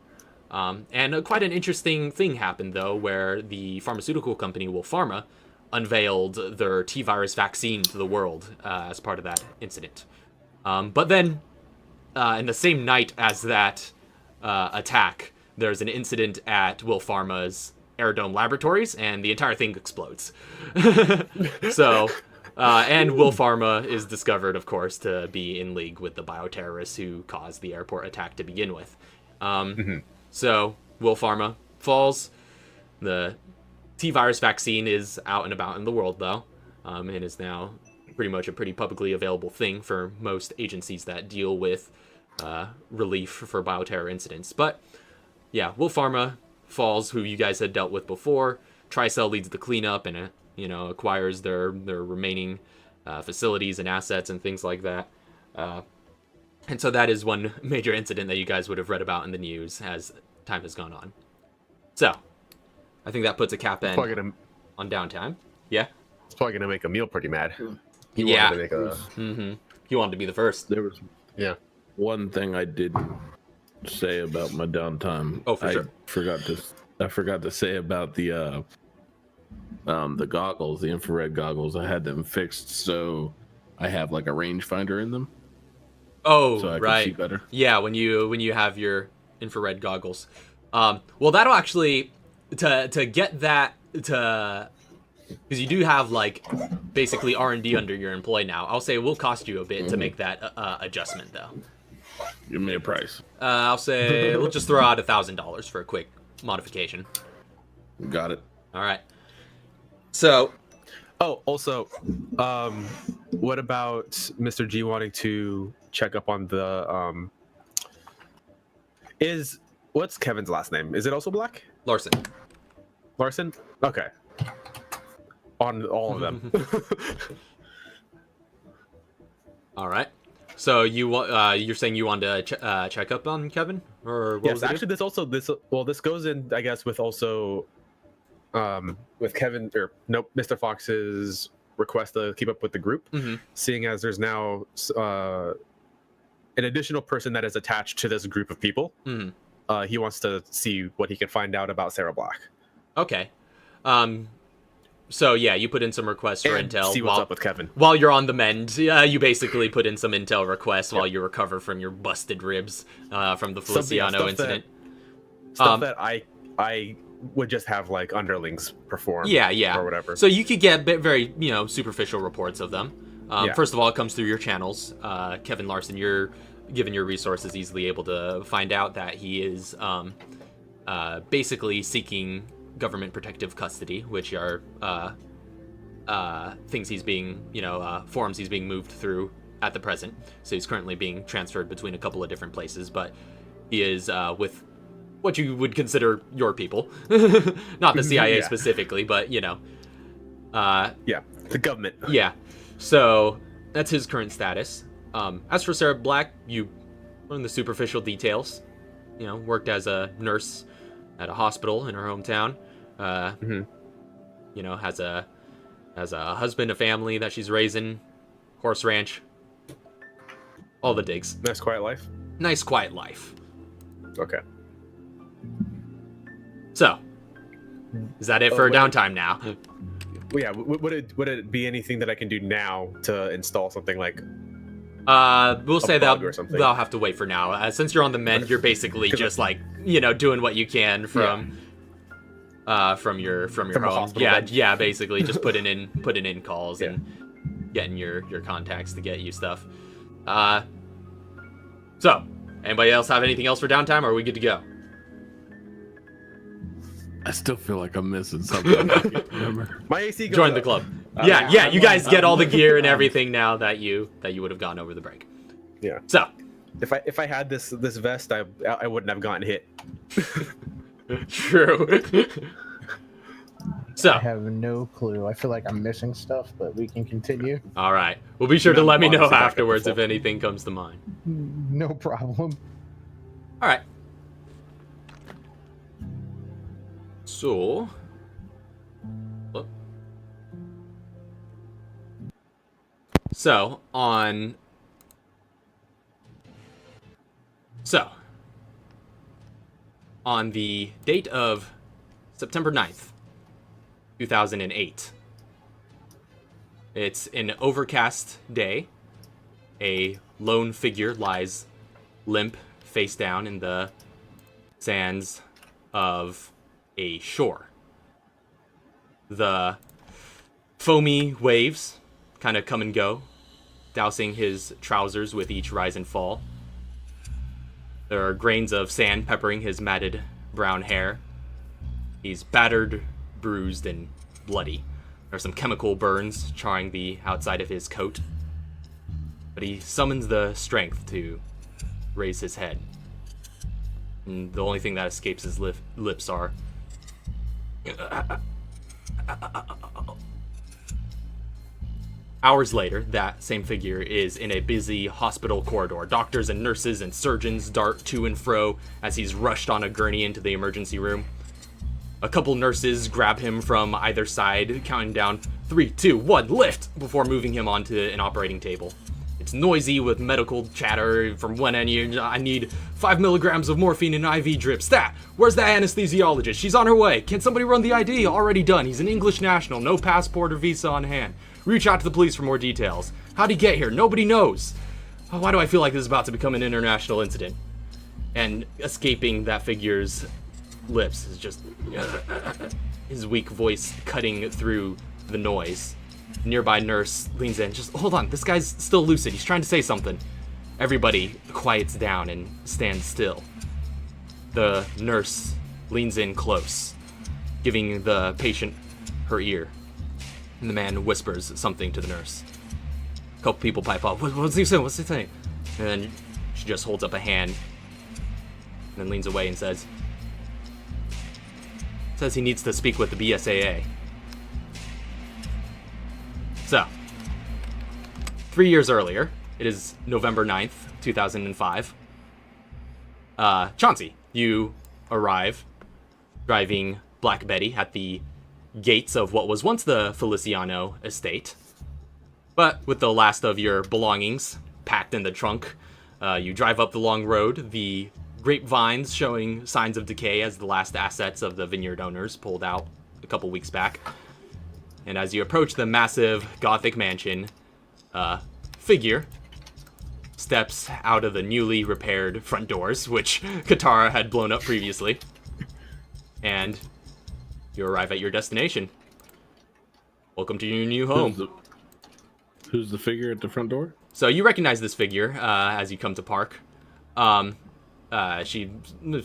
And quite an interesting thing happened, though, where the pharmaceutical company Wolpharma unveiled their T-virus vaccine to the world as part of that incident. But then, in the same night as that attack, there's an incident at Wolpharma's Aerodome Laboratories, and the entire thing explodes. So, and Wolpharma is discovered, of course, to be in league with the bioterrorists who caused the airport attack to begin with. So, Wolpharma falls. The T-virus vaccine is out and about in the world, though, and is now pretty much a pretty publicly available thing for most agencies that deal with relief for bioterror incidents. But, yeah, Wolpharma falls, who you guys had dealt with before. Tricell leads the cleanup and acquires their remaining facilities and assets and things like that. And so that is one major incident that you guys would have read about in the news as time has gone on. So, I think that puts a cap end on downtime. Yeah? It's probably going to make Emil pretty mad. He Yeah. wanted to make He wanted to be the first. There was one thing I didn't say about my downtime. Oh, for sure. I forgot to say about the goggles, the infrared goggles. I had them fixed so I have like a rangefinder in them. Oh, so I right. can see better. Yeah, when you have your infrared goggles. Well, that'll actually to get that to, because you do have like basically R&D under your employ now. I'll say it will cost you a bit to make that adjustment, though. Give me a price. I'll say we'll just throw out $1,000 for a quick modification. Got it. All right. So, also, what about Mr. G wanting to check up on the what's Kevin's last name? Is it also Black? Larson. Larson? Okay. On all of them. All right. So you're saying you wanted to check up on Kevin, or what Yes, was it? actually, this goes in, I guess, with also with Kevin Mr. Fox's request to keep up with the group, seeing as there's now an additional person that is attached to this group of people. He wants to see what he can find out about Sarah Black. Okay. So yeah, you put in some requests for intel. See what's up with Kevin. While you're on the mend, you basically put in some intel requests while you recover from your busted ribs from the Feliciano incident. Stuff that I would just have like underlings perform. Yeah. Or whatever. So you could get very superficial reports of them. First of all, it comes through your channels. Kevin Larson, you're given your resources easily able to find out that he is basically seeking government protective custody, which are things he's being, forms he's being moved through at the present. So he's currently being transferred between a couple of different places, but he is with what you would consider your people, not the CIA specifically, but the government. Yeah. So that's his current status. As for Sarah Black, you learn the superficial details. worked as a nurse at a hospital in her hometown. Has a husband, a family that she's raising, horse ranch, all the digs. Nice quiet life. Nice quiet life. Okay. So, is that it for downtime now? Well, yeah. Would it be anything that I can do now to install something like? We'll say bug that or something? they'll have to wait for now. Since you're on the mend, you're basically just like doing what you can from your From home. the hospital bed. Yeah, basically just putting in calls and getting your contacts to get you stuff. So, anybody else have anything else for downtime, or are we good to go? I still feel like I'm missing something. I can't remember. My AC goes Join the up. club. I'm You guys get all the I'm- gear and everything now that you would have gotten over the break. Yeah. So, If I had this vest, I wouldn't have gotten hit. true. So, I have no clue. I feel like I'm missing stuff, but we can continue. all right. Well, be sure to No, let me know honestly, back up afterwards the if phone. anything comes to mind. No problem. All right. So, oh. So on the date of September 9th, 2008, it's an overcast day. A lone figure lies limp, face down in the sands of a shore. The foamy waves kind of come and go, dousing his trousers with each rise and fall. There are grains of sand peppering his matted brown hair. He's battered, bruised, and bloody. There are some chemical burns charring the outside of his coat. But he summons the strength to raise his head. And the only thing that escapes his lips are... Hours later, that same figure is in a busy hospital corridor. Doctors and nurses and surgeons dart to and fro as he's rushed on a gurney into the emergency room. A couple nurses grab him from either side, counting down 3, 2, 1, lift, before moving him onto an operating table. It's noisy with medical chatter from one end. I need 5 milligrams of morphine and IV drip. Stat! Where's the anesthesiologist? She's on her way. Can somebody run the ID? Already done. He's an English national. No passport or visa on hand. Reach out to the police for more details. How'd he get here? Nobody knows. Why do I feel like this is about to become an international incident? And escaping that figure's lips is just his weak voice cutting through the noise. Nearby nurse leans in. Just hold on, this guy's still lucid. He's trying to say something. Everybody quiets down and stands still. The nurse leans in close, giving the patient her ear. And the man whispers something to the nurse. A couple people pipe up. What's he saying? What's he saying? And then she just holds up a hand and then leans away and says he needs to speak with the BSAA. So, 3 years earlier, it is November 9th, 2005. Chauncey, you arrive driving Black Betty at the gates of what was once the Feliciano estate. But with the last of your belongings packed in the trunk, you drive up the long road, the grapevines showing signs of decay as the last assets of the vineyard owners pulled out a couple weeks back. And as you approach the massive Gothic mansion, figure steps out of the newly repaired front doors, which Katara had blown up previously. And you arrive at your destination. Welcome to your new home. Who's the figure at the front door? So you recognize this figure as you come to park. She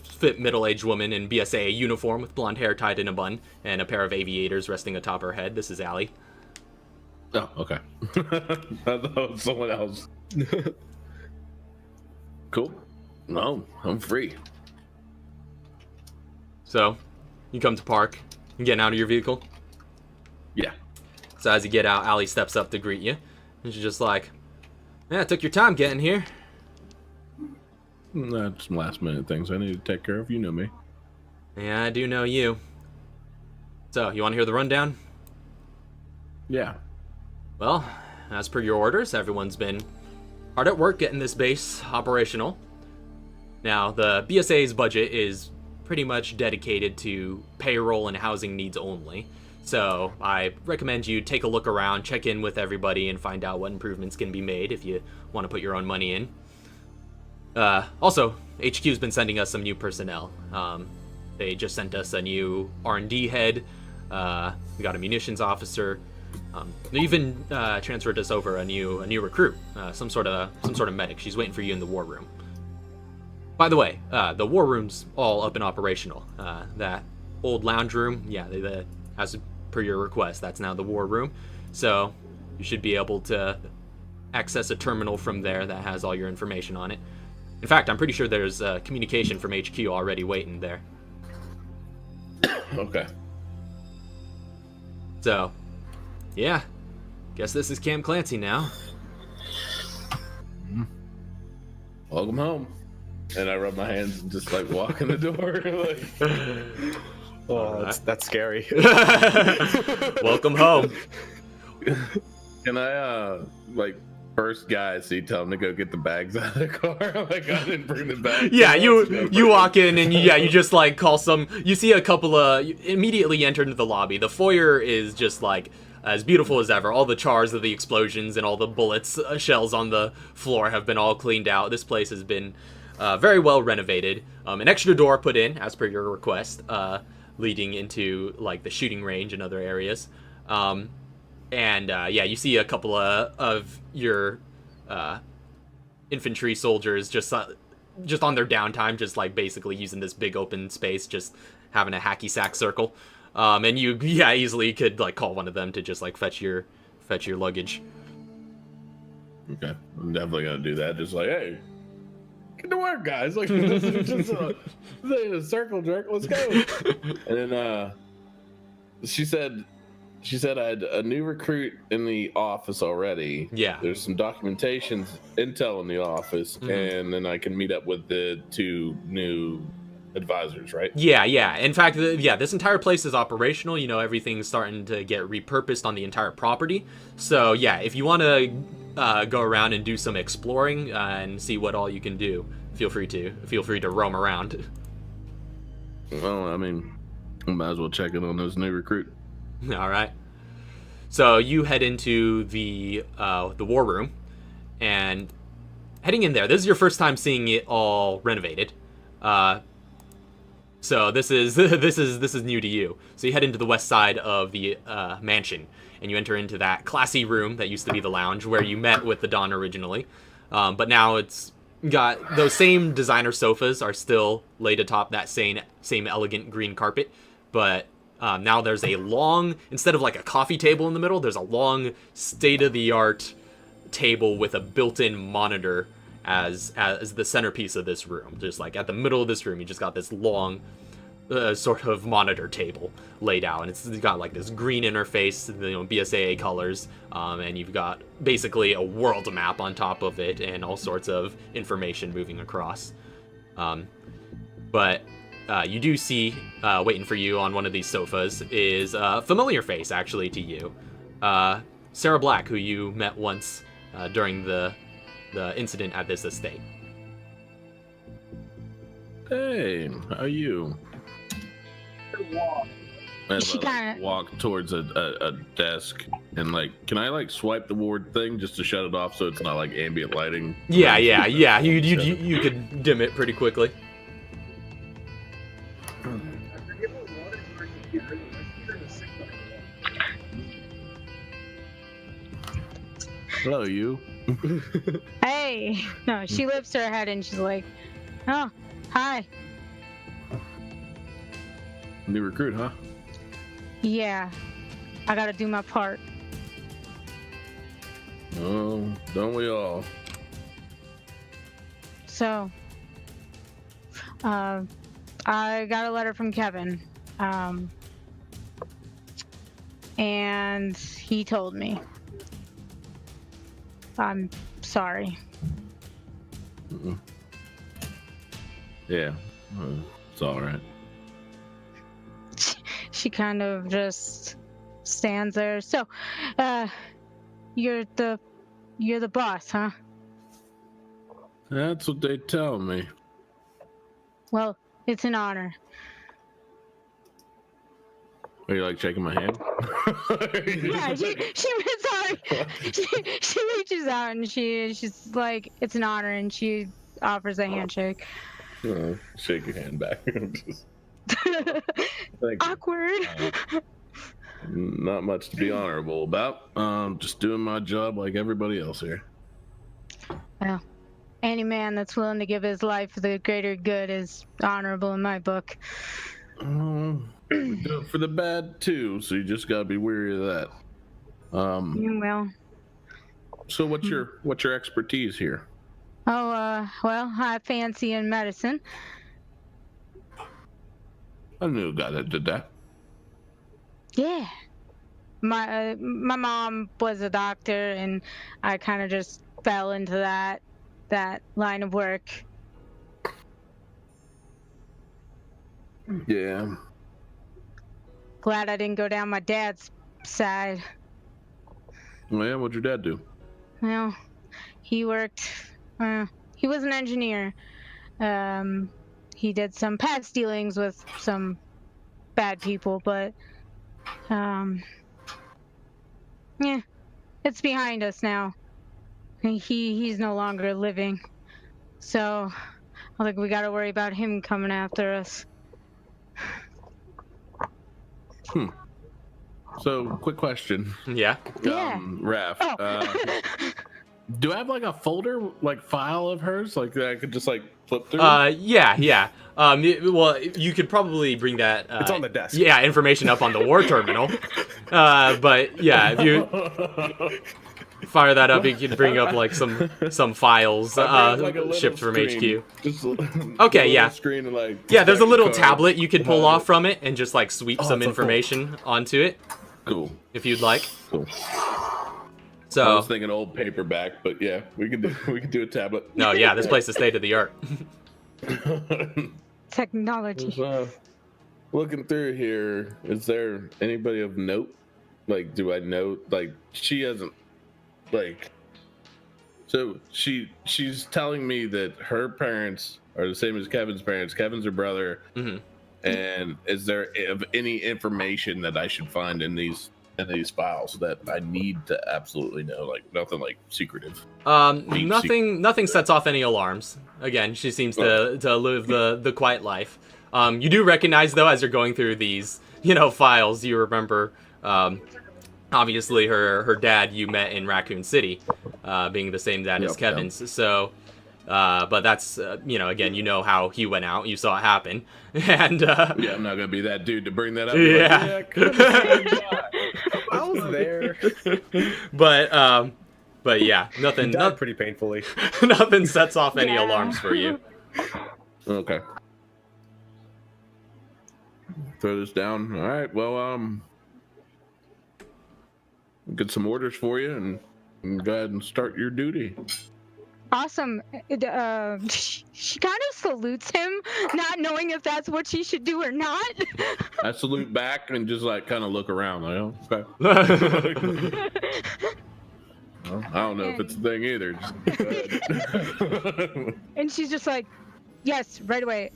fit middle-aged woman in BSAA uniform with blonde hair tied in a bun and a pair of aviators resting atop her head. This is Allie. Oh, okay. I thought it was someone else. Cool. No, I'm free. So you come to park. You getting out of your vehicle? Yeah. So as you get out, Allie steps up to greet you. And she's just like, yeah, it took your time getting here. That's some last minute things I need to take care of. You know me. Yeah, I do know you. So, you want to hear the rundown? Yeah. Well, as per your orders, everyone's been hard at work getting this base operational. Now, the BSA's budget is pretty much dedicated to payroll and housing needs only. So, I recommend you take a look around, check in with everybody, and find out what improvements can be made if you want to put your own money in. Also, HQ's been sending us some new personnel. They just sent us a new R&D head. We got a munitions officer. They even transferred us over a new recruit, some sort of medic. She's waiting for you in the war room. By the way, the war room's all up and operational. That old lounge room, yeah, as per your request, that's now the war room. So you should be able to access a terminal from there that has all your information on it. In fact, I'm pretty sure there's communication from HQ already waiting there. Okay. So, yeah, guess this is Camp Clancy now. Welcome home. And I rub my hands and just like walk in the door. Like, Oh, that's scary. Welcome home. can I like first guy I see tell him to go get the bags out of the car? Like I didn't bring the bags. Yeah, you walk in and you just like call some. You see a couple of. You immediately enter into the lobby. The foyer is just like as beautiful as ever. All the chars of the explosions and all the bullets, shells on the floor have been all cleaned out. This place has been very well renovated. An extra door put in as per your request, leading into like the shooting range and other areas. Yeah, you see a couple of your infantry soldiers just on their downtime, just like basically using this big open space, just having a hacky sack circle. And you easily could like call one of them to just like fetch your luggage. Okay, I'm definitely gonna do that. Just like, hey, get to work, guys. Like, this is just a circle jerk. Let's go. And then she said I had a new recruit in the office already. Yeah. There's some documentation, intel in the office, and then I can meet up with the 2 new advisors, right? Yeah. In fact, this entire place is operational. You know, everything's starting to get repurposed on the entire property. So yeah, if you want to go around and do some exploring and see what all you can do, feel free to roam around. Well, I mean, I might as well check in on those new recruit. All right. So you head into the war room, and heading in there, this is your first time seeing it all renovated. So this is new to you. So you head into the west side of the mansion, and you enter into that classy room that used to be the lounge where you met with the Don originally. But now it's got those same designer sofas are still laid atop that same elegant green carpet, but now there's a long, instead of like a coffee table in the middle, there's a long state-of-the-art table with a built-in monitor as the centerpiece of this room. Just like at the middle of this room, you just got this long sort of monitor table laid out, and it's got like this green interface, BSAA colors, and you've got basically a world map on top of it and all sorts of information moving across. But you do see, waiting for you on one of these sofas, is a familiar face, actually, to you. Sarah Black, who you met once during the incident at this estate. Hey, how are you? As I walk towards a desk and like, can I like swipe the ward thing just to shut it off so it's not like ambient lighting? Yeah. You could dim it pretty quickly. Hello, you. Hey. No, she lifts her head and she's like, oh, hi. New recruit, huh? Yeah. I gotta do my part. Oh, don't we all? So, I got a letter from Kevin. And he told me. I'm sorry. Yeah, it's all right. She kind of just stands there. So, you're the boss, huh? That's what they tell me. Well, it's an honor. Are you like shaking my hand? Yeah, she reaches out and she's like, it's an honor, and she offers a handshake. Shake your hand back. Just, Awkward. Not much to be honorable about. Just doing my job like everybody else here. Well, any man that's willing to give his life for the greater good is honorable in my book. We do it for the bad too, so you just gotta be wary of that. Well. So what's your expertise here? Oh, well, I fancy in medicine. I knew a guy that did that. Yeah. My mom was a doctor, and I kind of just fell into that line of work. Yeah. Glad I didn't go down my dad's side. Well, yeah, what'd your dad do? Well, he worked. He was an engineer. He did some past dealings with some bad people, but yeah, it's behind us now. He's no longer living, so I think we got to worry about him coming after us. So, quick question. Yeah. Yeah. Raph. Oh. Do I have like a folder, like file of hers, like that I could just like flip through? Yeah. Well, you could probably bring that. It's on the desk. Yeah, information up on the war terminal. But yeah, if you fire that up, you can bring up like some files like a shipped from screen. HQ. Just Okay, yeah. Screen and, like, Yeah, there's a little code. tablet you could pull off from it and just like sweep some so cool. information onto it Cool. if you'd like. Cool. I So was thinking old paperback, but yeah, we could do a tablet. no, yeah, this place is state of the art. Technology. Looking through here, is there anybody of note? Like, do I know? Like, she hasn't. Like, so she's telling me that her parents are the same as Kevin's parents. Kevin's her brother. Mhm. And is there any information that I should find in these files that I need to absolutely know? Like, nothing like secretive. Nothing sets off any alarms. Again, she seems to live the quiet life. You do recognize though, as you're going through these, files, you remember, obviously her dad you met in Raccoon City, being the same dad as Kevin's. Yep. So, but that's again, how he went out. You saw it happen, and yeah, I'm not gonna be that dude to bring that up. Yeah, I was there. But yeah, nothing. Died pretty painfully. Nothing sets off any alarms for you. Okay. Throw this down. All right. Well, get some orders for you and go ahead and start your duty. Awesome. She kind of salutes him, not knowing if that's what she should do or not. I salute back and just like kind of look around. Like, okay. Well, I don't know if it's a thing either. And she's just like, yes, right away.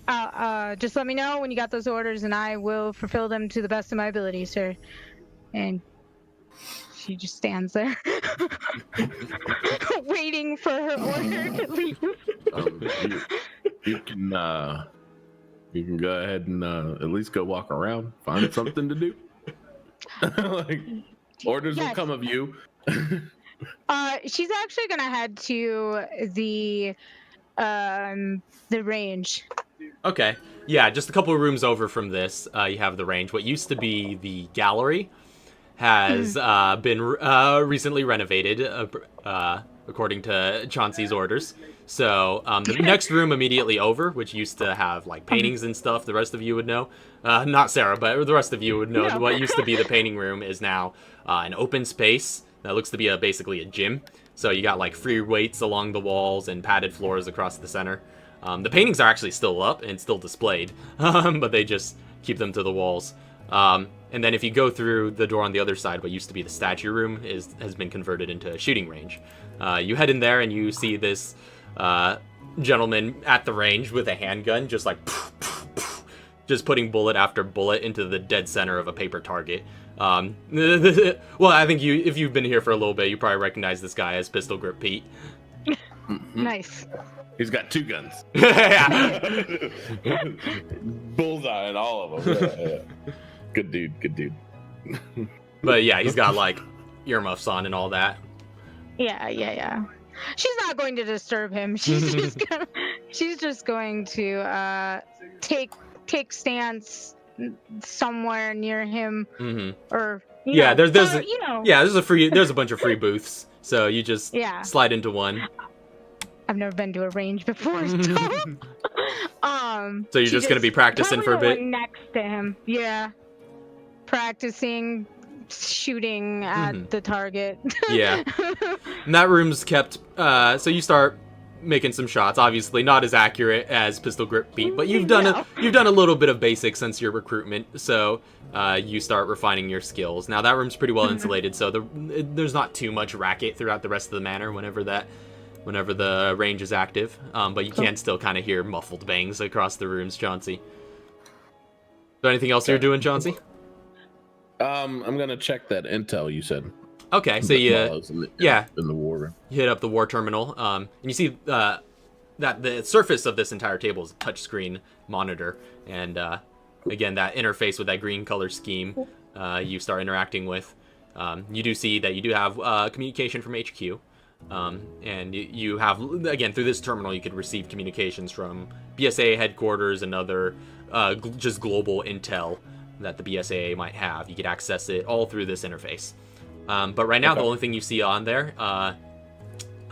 Just let me know when you got those orders, and I will fulfill them to the best of my ability, sir. And she just stands there, waiting for her order to leave. You can go ahead and at least go walk around, find something to do. Like, orders will come of you. She's actually gonna head to the range. Okay. Yeah, just a couple of rooms over from this, you have the range. What used to be the gallery has been recently renovated, according to Chauncey's orders. So the next room immediately over, which used to have like paintings and stuff, the rest of you would know. Not Sarah, but the rest of you would know. What used to be the painting room is now an open space that looks to be basically a gym. So you got like free weights along the walls and padded floors across the center. The paintings are actually still up and still displayed, but they just keep them to the walls. And then if you go through the door on the other side, what used to be the statue room has been converted into a shooting range. You head in there and you see this gentleman at the range with a handgun, just like just putting bullet after bullet into the dead center of a paper target. Well, I think if you've been here for a little bit, you probably recognize this guy as Pistol Grip Pete. Nice. He's got 2 guns. Yeah. Bullseye in all of them. Yeah. Good dude. But yeah, he's got like earmuffs on and all that. Yeah. She's not going to disturb him. She's just going to take stance somewhere near him, or there's a bunch of free booths, so you just slide into one. I've never been to a range before, so you're just gonna be practicing for a bit next to him. Yeah, practicing shooting at the target. Yeah, and that room's kept. So you start making some shots. Obviously, not as accurate as Pistol Grip Pete, but you've done a little bit of basics since your recruitment. So you start refining your skills. Now that room's pretty well insulated, so there's not too much racket throughout the rest of the manor whenever the range is active. But you can still kind of hear muffled bangs across the rooms, Chauncey. Is there anything else you're doing, Chauncey? I'm gonna check that intel you said. Okay, so in the war room. You hit up the war terminal, and you see that the surface of this entire table is a touchscreen monitor, and again, that interface with that green color scheme you start interacting with. You do see that you do have communication from HQ, and you have, again, through this terminal, you could receive communications from BSAA headquarters and other just global intel that the BSAA might have. You could access it all through this interface. But right now, the only thing you see on there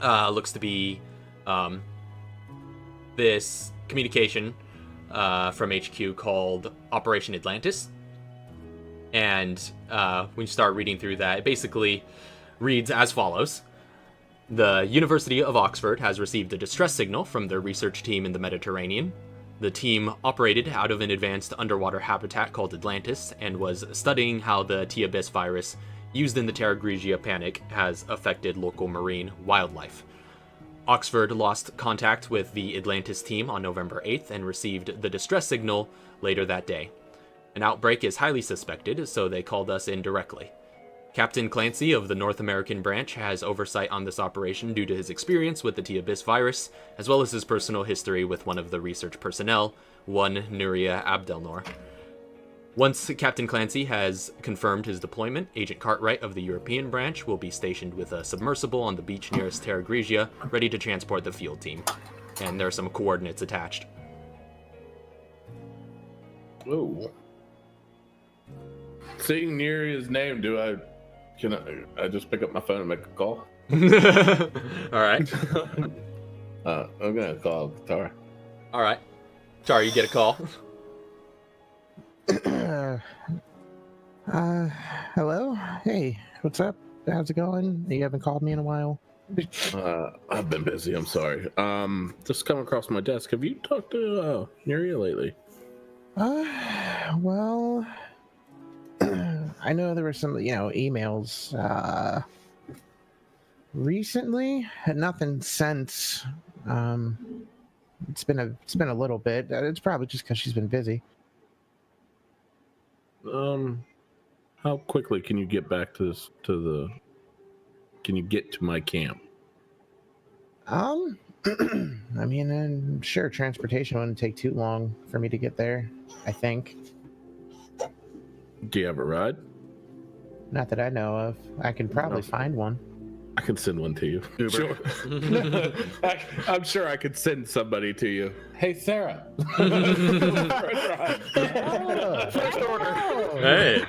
looks to be this communication from HQ called Operation Atlantis. And when you start reading through that, it basically reads as follows. The University of Oxford has received a distress signal from their research team in the Mediterranean. The team operated out of an advanced underwater habitat called Atlantis and was studying how the T-Abyss virus used in the Terra Grigia panic has affected local marine wildlife. Oxford lost contact with the Atlantis team on November 8th and received the distress signal later that day. An outbreak is highly suspected, so they called us in directly. Captain Clancy of the North American branch has oversight on this operation due to his experience with the T-Abyss virus, as well as his personal history with one of the research personnel, one Nuria Abdelnour. Once Captain Clancy has confirmed his deployment, Agent Cartwright of the European branch will be stationed with a submersible on the beach nearest Terra Grigia, ready to transport the field team. And there are some coordinates attached. Whoa. Seeing Neria's name, can I just pick up my phone and make a call? All right. I'm gonna call Tara. All right. Tara, you get a call. Hello? Hey, what's up? How's it going? You haven't called me in a while. I've been busy, I'm sorry. Just come across my desk. Have you talked to Neria lately? Well, I know there were some, emails recently. Nothing since. It's been a little bit. It's probably just because she's been busy. How quickly can you get back to this? Can you get to my camp? I mean, I'm sure transportation wouldn't take too long for me to get there. I think. Do you have a ride? Not that I know of. I can probably find one. I can send one to you. Uber. Sure. I'm sure I could send somebody to you. Hey, Sarah. First order. Hey.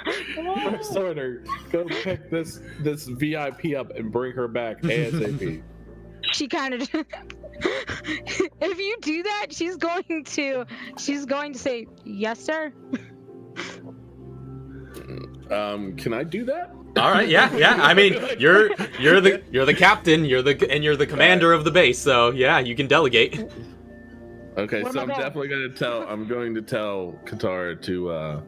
First order. Go pick this VIP up and bring her back ASAP. She kind of. If you do that, she's going to say yes, sir. Can I do that? All right, yeah. I mean, you're the captain, you're the commander of the base, so yeah, you can delegate. Okay, What so am I'm I doing? definitely going to tell Katara to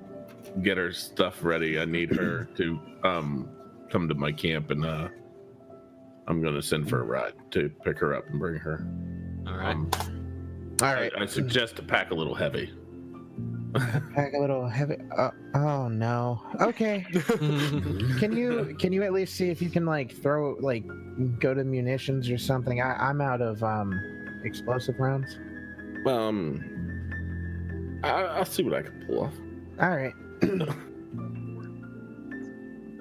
get her stuff ready. I need her to come to my camp, and I'm gonna send for a ride to pick her up and bring her. All right. All right. I suggest to pack a little heavy. Pack a little heavy. Oh no. Okay. Can you at least see if you can like go to munitions or something? I'm out of explosive rounds. I'll see what I can pull off, All right.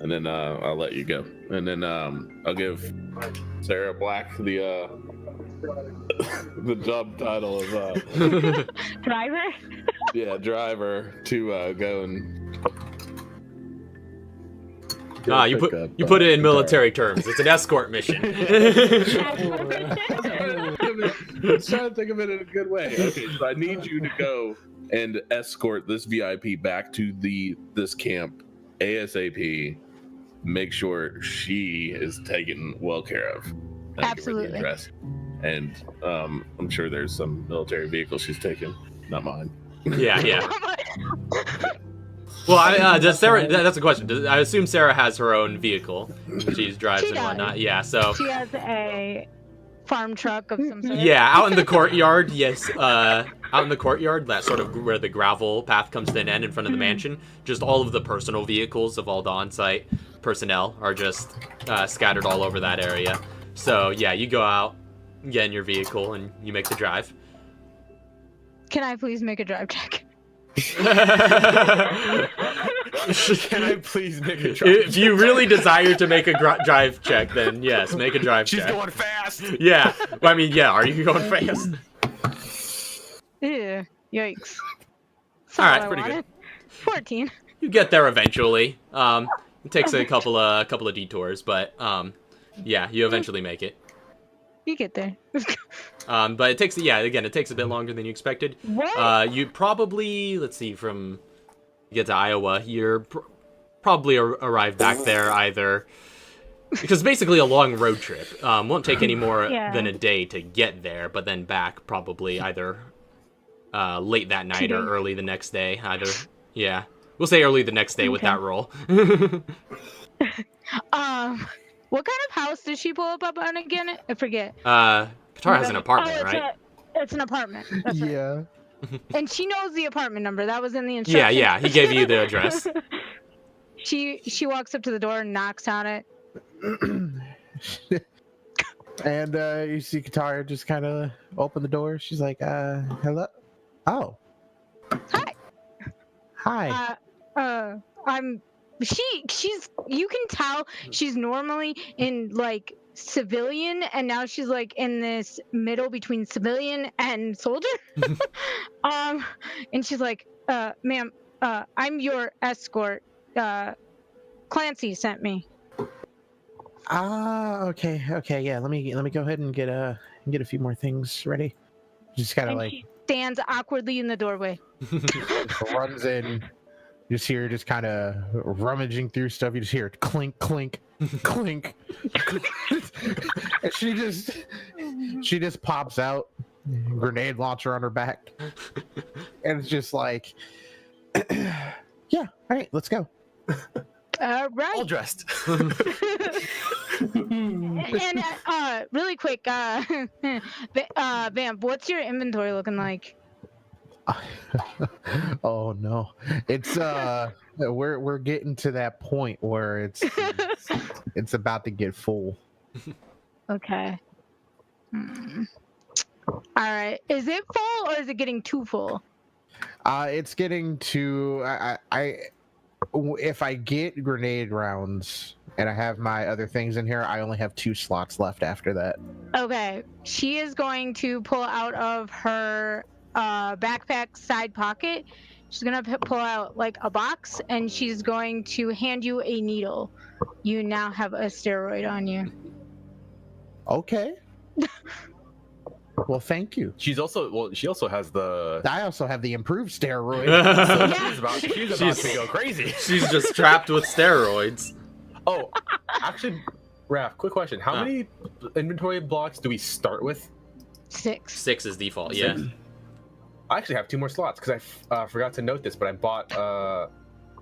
and then I'll let you go, and then I'll give Sarah Black the the job title of Driver? driver to go and. You put it in military terms. It's an escort mission. I was trying to think of it in a good way. Okay, so I need you to go and escort this VIP back to this camp ASAP. Make sure she is taken well care of. And Absolutely. give her the address. And I'm sure there's some military vehicle she's taken, not mine. Yeah. Well, does Sarah? That's a question. I assume Sarah has her own vehicle. She drives She and does. whatnot. Yeah. So. She has a farm truck of some sort. Yeah, out in the courtyard. Yes. Out in the courtyard, that sort of where the gravel path comes to an end in front of the mansion. Just all of the personal vehicles of all the on-site personnel are just scattered all over that area. So yeah, you go out, get in your vehicle, and you make the drive. Can I please make a drive check? Can I please make a drive? If you really desire to make a drive check, then yes, make a drive She's check. going fast. Yeah. I mean, yeah. Are you going fast? Ew, yikes. All right, pretty good. 14. You get there eventually. It takes a couple of detours, but yeah, you eventually make it. You get there. But it takes a bit longer than you expected. What? You probably, let's see, from you get to Iowa, you're probably arrive back there either because basically a long road trip. Won't take any more than a day to get there, but then back probably either late that night or early the next day. Yeah, we'll say early the next day with that roll. What kind of house did she pull up on again? I forget. Katara has an apartment, right? It's an apartment. That's right. Yeah. And she knows the apartment number. That was in the instructions. Yeah. He gave you the address. She walks up to the door and knocks on it. And you see Katara just kind of open the door. She's like, hello? Oh. Hi. She's you can tell she's normally in like civilian and now she's like in this middle between civilian and soldier. And she's like, ma'am, I'm your escort. Clancy sent me. Okay, yeah. Let me go ahead and get a few more things ready. Just kind of like she stands awkwardly in the doorway. runs in. You just hear her just kind of rummaging through stuff. You just hear it clink, clink, clink. And she just pops out, grenade launcher on her back, and it's just like, yeah, all right, let's go. Right. All dressed. And really quick, Vamp, what's your inventory looking like? Oh no, it's we're getting to that point where it's about to get full. Okay. All right. Is it full or is it getting too full? It's getting to if I get grenade rounds and I have my other things in here, I only have 2 slots left after that. Okay. She is going to pull out of her backpack side pocket. She's gonna pull out like a box and she's going to hand you a needle. You now have a steroid on you. Okay. Well, thank you. She also has the. I also have the improved steroid. So Yeah. she's about to go crazy. She's just trapped with steroids. Oh, actually, Raph, quick question: how many inventory blocks do we start with? 6. 6 is default. Yeah. I actually have 2 more slots because I forgot to note this, but I bought.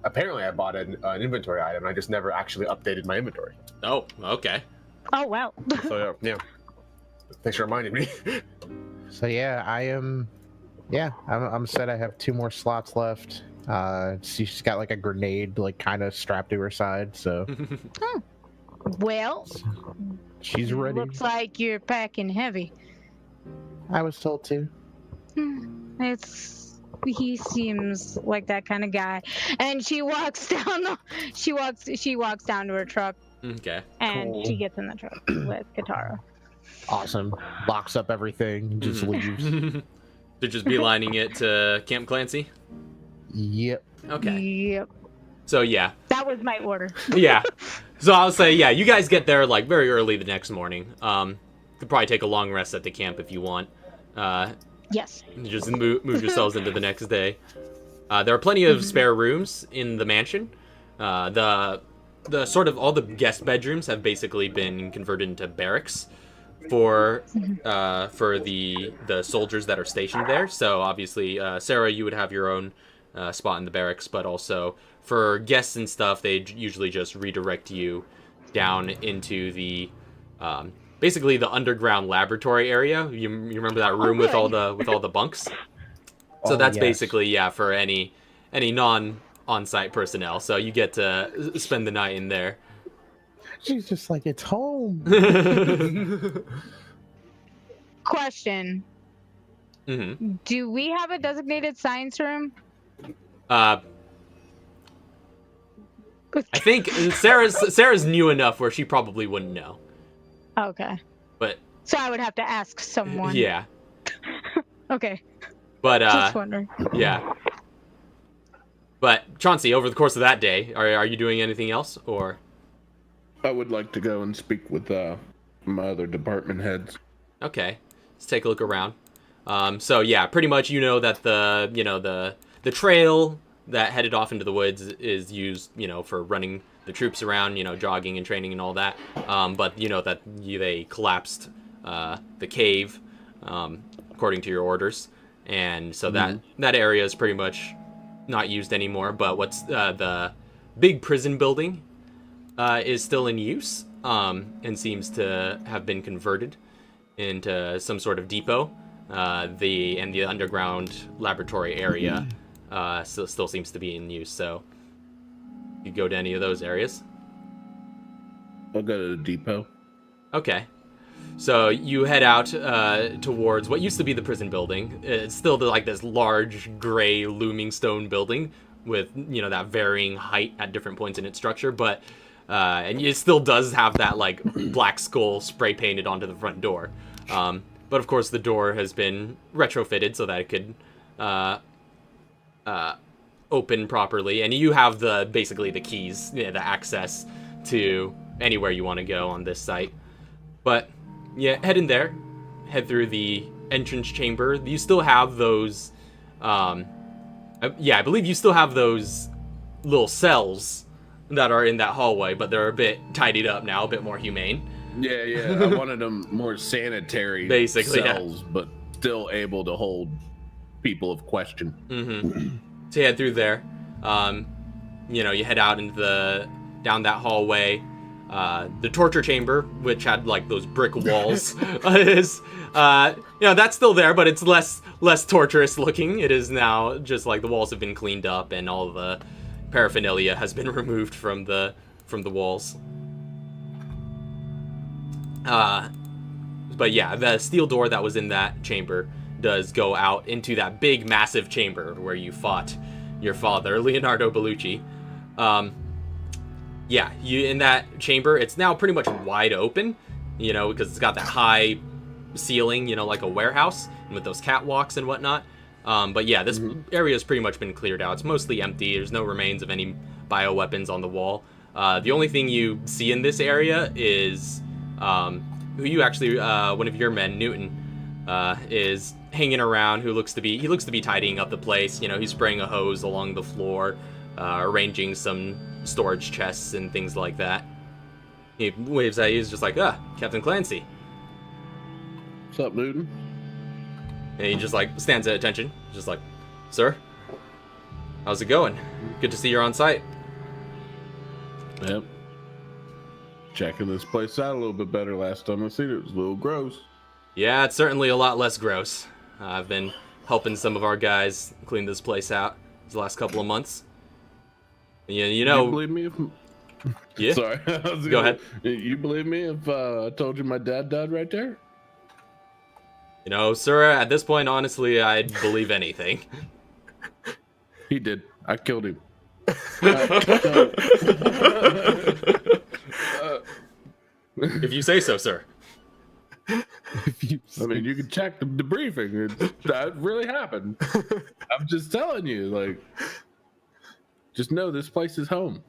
Apparently, I bought an inventory item. And I just never actually updated my inventory. Oh, okay. Oh wow. So yeah. Thanks for reminding me. So yeah, I am. Yeah, I'm set. I have 2 more slots left. She's got like a grenade, like kind of strapped to her side, so Well, she's ready. looks like you're packing heavy. I was told to. He seems like that kind of guy. And she walks down she walks down to her truck Okay. and Cool. she gets in the truck with Katara. Awesome. Locks up everything, just leaves. They're just beelining it to Camp Clancy. Yep. Okay. Yep. So yeah. That was my order. Yeah. So I'll say, yeah, you guys get there like very early the next morning. Could probably take a long rest at the camp if you want. Yes. Just move yourselves into the next day. There are plenty of spare rooms in the mansion. The sort of all the guest bedrooms have basically been converted into barracks for the soldiers that are stationed there. So obviously, Sarah, you would have your own spot in the barracks, but also for guests and stuff, they usually just redirect you down into the basically the underground laboratory area. You remember that room with all the bunks? So Oh, that's yes. basically, yeah, for any non-on-site personnel. So you get to spend the night in there. She's just like, it's home. Question. Mm-hmm. Do we have a designated science room? I think Sarah's new enough where she probably wouldn't know. Okay. But So I would have to ask someone. yeah. Okay. But Just wondering. yeah. But Chauncey, over the course of that day, are you doing anything else, or? I would like to go and speak with my other department heads. Okay, let's take a look around. So yeah, pretty much you know that the trail that headed off into the woods is used, for running the troops around, jogging and training and all that. But you know that they collapsed the cave, according to your orders, and so that area is pretty much not used anymore. But what's the big prison building is still in use, and seems to have been converted into some sort of depot. The underground laboratory area still seems to be in use, so you go to any of those areas. I'll go to the depot. Okay. So you head out towards what used to be the prison building. It's still this large gray looming stone building with that varying height at different points in its structure, but and it still does have that black skull spray painted onto the front door. But of course the door has been retrofitted so that it could open properly, and you have basically the keys, the access to anywhere you want to go on this site. But yeah, head in there, head through the entrance chamber. You still have those I believe you still have those little cells that are in that hallway, but they're a bit tidied up now, a bit more humane. Yeah. I wanted them more sanitary Basically, cells, but still able to hold people of question. Mm-hmm. So you head through there. You head out into down that hallway. The torture chamber, which had those brick walls, is that's still there, but it's less torturous looking. It is now just the walls have been cleaned up and all the paraphernalia has been removed from the walls. But yeah, the steel door that was in that chamber does go out into that big, massive chamber where you fought your father, Leonardo Bellucci. Yeah, you in that chamber, it's now pretty much wide open, because it's got that high ceiling, like a warehouse, and with those catwalks and whatnot. But yeah, this area has pretty much been cleared out. It's mostly empty. There's no remains of any bioweapons on the wall. The only thing you see in this area is who you actually, one of your men, Newton, is hanging around. He looks to be tidying up the place. He's spraying a hose along the floor, arranging some storage chests and things like that. He waves at you. He's just like, Captain Clancy. What's up, Newton? And he just like stands at attention, just like, "Sir, how's it going? Good to see you're on site." Yep. Checking this place out a little bit better. Last time I seen it, it was a little gross. Yeah, it's certainly a lot less gross. I've been helping some of our guys clean this place out these last couple of months. Yeah, you know. You believe me if... Yeah. Sorry. Go ahead. You believe me if I told you my dad died right there? You know, sir, at this point, honestly, I'd believe anything. He did. I killed him. If you say so, sir. I mean, you can check the debriefing. That really happened. I'm just telling you, like, just know this place is home.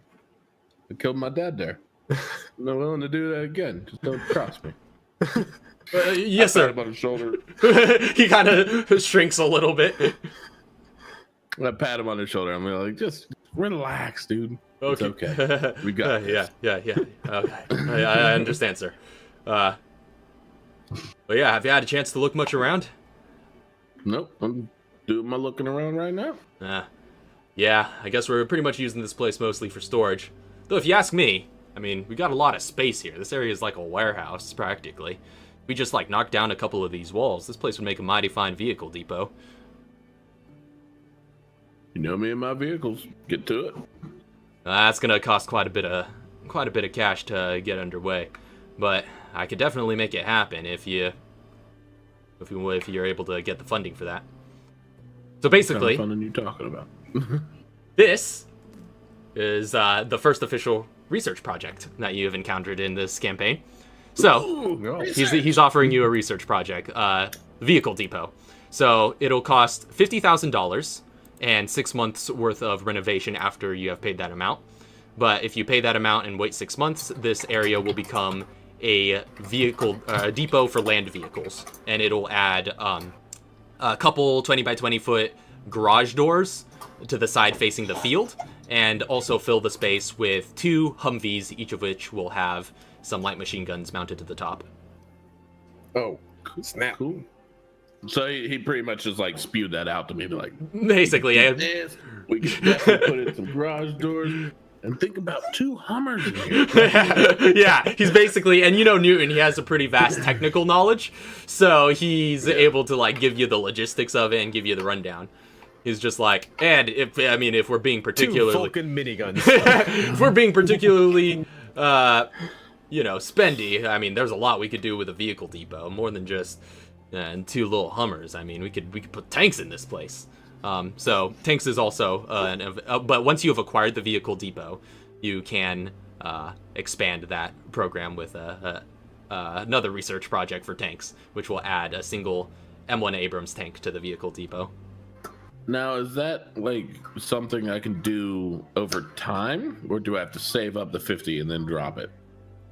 I killed my dad there. I'm not willing to do that again. Just don't cross me. Yes, sir. I pat him on his shoulder. He kind of shrinks a little bit. I pat him on his shoulder. I'm like, just relax, dude. It's okay. We got this. Yeah. Okay. I understand, sir. But yeah, have you had a chance to look much around? Nope. I'm doing my looking around right now. Yeah, I guess we're pretty much using this place mostly for storage. Though if you ask me, I mean, we got a lot of space here. This area is like a warehouse, practically. If we just like knock down a couple of these walls, this place would make a mighty fine vehicle depot. You know me and my vehicles. Get to it. That's gonna cost quite a bit of cash to get underway, but I could definitely make it happen if you're able to get the funding for that. So basically, what kind of fun are you talking about? this is the first official research project that you have encountered in this campaign. So he's offering you a research project, vehicle depot. So it'll cost $50,000 and 6 months worth of renovation after you have paid that amount. But if you pay that amount and wait 6 months, this area will become a vehicle depot for land vehicles, and it'll add a couple 20 by 20 foot garage doors to the side facing the field, and also fill the space with 2 Humvees, each of which will have some light machine guns mounted to the top. Oh, snap. Cool. So he pretty much just like spewed that out to me, like, Basically, yeah. this, we can definitely put in some garage doors and think about 2 Hummers in here. Yeah, he's basically, and you know Newton, he has a pretty vast technical knowledge, so he's able to like give you the logistics of it and give you the rundown. He's just like, and if we're being 2 particularly Vulcan miniguns. if we're being particularly spendy, I mean, there's a lot we could do with a vehicle depot, more than just and 2 little Hummers. I mean, we could put tanks in this place. So tanks is also but once you have acquired the vehicle depot, you can expand that program with another research project for tanks, which will add a single M1 Abrams tank to the vehicle depot. Now, is that like something I can do over time, or do I have to save up the 50 and then drop it?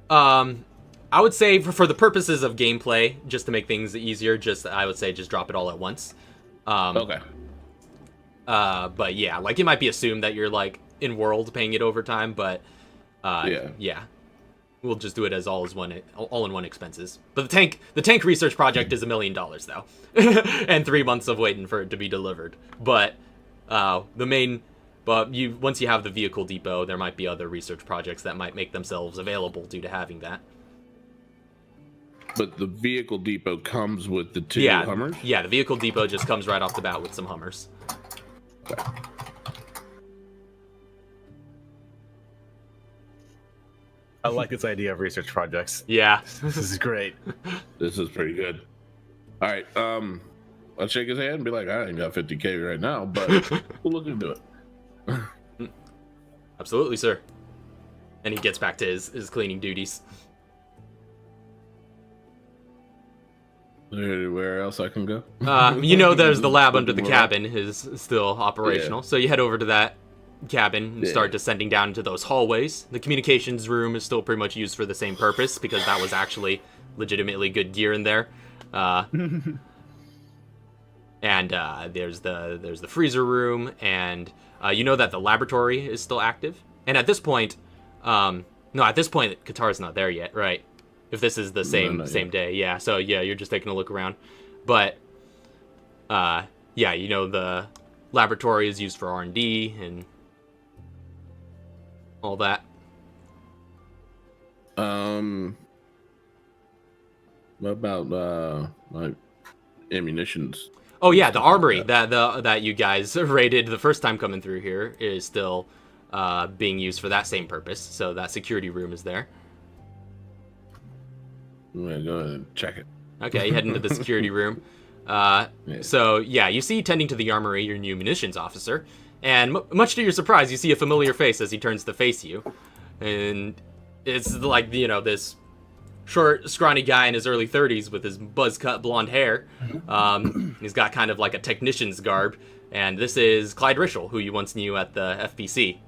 I would say for the purposes of gameplay, just to make things easier, I would say just drop it all at once. Okay. But yeah, like it might be assumed that you're like in world paying it over time, but yeah, we'll just do it as all in one expenses. But the tank research project is $1 million though, and 3 months of waiting for it to be delivered. But once you have the vehicle depot, there might be other research projects that might make themselves available due to having that. But the vehicle depot comes with the 2 Hummers? Yeah, the vehicle depot just comes right off the bat with some Hummers. Okay. I like this idea of research projects. Yeah. This is great. This is pretty good. All right. I'll shake his hand and be like, I ain't got 50K right now, but we'll look into it. Absolutely, sir. And he gets back to his cleaning duties. Where else I can go? There's the lab under the cabin is still operational. Yeah. So you head over to that cabin and start descending down into those hallways. The communications room is still pretty much used for the same purpose, because that was actually legitimately good gear in there. And there's the freezer room, and that the laboratory is still active. And at this point, Qatar's not there yet, right? If this is the same day, yeah. So yeah, you're just taking a look around. But yeah, you know, the laboratory is used for R&D and all that. What about like ammunitions? Oh yeah, the armory that you guys raided the first time coming through here is still being used for that same purpose. So that security room is there. I'm gonna go ahead and check it. Okay, you head into the security room. So yeah, you see tending to the armory your new munitions officer, and much to your surprise, you see a familiar face as he turns to face you, and it's like, you know, this short, scrawny guy in his early 30s with his buzz-cut blonde hair. He's got kind of like a technician's garb, and this is Clyde Rishel, who you once knew at the FPC.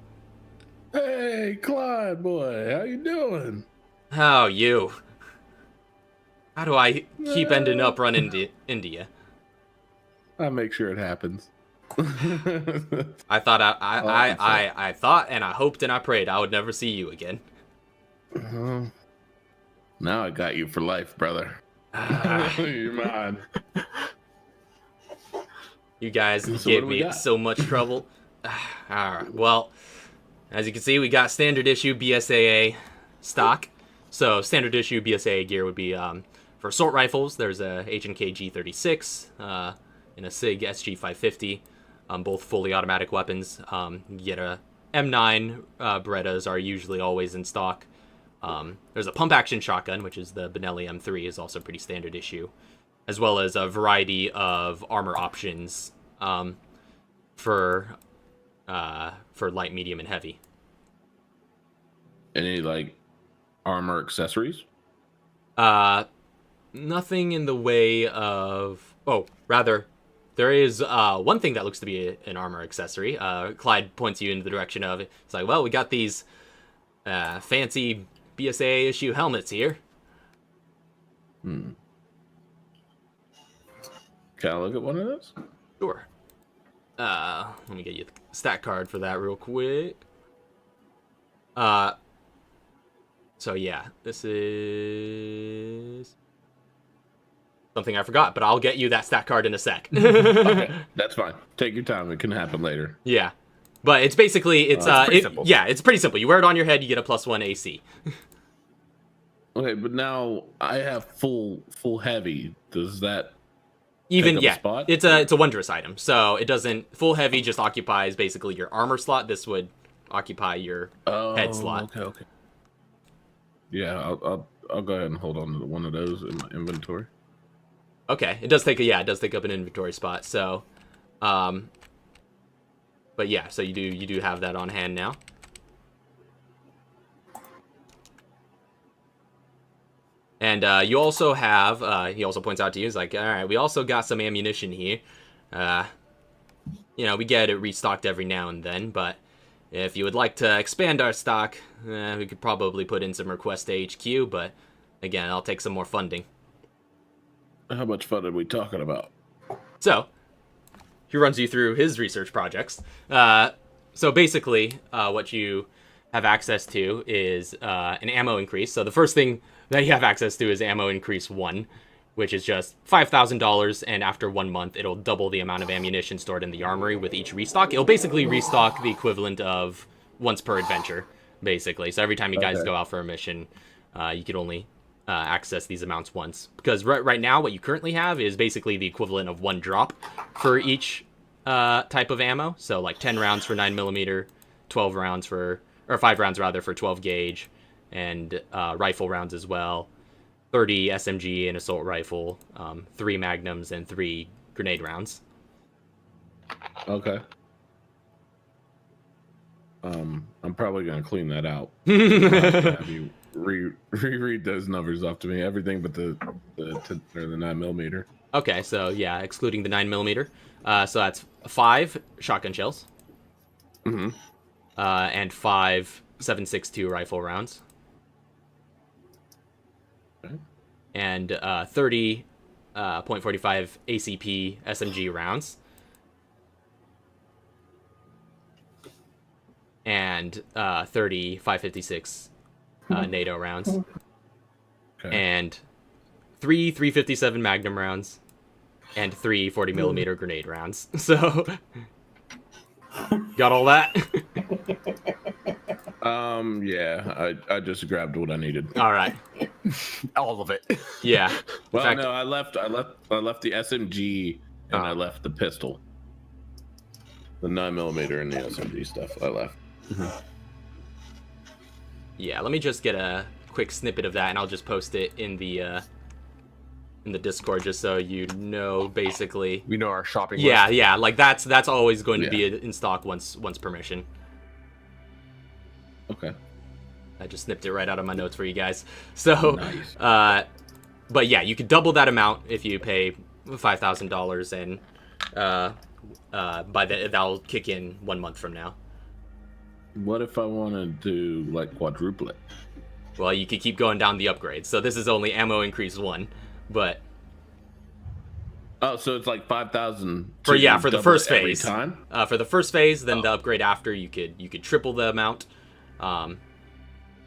Hey, Clyde boy, how you doing? How you? How do I keep ending up running into India? I make sure it happens. I thought I thought and I hoped and I prayed I would never see you again. Now I got you for life, brother. You're mine. You guys So gave what do we me got? so much trouble. Alright, well, as you can see, we got standard issue BSAA stock. So standard issue BSAA gear would be for assault rifles. There's a H&K G36 and a SIG SG550, both fully automatic weapons. You get a M9 Berettas are usually always in stock. There's a pump action shotgun, which is the Benelli M3, is also pretty standard issue, as well as a variety of armor options for light, medium, and heavy. Any like armor accessories? Nothing in the way of... Oh, rather, there is one thing that looks to be an armor accessory. Clyde points you in the direction of it. It's like, well, we got these fancy BSA issue helmets here. Can I look at one of those? Sure. Let me get you the stat card for that real quick. So yeah, this is something I forgot, but I'll get you that stat card in a sec. Okay, that's fine. Take your time. It can happen later. Yeah, but it's basically it's pretty simple. Yeah, it's pretty simple. You wear it on your head, you get a +1 AC. Okay, but now I have full heavy. Does that Even take up a yeah, spot? it's a wondrous item. So it doesn't full heavy just occupies basically your armor slot. This would occupy your head slot. Okay. Yeah, I'll go ahead and hold on to one of those in my inventory. Okay, it does take up an inventory spot. So, but yeah, so you do have that on hand now. And you also have, he also points out to you, he's like, all right, we also got some ammunition here. You know, we get it restocked every now and then, but if you would like to expand our stock, we could probably put in some requests to HQ, but again, I'll take some more funding. How much fun are we talking about? So, he runs you through his research projects. So basically, what you have access to is an ammo increase. So the first thing that you have access to is ammo increase 1, which is just $5,000, and after 1 month, it'll double the amount of ammunition stored in the armory with each restock. It'll basically restock the equivalent of once per adventure, basically. So every time you guys go out for a mission, you could only access these amounts once. Because right now, what you currently have is basically the equivalent of 1 drop for each type of ammo. So like 10 rounds for 9mm, 12 rounds for, or 5 rounds rather for 12 gauge, and rifle rounds as well. 30 SMG and assault rifle, 3 magnums, and 3 grenade rounds. Okay. I'm probably gonna clean that out. Have you reread those numbers off to me. Everything but the 9mm. Okay, so yeah, excluding the 9mm. So that's 5 shotgun shells. Mm-hmm. And 5 7.62 rifle rounds. Okay. And 30 .45 ACP SMG rounds. And 30 5.56 NATO rounds. Okay. And 3 357 Magnum rounds. and 3 40mm grenade rounds. So, got all that? Yeah, I just grabbed what I needed. All right. All of it. Yeah. Well, fact- no, I left the SMG and I left the pistol. The 9mm and the SMG stuff I left. Yeah, let me just get a quick snippet of that, and I'll just post it in the Discord, just so you know, basically. We know our shopping Yeah, list. yeah, like that's always going to be in stock once permission. Okay. I just snipped it right out of my notes for you guys. So, Nice. but yeah, you could double that amount if you pay $5,000, and that'll kick in 1 month from now. What if I want to do like quadruple it? Well, you could keep going down the upgrades. So this is only ammo increase 1, but Oh, so it's like 5,000 for the first every phase. time. For the first phase, then the upgrade after you could triple the amount, and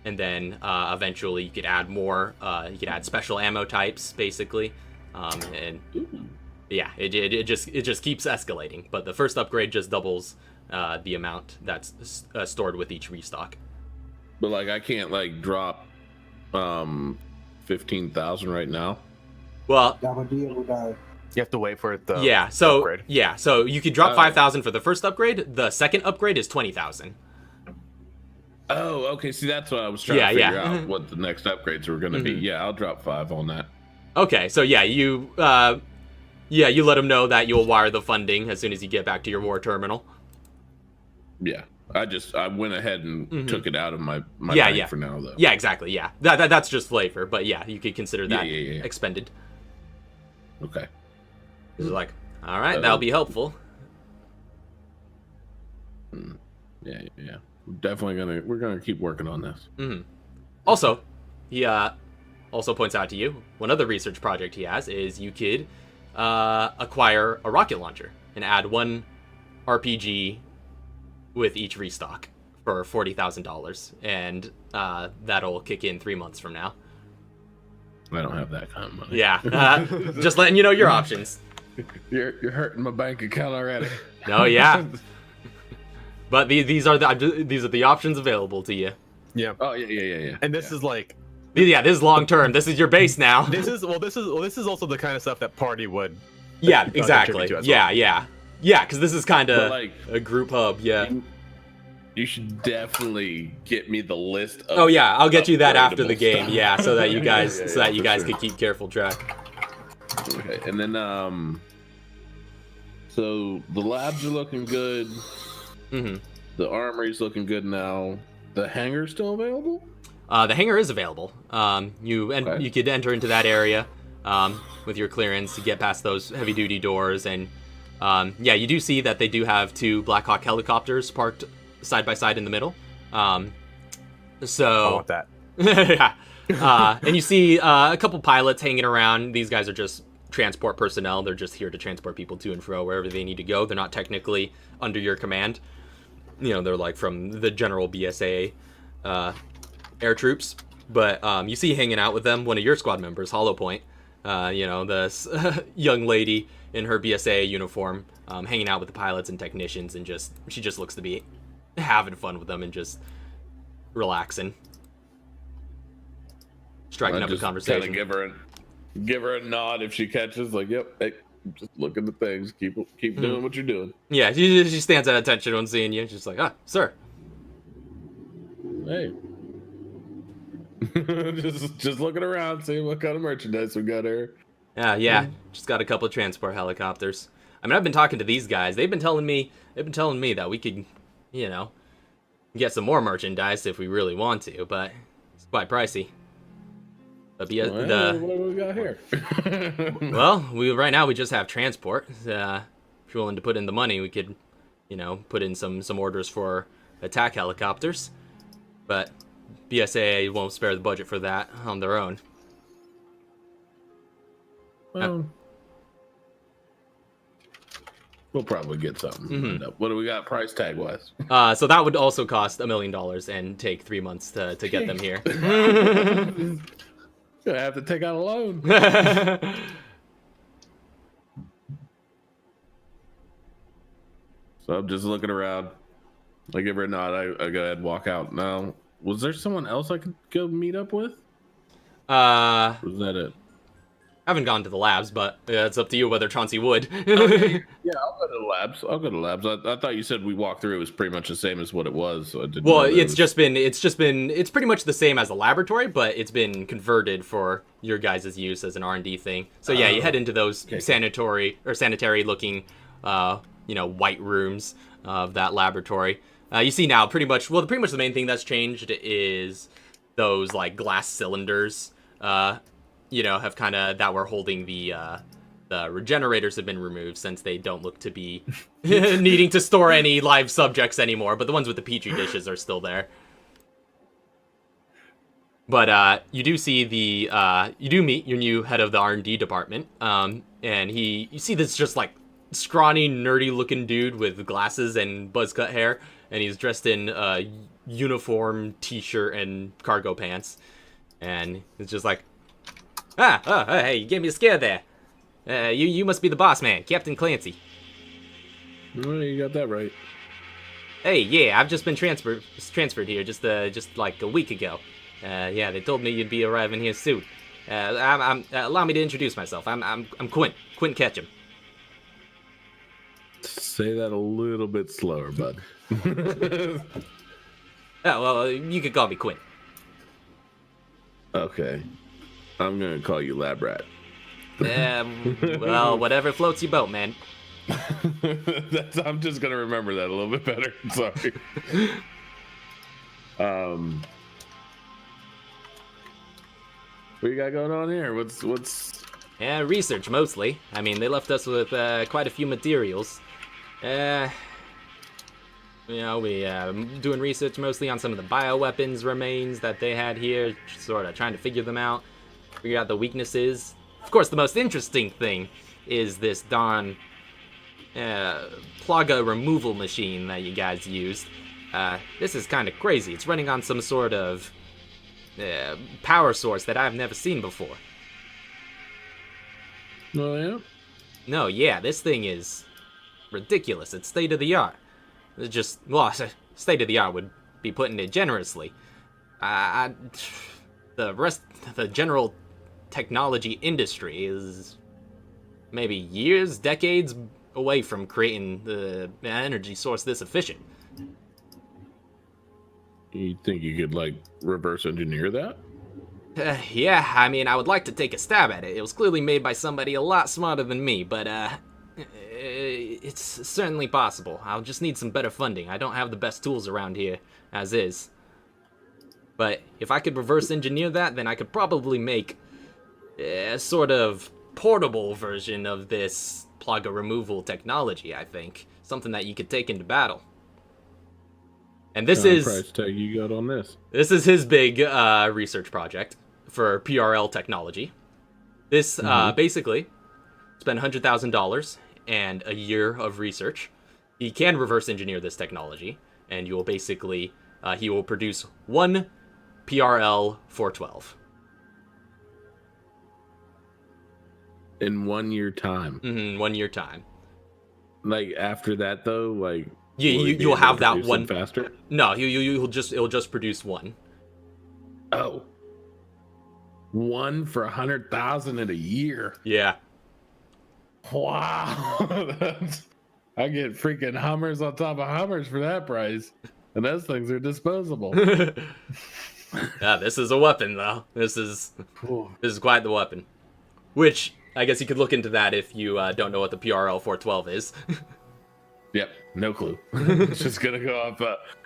then eventually you could add more. You could add special ammo types, basically, and yeah, it just keeps escalating. But the first upgrade just doubles the amount that's stored with each restock. But like, I can't like drop 15,000 right now. Well, You have to wait for it. yeah. So upgrade. yeah. So you could drop 5,000 for the first upgrade. The second upgrade is 20,000. Oh, okay. See, that's what I was trying to figure out. What the next upgrades were going to be. Yeah, I'll drop 5 on that. Okay. So yeah, you let them know that you'll wire the funding as soon as you get back to your war terminal. Yeah, I went ahead and took it out of my Yeah, bank yeah. for now though. Yeah, exactly. Yeah, that's just flavor, but yeah, you could consider that Yeah. expended. Okay. It's like, all right, that'll be helpful. Yeah. We're gonna keep working on this. Also, he also points out to you one other research project he has is you could acquire a rocket launcher and add 1 RPG with each restock for $40,000, and that'll kick in 3 months from now. I don't have that kind of money. Yeah, just letting you know your options. You're hurting my bank account already. No, yeah, but these are the options available to you. Yeah. Oh yeah. And this is like Yeah, this is long term. This is your base now. this is also the kind of stuff that Party would. Yeah, contribute exactly. to as Yeah, well. yeah, because this is kind But, of like, a group hub. Yeah. you should definitely get me the list of Oh yeah, I'll get you that after the upgradable game. stuff. Yeah, so that you guys Yeah, for sure. could keep careful track. Okay, and then so the labs are looking good. Mm-hmm. The armory's looking good now. The hangar's still available? The hangar is available. You Okay. could enter into that area with your clearance to get past those heavy duty doors, and yeah, you do see that they do have 2 Black Hawk helicopters parked side by side in the middle. I So want that. yeah, and you see a couple pilots hanging around. These guys are just transport personnel. They're just here to transport people to and fro wherever they need to go. They're not technically under your command. You know, they're like from the general BSA air troops. But you see hanging out with them one of your squad members, Hollow Point. You know, this young lady in her BSA uniform, hanging out with the pilots and technicians, and she just looks to be having fun with them and just relaxing, striking up a conversation. Kind of give her a nod if she catches. Like, yep, hey, just look at the things. Keep doing what you're doing. Yeah, she stands at attention when seeing you. She's like, sir. Hey. just looking around, seeing what kind of merchandise we got here. Yeah. Just got a couple of transport helicopters. I mean, I've been talking to these guys. They've been telling me that we could, you know, get some more merchandise if we really want to, but it's quite pricey. But What do we got here? well, right now we just have transport. If you're willing to put in the money, we could, you know, put in some orders for attack helicopters. But BSA won't spare the budget for that on their own. Well, we'll probably get something. lined up. What do we got price tag wise? So that would also cost $1 million and take 3 months to get them here. Gonna have to take out a loan. So I'm just looking around. I give her a nod. I go ahead and walk out. Now, was there someone else I could go meet up with? Was that it? I haven't gone to the labs, but it's up to you whether Chauncey would. Okay. Yeah, I'll go to the labs. I thought you said we walked through. It was pretty much the same as what it was. So I didn't know that it's pretty much the same as a laboratory, but it's been converted for your guys' use as an R&D thing. So yeah, you head into those sanitary looking, white rooms of that laboratory. You see now pretty much the main thing that's changed is those like glass cylinders. Have kind of that were holding the regenerators have been removed since they don't look to be needing to store any live subjects anymore. But the ones with the petri dishes are still there. But you do see you do meet your new head of the R&D department, and you see this just like scrawny, nerdy-looking dude with glasses and buzz-cut hair, and he's dressed in uniform, t-shirt, and cargo pants, and it's just like. Hey, you gave me a scare there. You must be the boss man, Captain Clancy. Well, you got that right. Hey, yeah, I've just been transferred here just like a week ago. They told me you'd be arriving here soon. Allow me to introduce myself. I'm Quint Ketchum. Say that a little bit slower, bud. You could call me Quint. Okay. I'm gonna call you Lab Rat. Well, whatever floats your boat, man. I'm just gonna remember that a little bit better. Sorry. What you got going on here? What's? Yeah, research mostly. I mean, they left us with quite a few materials. We doing research mostly on some of the bioweapons remains that they had here, sort of trying to figure them out. Figure out the weaknesses. Of course, the most interesting thing is this darn plaga removal machine that you guys used. This is kind of crazy. It's running on some sort of power source that I've never seen before. Oh, yeah? No, yeah, this thing is ridiculous. It's state of the art. It's just, state of the art would be putting it generously. The general technology industry is maybe years, decades away from creating the energy source this efficient. You think you could, like, reverse engineer that? Yeah, I mean, I would like to take a stab at it. It was clearly made by somebody a lot smarter than me, but, it's certainly possible. I'll just need some better funding. I don't have the best tools around here, as is. But if I could reverse engineer that, then I could probably make a sort of portable version of this plaga removal technology, I think. Something that you could take into battle. And this is... price tag you got on this? This is his big research project for PRL technology. This, basically, spent $100,000 and a year of research. He can reverse engineer this technology, and you will basically... he will produce one PRL 412. In 1 year time. 1 year time. Like after that though, like you'll have that one faster. No, it'll just produce one. Oh, one for 100,000 in a year. Yeah. Wow. I get freaking Hummers on top of Hummers for that price, and those things are disposable. Yeah, this is a weapon though. This is quite the weapon. Which I guess you could look into that if you don't know what the PRL 412 is. Yep, no clue. It's just gonna go off.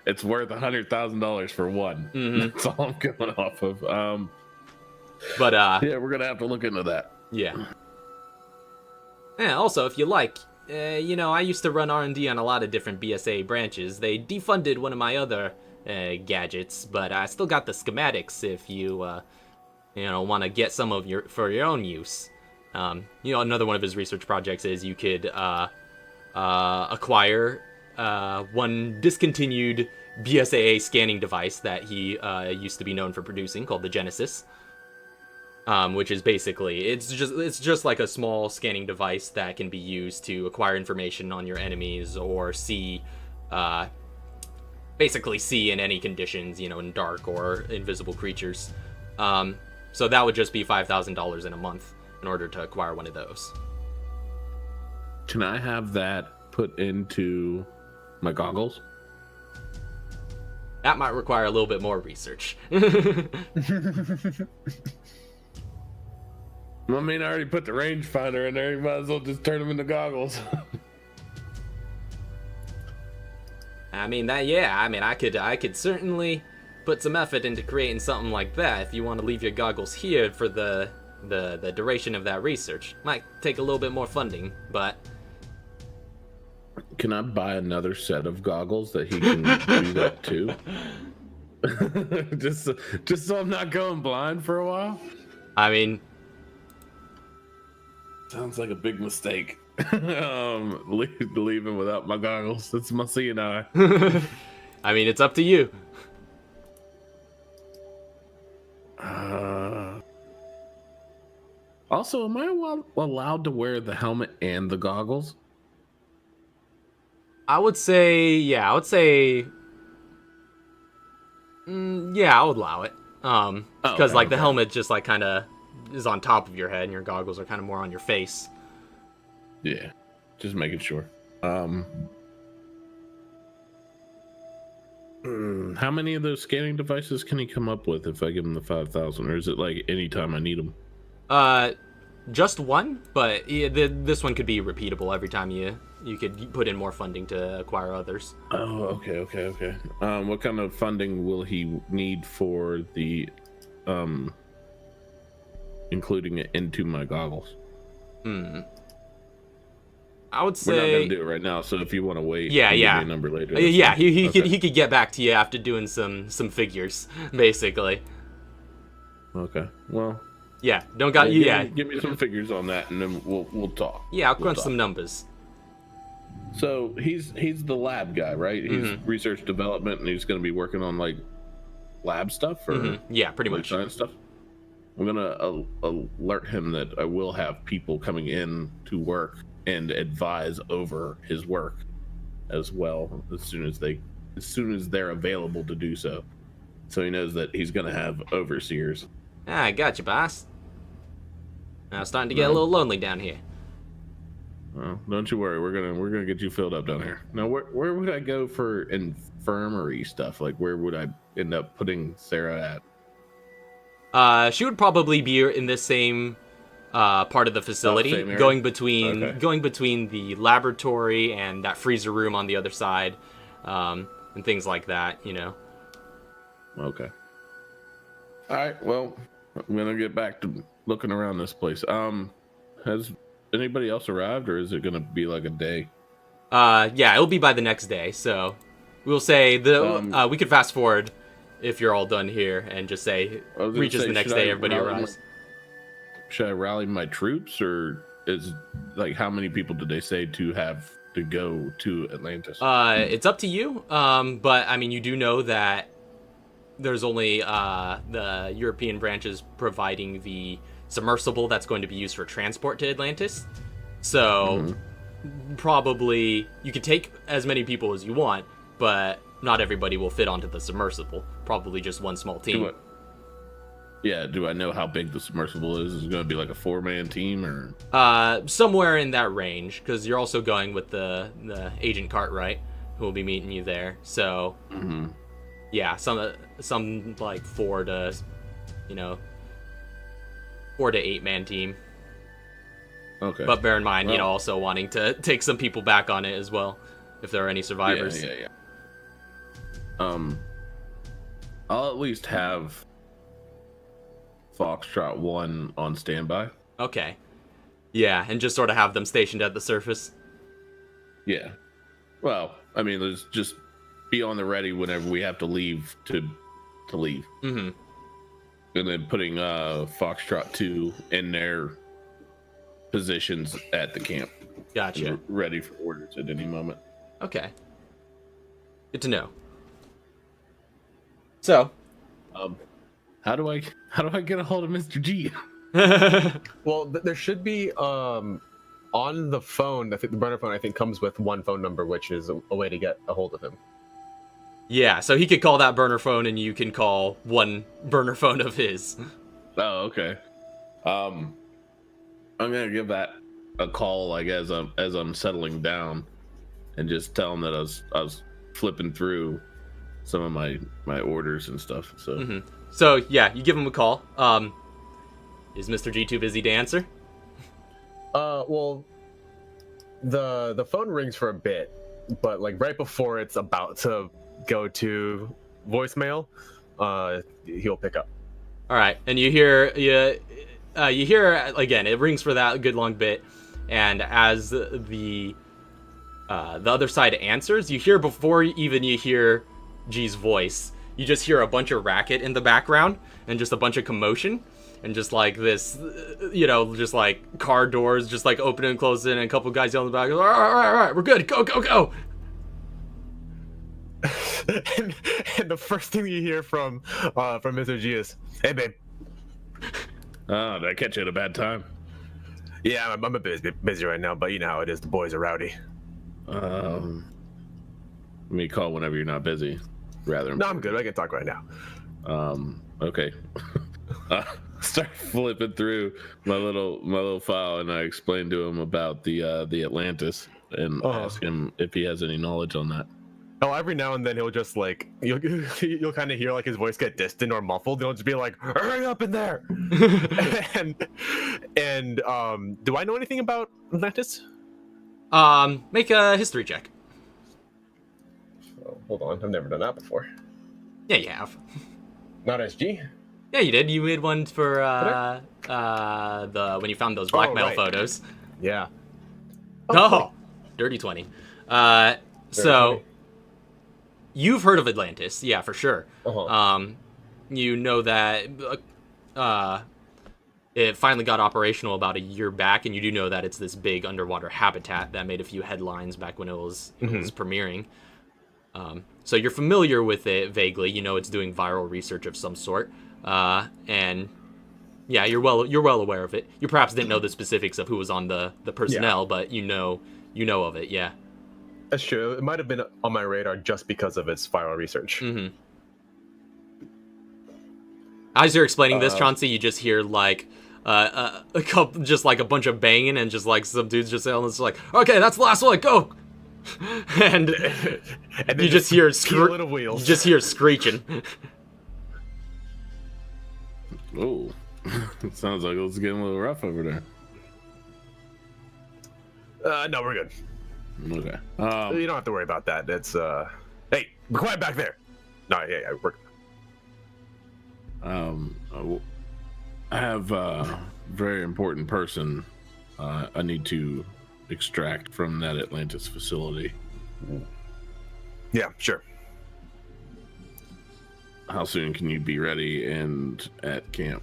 It's worth $100,000 for one. That's all I'm going off of. But yeah, we're gonna have to look into that. Yeah. Yeah. Also, if you like, I used to run R&D on a lot of different BSA branches. They defunded one of my other gadgets, but I still got the schematics if you want to get some of for your own use. Another one of his research projects is you could acquire one discontinued BSAA scanning device that he used to be known for producing, called the Genesis. which is basically it's just like a small scanning device that can be used to acquire information on your enemies or see, basically see in any conditions, you know, in dark or invisible creatures. So that would just be $5,000 in a month in order to acquire one of those. Can I have that put into my goggles? That might require a little bit more research. I mean, I already put the rangefinder in there. You might as well just turn them into goggles. I mean I could certainly put some effort into creating something like that if you want to leave your goggles here for the duration of that research. Might take a little bit more funding, but Can I buy another set of goggles that he can do that too? just so I'm not going blind for a while? I mean, Sounds like a big mistake. Leaving without my goggles. That's my seeing eye. I mean, it's up to you. Also, am I allowed to wear the helmet and the goggles? I would say, yeah, I would allow it. Because like the helmet just like kind of is on top of your head, and your goggles are kind of more on your face. Yeah, just making sure. How many of those scanning devices can he come up with if I give him the 5,000, or is it like anytime I need them? Just one, but yeah, this one could be repeatable every time you could put in more funding to acquire others. Oh, okay. What kind of funding will he need for the including it into my goggles? I would say we're not gonna do it right now. So if you want to wait, yeah. give me a number later. Yeah, he could get back to you after doing some figures, basically. Okay. Well. Yeah. Give me some figures on that, and then we'll talk. Yeah, I'll crunch some numbers. So he's the lab guy, right? He's research development, and he's going to be working on like lab stuff, or yeah, pretty like much science stuff. I'm gonna alert him that I will have people coming in to work and advise over his work as well as soon as they're available to do so. So he knows that he's gonna have overseers. I got you, boss. Now it's starting to get a little lonely down here. Well, don't you worry. We're gonna get you filled up down here. Now, where would I go for infirmary stuff? Like, where would I end up putting Sarah at? She would probably be in this same part of the facility, going between the laboratory and that freezer room on the other side, and things like that. You know. Okay. All right. Well, I'm gonna get back to looking around this place. Has anybody else arrived, or is it gonna be like a day? Yeah, it'll be by the next day. So we'll say we could fast forward if you're all done here and just say reaches the next day, everybody arrives. Should I rally my troops, or is like how many people did they say to have to go to Atlantis? It's up to you. But I mean, you do know that there's only the European branches providing the submersible that's going to be used for transport to Atlantis. So probably you could take as many people as you want, but not everybody will fit onto the submersible. Probably just one small team. Do I know how big the submersible is? Is it going to be like a 4-man team, or somewhere in that range? Because you're also going with the Agent Cartwright, who will be meeting you there. So yeah, some like 4 to 8-man team. Okay. But bear in mind, also wanting to take some people back on it as well, if there are any survivors. Yeah. I'll at least have Foxtrot 1 on standby. Okay. Yeah, and just sort of have them stationed at the surface. Yeah. Well, I mean, let's just be on the ready whenever we have to leave to leave. And then putting Foxtrot 2 in their positions at the camp. Gotcha. Ready for orders at any moment. Okay. Good to know. So, how do I get a hold of Mr. G? Well, there should be on the phone. I think the burner phone comes with one phone number, which is a way to get a hold of him. Yeah, so he could call that burner phone, and you can call one burner phone of his. Oh, okay. I'm gonna give that a call, like as I'm settling down, and just tell him that I was flipping through some of my orders and stuff. So. So yeah, you give him a call. Is Mr. G too busy to answer? Well, the phone rings for a bit, but like right before it's about to go to voicemail, he'll pick up. All right, and you hear again. It rings for that good long bit, and as the other side answers, you hear before even you hear G's voice, you just hear a bunch of racket in the background and just a bunch of commotion. And just like this, just like car doors just like opening and closing, and a couple guys yelling in the back, all right, we're good, go. and the first thing you hear from Mr. G is, "Hey, babe." Oh, did I catch you at a bad time? Yeah, I'm a bit busy right now, but you know how it is. The boys are rowdy. Let me call whenever you're not busy. Rather. No, I'm good. I can talk right now. Okay. Start flipping through my little file, and I explain to him about the Atlantis, and ask him if he has any knowledge on that. Oh, every now and then he'll just like you'll kind of hear like his voice get distant or muffled. He'll just be like, "Hurry up in there!" and do I know anything about Atlantis? Make a history check. Oh, hold on, I've never done that before. Yeah, you have. Not SG. Yeah, you did. You made one for when you found those blackmail photos. Yeah. Oh, dirty 20. So you've heard of Atlantis, yeah, for sure. You know that it finally got operational about a year back, and you do know that it's this big underwater habitat that made a few headlines back when it was premiering. So you're familiar with it vaguely. You know it's doing viral research of some sort. And yeah, you're well aware of it. You perhaps didn't know the specifics of who was on the personnel, but you know of it, yeah. That's true. It might have been on my radar just because of its viral research. As you're explaining this, Chauncey, you just hear like a couple, just like a bunch of banging, and just like some dudes just saying, "It's like, okay, that's the last one, go." and you just hear wheels. You just hear screeching. Oh, it sounds like it's getting a little rough over there. No, we're good. Okay. You don't have to worry about that. It's hey, be quiet back there. No, yeah, we're. I have a very important person I need to extract from that Atlantis facility. Yeah, sure. How soon can you be ready and at camp?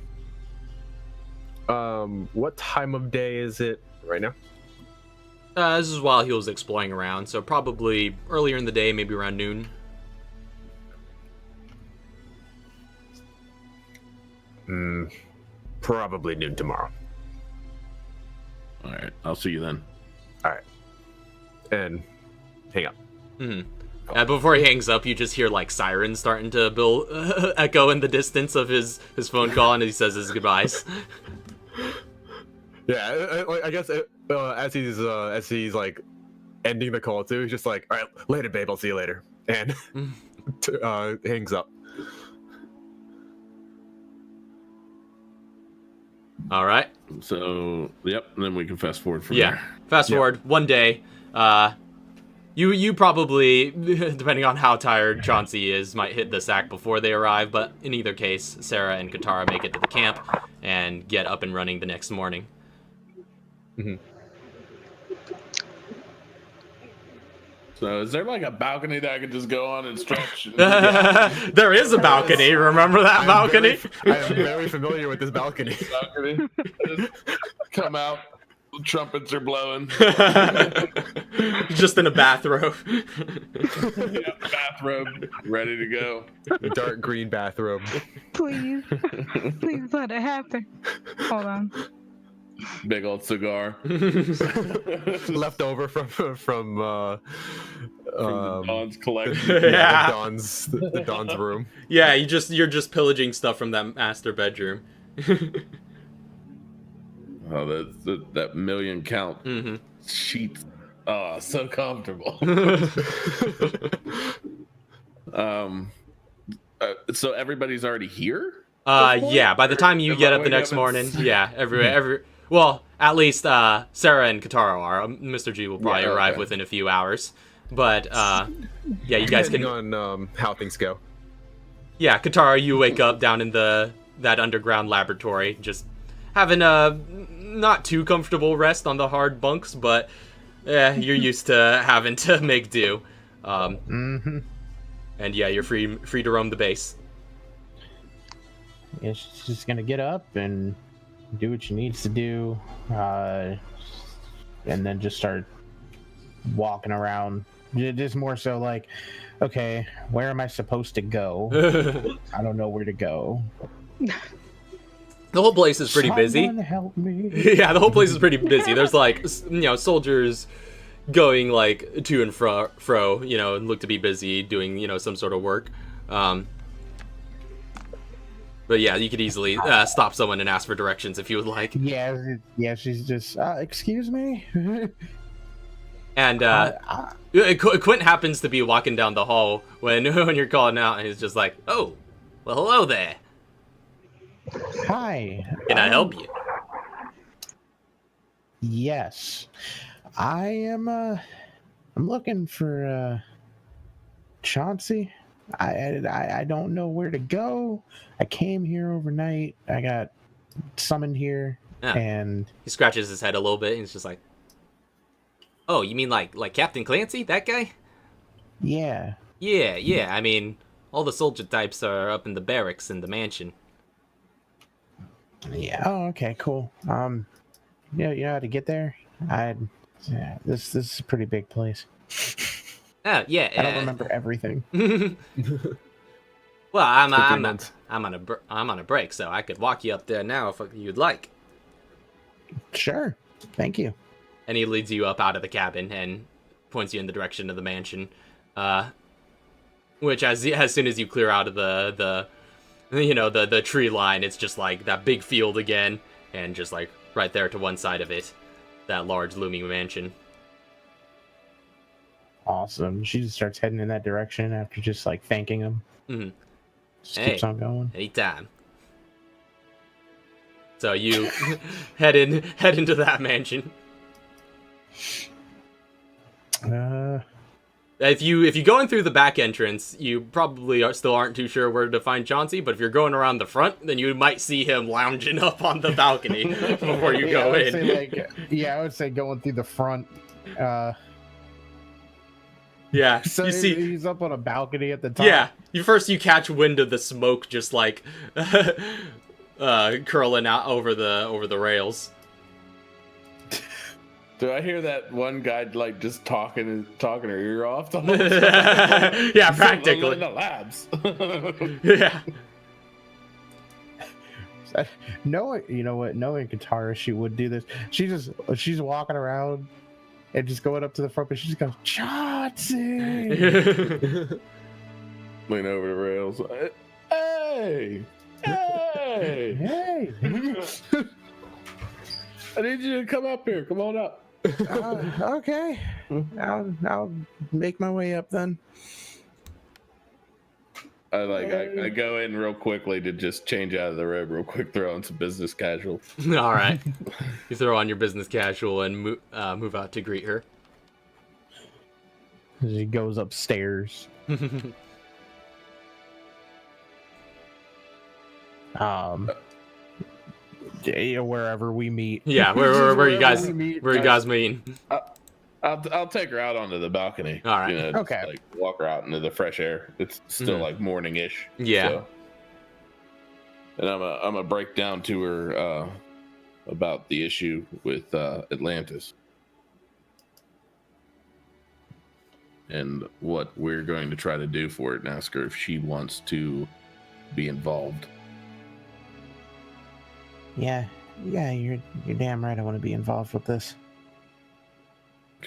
What time of day is it right now? This is while he was exploring around, so probably earlier in the day, maybe around noon. Probably noon tomorrow. All right, I'll see you then. All right, and hang up. Before he hangs up, you just hear like sirens starting to echo in the distance of his phone call, and he says his goodbyes. Yeah, I guess as he's like ending the call too, he's just like, "All right, later, babe. I'll see you later," and hangs up. All right. So, yep. Then we can fast forward from there. Fast forward one day. You probably, depending on how tired Chauncey is, might hit the sack before they arrive. But in either case, Sarah and Katara make it to the camp and get up and running the next morning. So, is there like a balcony that I can just go on and stretch? There is a balcony. Remember that balcony? I am very familiar with this balcony. Just come out, Trumpets are blowing. Just in a bathrobe. Yep, bathrobe, ready to go. Dark green bathrobe. Please, please let it happen. Hold on. Big old cigar. Left over from From the Dawn's collection. Yeah. the Dawn's room. Yeah, you're just pillaging stuff from that master bedroom. Oh, that million count Mm-hmm. sheets. Oh, so comfortable. So everybody's already here? Yeah, by the time you Am get I up the next waking up morning, yeah, well, at least Sarah and Katara are. Mr. G will probably Yeah, arrive okay. within a few hours. But yeah, you guys can. Depending on how things go. Yeah, Katara, you wake up down in that underground laboratory, just having a not too comfortable rest on the hard bunks, but you're used to having to make do. Mm-hmm. And yeah, you're free to roam the base. Yeah, she's just gonna get up and do what she needs to do, and then just start walking around. Just more so like, okay, where am I supposed to go? I don't know where to go. The whole place is pretty busy. Someone help me. Yeah, the whole place is pretty busy. There's like, soldiers going like to and fro, and look to be busy doing, some sort of work. But yeah, you could easily stop someone and ask for directions if you would like. Yeah, she's just, excuse me? And Quint happens to be walking down the hall when you're calling out, and he's just like, "Oh, well, hello there. Hi. Can I help you?" Yes. I am, I'm looking for, Chauncey. I don't know where to go. I came here overnight. I got summoned here, Yeah. and He scratches his head a little bit, and he's just like, "Oh, you mean like Captain Clancy, that guy?" yeah. Yeah. I mean, all the soldier types are up in the barracks in the mansion. Yeah. Oh, okay, cool. You know how to get there? This is a pretty big place. Oh, yeah. I don't remember everything. Well, I'm on a break, so I could walk you up there now if you'd like. Sure. Thank you. And he leads you up out of the cabin and points you in the direction of the mansion. Which as soon as you clear out of the tree line, it's just like that big field again, and just like right there to one side of it, that large looming mansion. Awesome. She just starts heading in that direction after just like thanking him. Mm-hmm. Just keeps on going. Anytime. So you head into that mansion. If you go in through the back entrance, you probably still aren't too sure where to find Chauncey. But if you're going around the front, then you might see him lounging up on the balcony before you go in. I would say going through the front. Yeah, So you see, he's up on a balcony at the top. yeah. You catch wind of the smoke just like curling out over the rails. Do I hear that one guy like just talking her ear off? The whole Yeah, practically. in the labs. Yeah. Knowing Katara, she would do this. She's walking around and just going up to the front, but she just goes, Chauncey! Lean over the rails. Hey! Hey! I need you to come up here. Come on up. Okay. I'll make my way up then. I go in real quickly to just change out of the robe real quick, throw on some business casual. All right. You throw on your business casual and move out to greet her. She goes upstairs. Wherever we meet. Yeah, where you guys meet, where you guys meeting? I'll take her out onto the balcony. All right. Just, Okay. like walk her out into the fresh air. It's still like morning-ish. Yeah. So. And I'm a break down to her about the issue with Atlantis and what we're going to try to do for it, and ask her if she wants to be involved. Yeah, you're damn right. I want to be involved with this.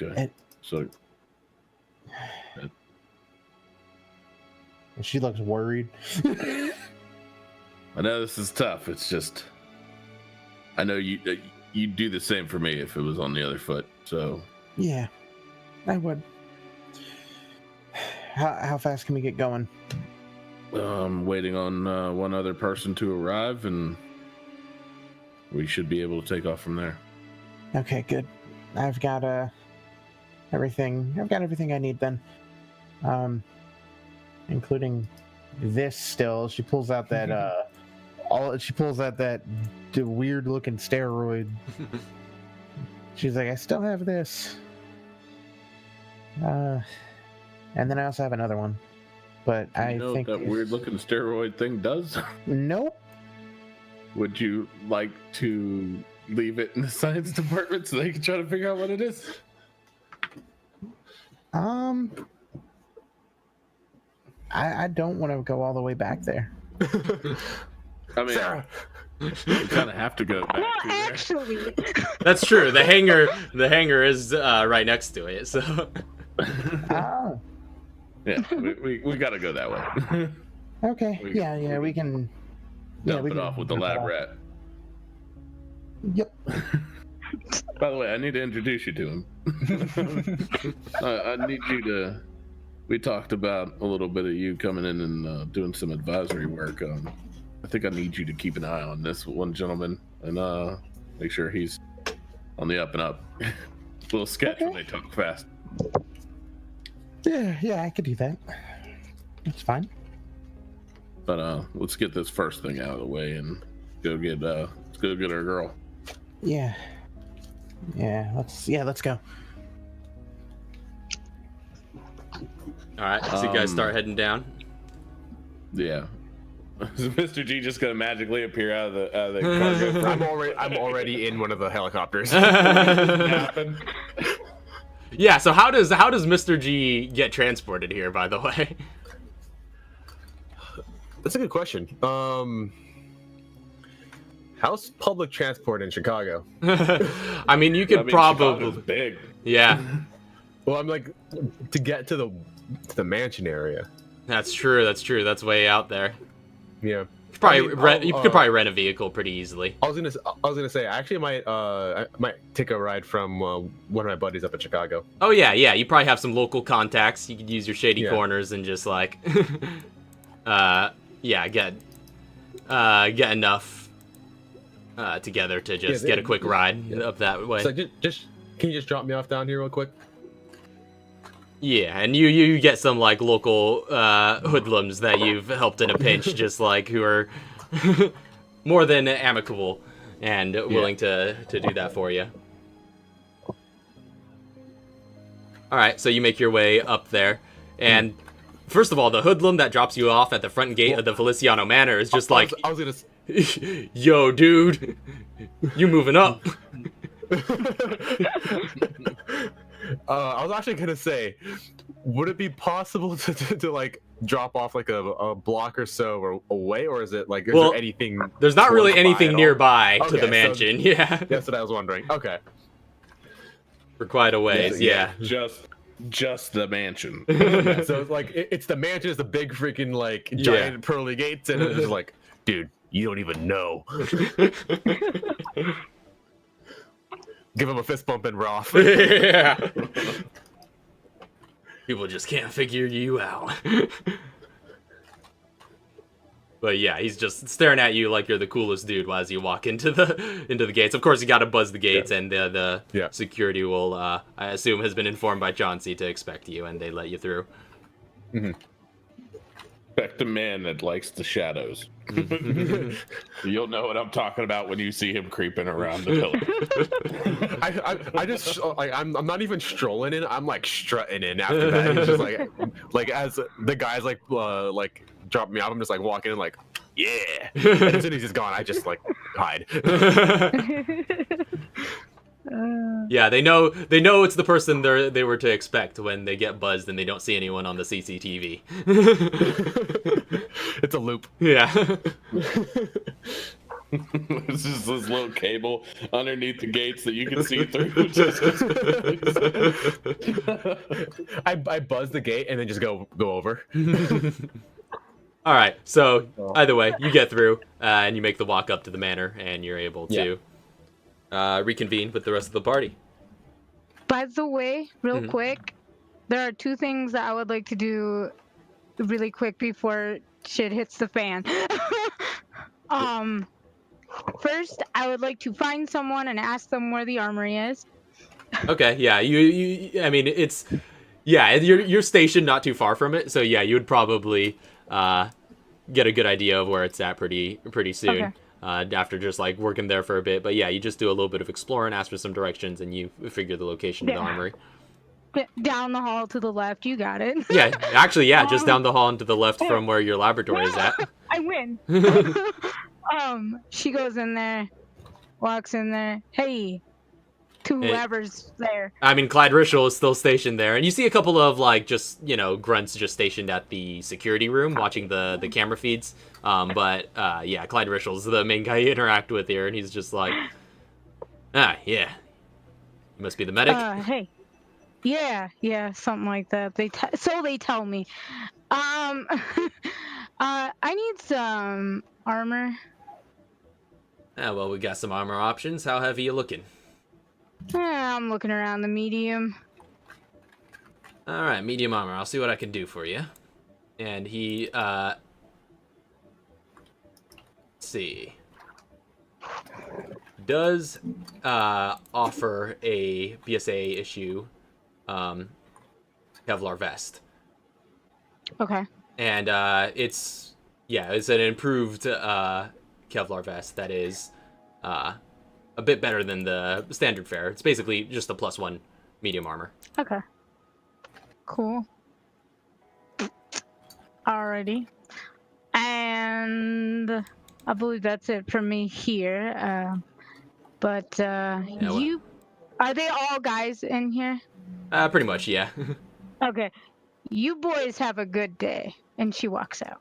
Okay. So she looks worried. I know this is tough. It's just, I know you'd do the same for me if it was on the other foot. So yeah, I would. How fast can we get going? Waiting on one other person to arrive, and we should be able to take off from there. Okay, good. I've got everything. I've got everything I need then, including this. Still, she pulls out that She pulls out that weird looking steroid. She's like, I still have this. And then I also have another one. But I think what that weird looking steroid thing does? Nope. Would you like to leave it in the science department so they can try to figure out what it is? I don't want to go all the way back there. I mean, Sarah. You kind of have to go back. Well, through there. actually, That's true. The hangar is right next to it. So Oh, Yeah, we got to go that way. okay. We- Yeah, we can. Yeah, Dump we it can off with the dump it lab off. rat. Yep. By the way, I need to introduce you to him. I need you to. We talked about a little bit of you coming in and doing some advisory work. I think I need you to keep an eye on this one gentleman and make sure he's on the up and up. A little sketch when they talk fast. Yeah, I could do that. That's fine. But let's get this first thing out of the way and let's go get our girl. Yeah, let's go. all right, so you guys start heading down. Yeah. Is Mr. G just gonna magically appear out of the cargo? I'm already in one of the helicopters. Yeah. So how does Mr. G get transported here? By the way. That's a good question. How's public transport in Chicago? I mean, you could probably. Chicago's big. Yeah, Well, I'm like, to get to the mansion area. that's true. That's way out there. Yeah. You could probably rent a vehicle pretty easily. I was gonna say, I actually I might take a ride from one of my buddies up in Chicago. Oh yeah. You probably have some local contacts. You could use your shady Yeah. corners and just like, get enough together to just get a quick ride up that way. So just can you just drop me off down here real quick? Yeah, and you get some like local hoodlums that you've helped in a pinch, just like who are more than amicable and willing to do that for you. All right, so you make your way up there, and first of all, the hoodlum that drops you off at the front gate of the Feliciano Manor is just like, I was gonna. "Yo, dude, you moving up?" I was actually gonna say, would it be possible to like drop off like a block or so or away, or is it like Well, there anything? There's not really close by anything at all? nearby to Okay, the so- mansion. Yeah, That's what I was wondering. Okay. for quite a ways. Yeah. Just the mansion. Yeah, so it's like it's the mansion is the big freaking like giant pearly gates, and it's just like, dude, you don't even know. Give him a fist bump and Roth. Yeah. People just can't figure you out. But yeah, he's just staring at you like you're the coolest dude as you walk into the gates. Of course, you got to buzz the gates, and the security will, I assume, has been informed by Chauncey to expect you, and they let you through. Mm-hmm. Expect a man that likes the shadows. You'll know what I'm talking about when you see him creeping around the pillar. I just like I'm not even strolling in. I'm like strutting in after that. It's just like as the guys like drop me off, I'm just like walking in like, yeah. And as soon as he's gone, I just like hide. Yeah, they know it's the person they were to expect when they get buzzed and they don't see anyone on the CCTV. It's a loop. Yeah. It's just this little cable underneath the gates that you can see through. I buzz the gate and then just go over. All right. So either way, you get through and you make the walk up to the manor, and you're able to reconvene with the rest of the party. By the way, real quick, there are two things that I would like to do really quick before shit hits the fan. First, I would like to find someone and ask them where the armory is. Okay. Yeah. You. I mean, it's. Yeah. You're stationed not too far from it, so yeah, you would probably get a good idea of where it's at pretty soon. Okay. After just like working there for a bit, but yeah, you just do a little bit of exploring, ask for some directions, and you figure the location of the armory. Down the hall to the left, you got it. Yeah, actually, yeah, just down the hall and to the left from where your laboratory is at. I win. She goes in there, walks in there. Hey, to whoever's there. I mean, Clyde Rishel is still stationed there, and you see a couple of like just grunts just stationed at the security room watching the camera feeds. But yeah, Clyde Rishel's the main guy you interact with here, and he's just like, yeah, you must be the medic. Hey, yeah, something like that. So they tell me. I need some armor. Yeah, well, we got some armor options. How heavy you looking? I'm looking around the medium. All right, medium armor. I'll see what I can do for you. And he, let's see, does offer a BSA issue Kevlar vest. Okay. And it's an improved Kevlar vest that is a bit better than the standard fare. It's basically just a +1 medium armor. Okay. Cool. Alrighty. And I believe that's it from me here. Are they all guys in here? Pretty much, yeah. Okay. You boys have a good day. And she walks out.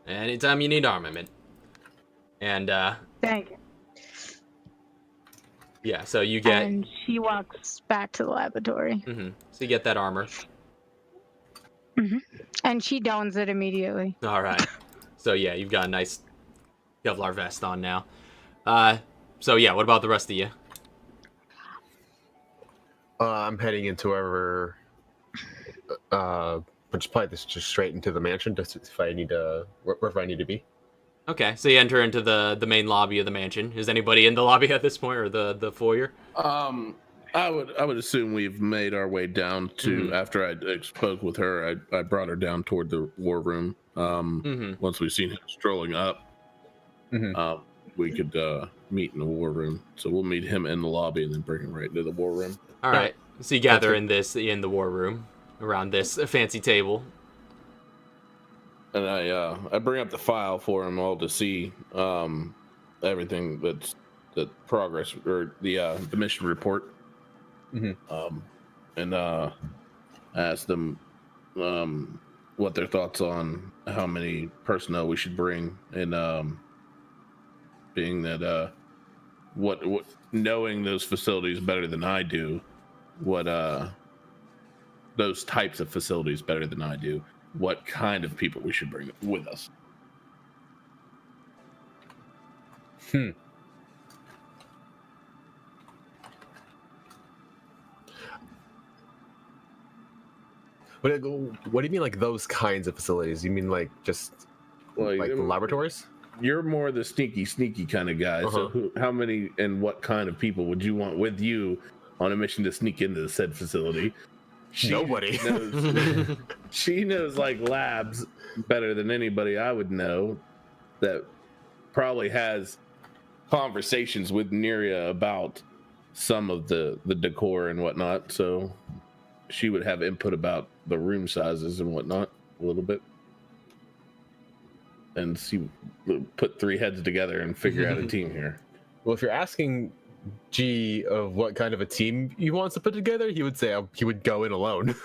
Anytime you need armament. And Thank you. Yeah, so you get. And she walks back to the laboratory. So you get that armor. And she dons it immediately. All right. So yeah, you've got a nice Kevlar vest on now. So yeah, what about the rest of you? I'm heading into wherever. Just probably just straight into the mansion, just if I need to, wherever I need to be. Okay, so you enter into the main lobby of the mansion. Is anybody in the lobby at this point, or the foyer? I would assume we've made our way down to after I spoke with her. I brought her down toward the war room. Once we've seen him strolling up, we could meet in the war room. So we'll meet him in the lobby and then bring him right into the war room. All right. So you gather in the war room around this fancy table. And I bring up the file for them all to see everything that's the progress or the mission report. And ask them what their thoughts on how many personnel we should bring, and being that what knowing those facilities better than I do, what those types of facilities better than I do, what kind of people we should bring with us. What do you mean, like those kinds of facilities? You mean like just like laboratories? You're more the sneaky kind of guy. So how many and what kind of people would you want with you on a mission to sneak into the said facility? Nobody. She knows like labs better than anybody I would know, that probably has conversations with Neria about some of the decor and whatnot. So she would have input about the room sizes and whatnot a little bit. and see, put 3 heads together and figure out a team here. Well, if you're asking G of what kind of a team he wants to put together, he would say he would go in alone.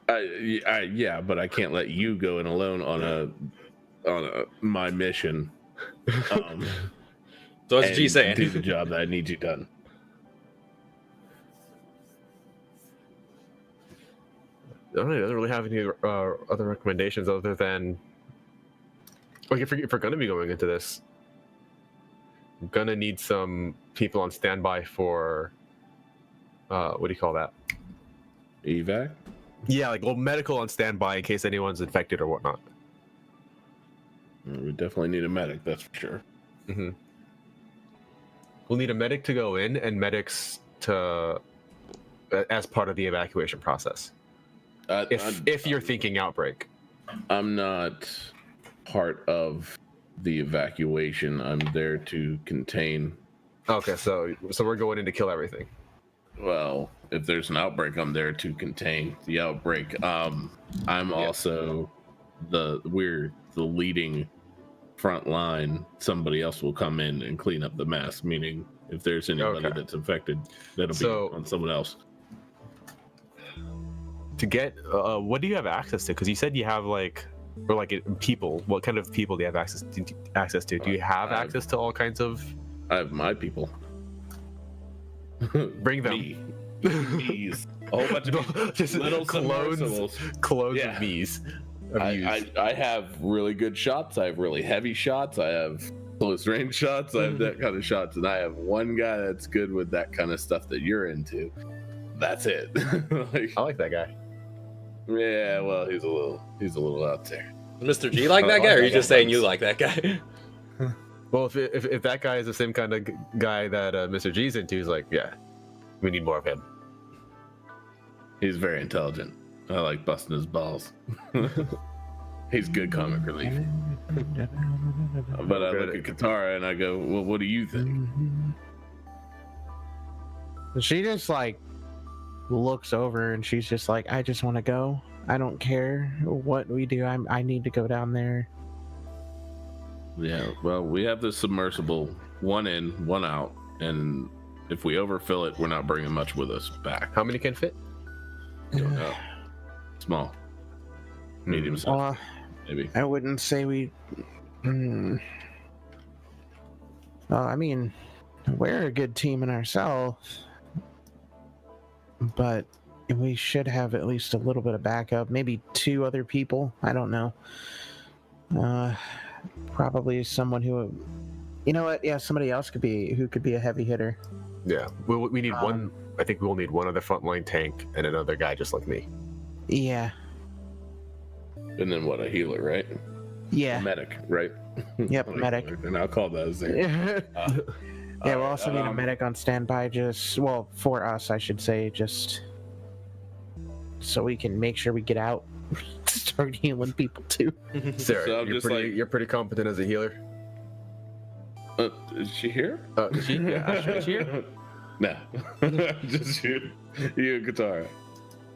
Yeah, but I can't let you go in alone on my mission. So what's G saying? Do the job that I need you done. I don't know, he doesn't really have any other recommendations other than, like, if we're going to be going into this, I'm going to need some people on standby for, what do you call that? Evac? Yeah, like, well, medical on standby in case anyone's infected or whatnot. We definitely need a medic, that's for sure. Mm-hmm. We'll need a medic to go in and medics to, as part of the evacuation process. If you're thinking outbreak. I'm not part of the evacuation. I'm there to contain. Okay, so we're going in to kill everything. Well, if there's an outbreak, I'm there to contain the outbreak. I'm also we're the leading front line. Somebody else will come in and clean up the mess. Meaning, if there's anybody that's infected, that'll be on someone else. To get, what do you have access to? Because you said you have people. What kind of people do you have access to? Do you have access to all kinds of? I have my people. Bring them. Bees. A whole bunch of just little clones yeah. of bees. I have really good shots. I have really heavy shots. I have close range shots. I have that kind of shots, and I have one guy that's good with that kind of stuff that you're into. That's it. I like that guy. Yeah, well, he's a little out there. Mr. G like that guy, or are you just saying you like that guy? Well, if that guy is the same kind of guy that Mr. G's into, he's like, yeah, we need more of him. He's very intelligent. I like busting his balls. He's good comic relief. But I look at Katara and I go, well, what do you think? She just looks over and she's just like, I just want to go. I don't care what we do. I need to go down there. Yeah, well, we have the submersible, 1 in, 1 out, and if we overfill it, we're not bringing much with us back. How many can fit? Don't know. Small, medium size, maybe. I wouldn't say we. Well, I mean, we're a good team in ourselves, but we should have at least a little bit of backup. Maybe 2 other people. I don't know. Probably someone who, you know what? Yeah, somebody else could be a heavy hitter. Yeah, we need one. I think we'll need one other frontline tank and another guy just like me. Yeah. And then what? A healer, right? Yeah. A medic, right? Yep, medic. And I'll call that as Yeah, we'll also need a medic on standby. For us, I should say, just so we can make sure we get out, start healing people too. Sarah, So you're pretty competent as a healer. Is she here? Is she? Yeah, is she here? No, just you and Katara.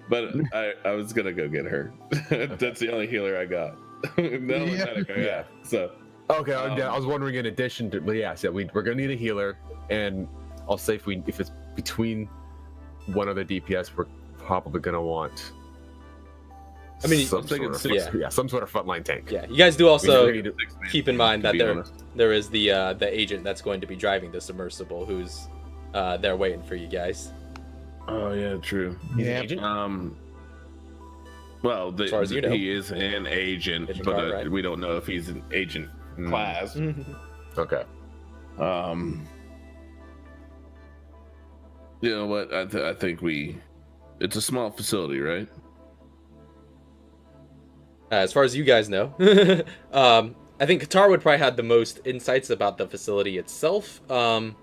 But I was gonna go get her. That's the only healer I got. The only medic I got. So okay, I was wondering in addition to, but yeah, so we're gonna need a healer, and I'll say if it's between one other DPS, we're probably gonna want. I mean, some sort of frontline tank. Yeah, you guys do also We need keep in mind that there is the agent that's going to be driving the submersible, who's there waiting for you guys. Oh yeah, true. He's an agent? Well, As far as you know. he is an agent, Agent but card, right? we don't know if he's an agent class. Okay. You know what? I think it's a small facility, right? As far as you guys know, I think Qatar would probably have the most insights about the facility itself. I'll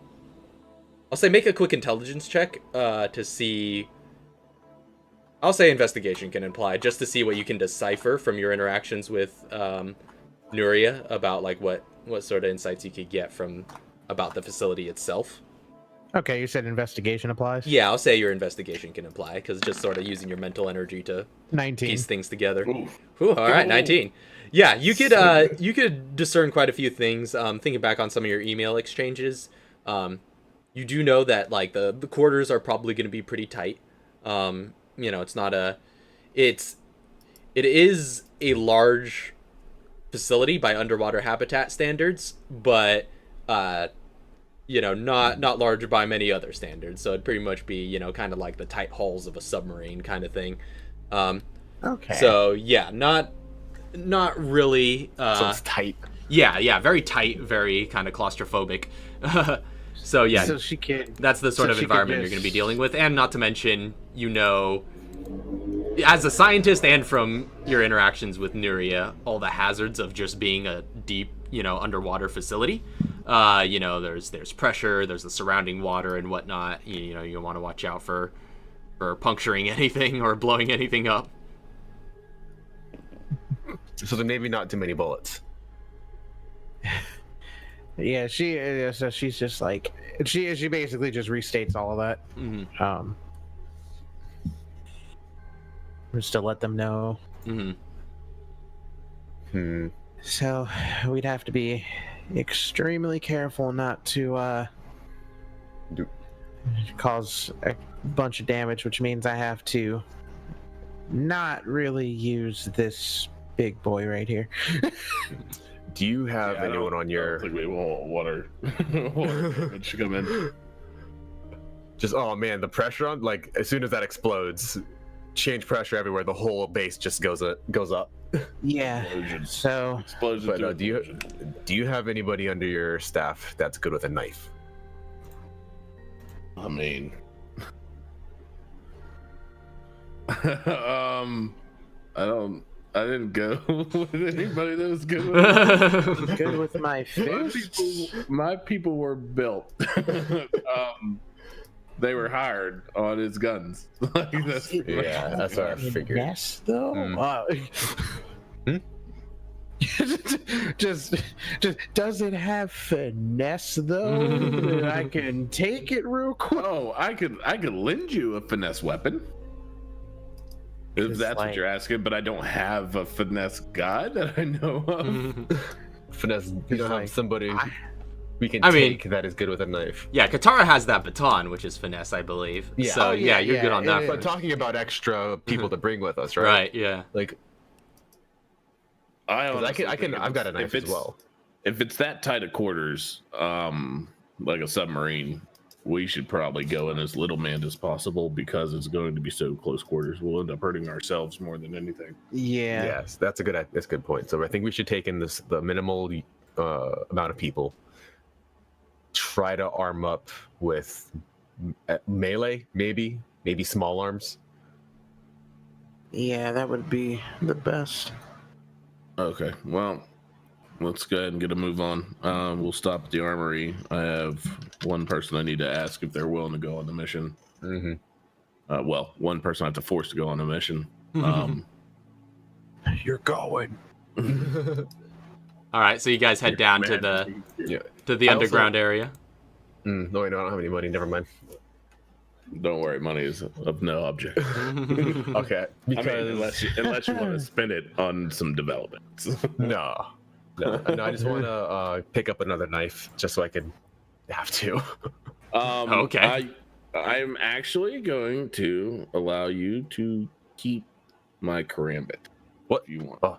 say make a quick intelligence check to see. I'll say investigation can imply, just to see what you can decipher from your interactions with Nuria about like what sort of insights you could get from about the facility itself. Okay, you said investigation applies. Yeah, I'll say your investigation can apply because just sort of using your mental energy to 19. piece things together. Ooh. Ooh, all right, Ooh. 19. Yeah, you could So good. you could discern quite a few things. Thinking back on some of your email exchanges, you do know that like the quarters are probably going to be pretty tight. It's not it is a large facility by underwater habitat standards, but not large by many other standards. So it'd pretty much be kind of like the tight hulls of a submarine kind of thing. Okay. So yeah, not really. So it's tight. Yeah, very tight, very kind of claustrophobic. So yeah, So she could. that's the sort so of she could environment you're just- going to be dealing with, and not to mention, as a scientist and from your interactions with Nuria, all the hazards of just being a deep, underwater facility. There's pressure, there's the surrounding water and whatnot. You want to watch out for puncturing anything or blowing anything up. So then maybe not too many bullets. Yeah, so she's just like she basically just restates all of that. Mm-hmm. Just to let them know. Mm-hmm. So we'd have to be extremely careful not to cause a bunch of damage, which means I have to not really use this big boy right here. Do you have anyone on I your? don't think we want water damage to come in. Just oh man, the pressure on like as soon as that explodes, change pressure everywhere. The whole base just goes up. Yeah. Explosion. So Explosion. But to do you have anybody under your staff that's good with a knife? I mean, I didn't go with anybody that was good with good with my fists. my people were built. They were hired on his guns. Like, that's pretty much Yeah, that's what I figured. Yes, though. Just does it have finesse though? That I can take it real quick. Oh, I could lend you a finesse weapon. If Just that's like- what you're asking, but I don't have a finesse guy that I know of. Finesse. You don't like, have somebody we can I mean- take that is good with a knife. Yeah, Katara has that baton, which is finesse, I believe. Yeah. So Oh, yeah, you're good on that yeah, front. But talking about extra people to bring with us, right? Right. Yeah. Like, I 'cause honestly think I've got a knife as well. If it's that tight of quarters, like a submarine, we should probably go in as little manned as possible because it's going to be so close quarters. We'll end up hurting ourselves more than anything. Yeah. Yes, that's a good point. So I think we should take in the minimal amount of people. Try to arm up with melee, maybe small arms. Yeah, that would be the best. Okay, well, let's go ahead and get a move on. We'll stop at the armory. I have one person I need to ask if they're willing to go on the mission. Mm-hmm. Well, one person I have to force to go on a mission. You're going. All right. So you guys head down to the I underground area. No, wait, no, I don't have any money. Never mind. Don't worry, money is of no object. Okay, because I mean, unless you want to spend it on some developments. no, I just want to pick up another knife just so I can have to. Okay. I'm actually going to allow you to keep my karambit. What? If you want? Oh,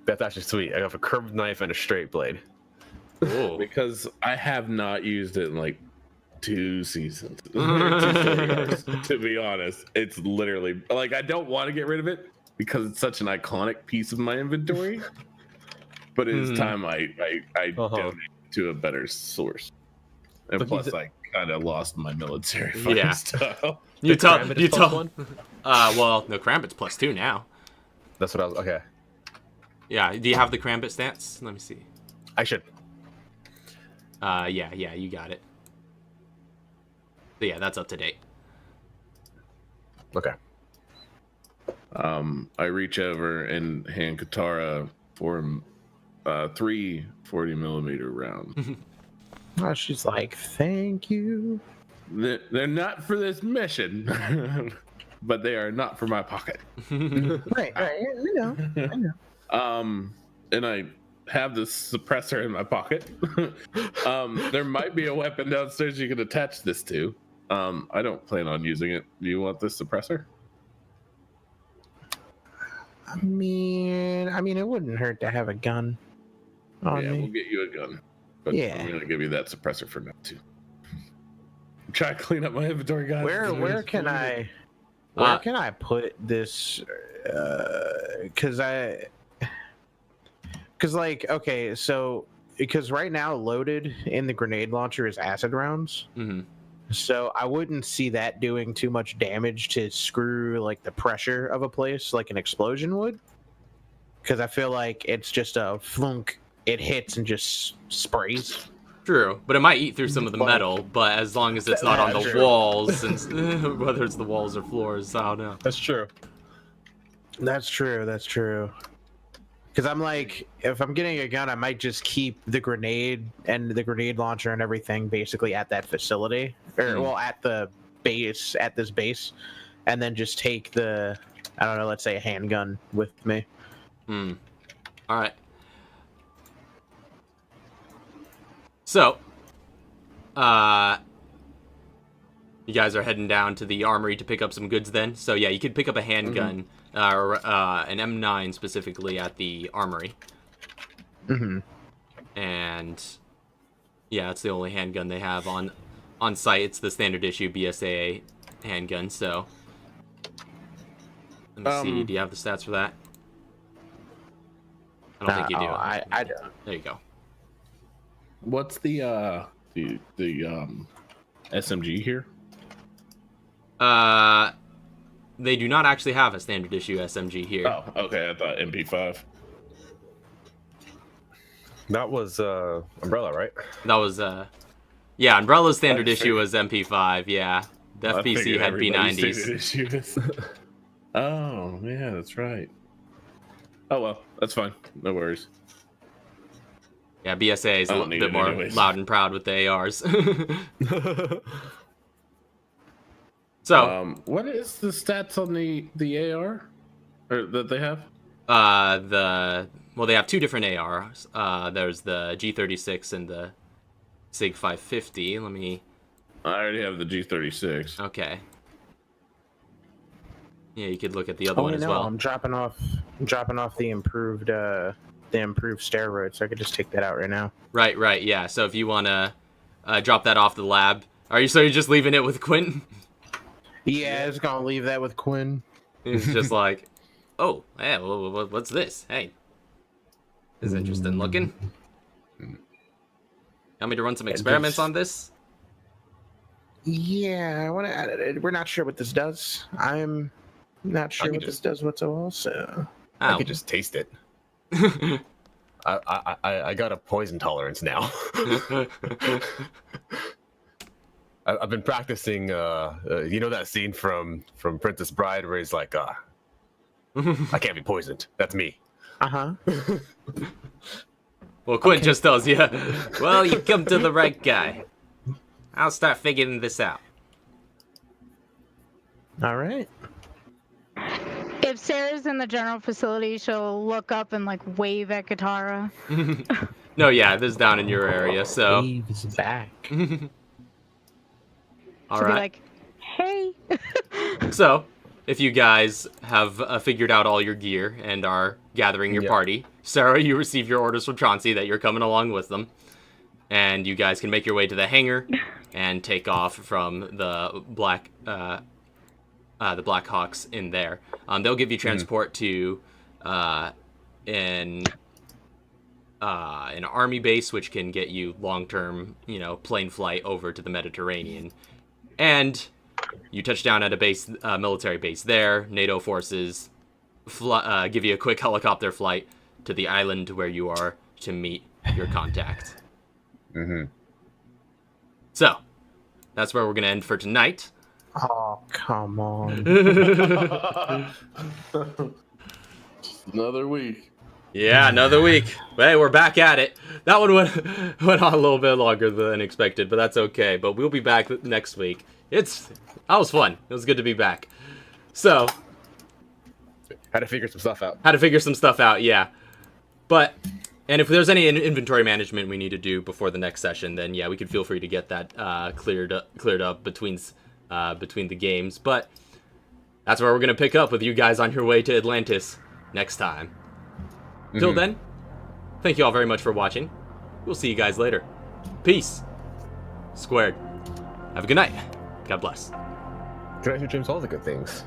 that's actually sweet. I have a curved knife and a straight blade. Ooh. Because I have not used it in like 2 seasons. 2 story arcs, to be honest. It's literally like I don't want to get rid of it because it's such an iconic piece of my inventory. But it's time I donate to a better source. And But plus I kind of lost my military Yeah. style. You tell. Karambit is You plus tell. one? Well, no, Karambit's +2 now. That's what I was. Okay, Yeah. Do you have the Karambit stats? Let me see. I should. Yeah, you got it. So yeah, that's up to date. Okay. I reach over and hand Katara for 3 40mm rounds. Oh, she's like, thank you. They're not for this mission, but they are not for my pocket. Right. I know. And I have this suppressor in my pocket. There might be a weapon downstairs you can attach this to. I don't plan on using it. Do you want this suppressor? I mean, it wouldn't hurt to have a gun on Yeah, me. we'll get you a gun. But Yeah. I'm gonna give you that suppressor for now too. Try to clean up my inventory, guys. Where can I put this? Because right now loaded in the grenade launcher is acid rounds. Mm-hmm. So I wouldn't see that doing too much damage to screw like the pressure of a place like an explosion would. Because I feel like it's just a flunk. It hits and just sprays. True, but it might eat through some of the metal. But as long as it's not on the walls, and whether it's the walls or floors, I don't know. That's true. That's true. Because I'm like, if I'm getting a gun, I might just keep the grenade and the grenade launcher and everything basically at that facility, or well, at the base, at this base, and then just take the, I don't know, let's say a handgun with me. All right. So, you guys are heading down to the armory to pick up some goods then. So yeah, you could pick up a handgun, or an M9 specifically at the armory. And yeah, it's the only handgun they have on site. It's the standard issue BSAA handgun. So let me see. Do you have the stats for that? I don't think you do. I don't. There you go. What's the SMG here? They do not actually have a standard issue SMG here. Oh, okay. I thought MP5. That was Umbrella, right? That was yeah, Umbrella's standard I issue was MP5. Yeah, the I FPC figured had everybody's P90s. standard issue is- Oh, yeah, that's right. Oh well, that's fine. No worries. Yeah, BSA is a I little don't need bit it more anyways. loud and proud with the ARs. So, What is the stats on the AR or that they have? they have two different ARs. There's the G36 and the SIG 550. Let me. I already have the G36. Okay. Yeah, you could look at the other one as well. I'm dropping off the improved steroid, so I could just take that out right now. Right. Yeah. So if you wanna drop that off the lab, you're just leaving it with Quentin? Yeah, I was gonna leave that with Quinn. He's just like, oh, yeah, what's this? Hey, is interesting looking. Want me to run some experiments on this? Yeah, I want to. We're not sure what this does. I'm not sure what this does whatsoever. So I Oh. could just taste it. I got a poison tolerance now. I've been practicing. You know that scene from Princess Bride where he's like, I can't be poisoned. That's me. Well, Quinn just tells you, well, you come to the right guy. I'll start figuring this out. All right. If Sarah's in the general facility, she'll look up and like wave at Katara. No, yeah, this is down in your area, so. Waves back. All She'll be right. like, "Hey." So, if you guys have figured out all your gear and are gathering your party, Sarah, you receive your orders from Chauncey that you're coming along with them, and you guys can make your way to the hangar and take off from the Black Hawks in there. They'll give you transport to an army base, which can get you long-term, plane flight over to the Mediterranean. And you touch down at a base, military base there. NATO forces give you a quick helicopter flight to the island where you are to meet your contact. So, that's where we're going to end for tonight. Oh, come on. Another week. Yeah, another week. Hey, we're back at it. That one went on a little bit longer than expected, but that's okay. But we'll be back next week. That was fun. It was good to be back. So, Had to figure some stuff out. Yeah. But, and if there's any inventory management we need to do before the next session, then yeah, we could feel free to get that cleared up between the games. But that's where we're gonna pick up with you guys on your way to Atlantis next time. Till then, thank you all very much for watching. We'll see you guys later. Peace. Squared. Have a good night. God bless. Good night, dreams all the good things.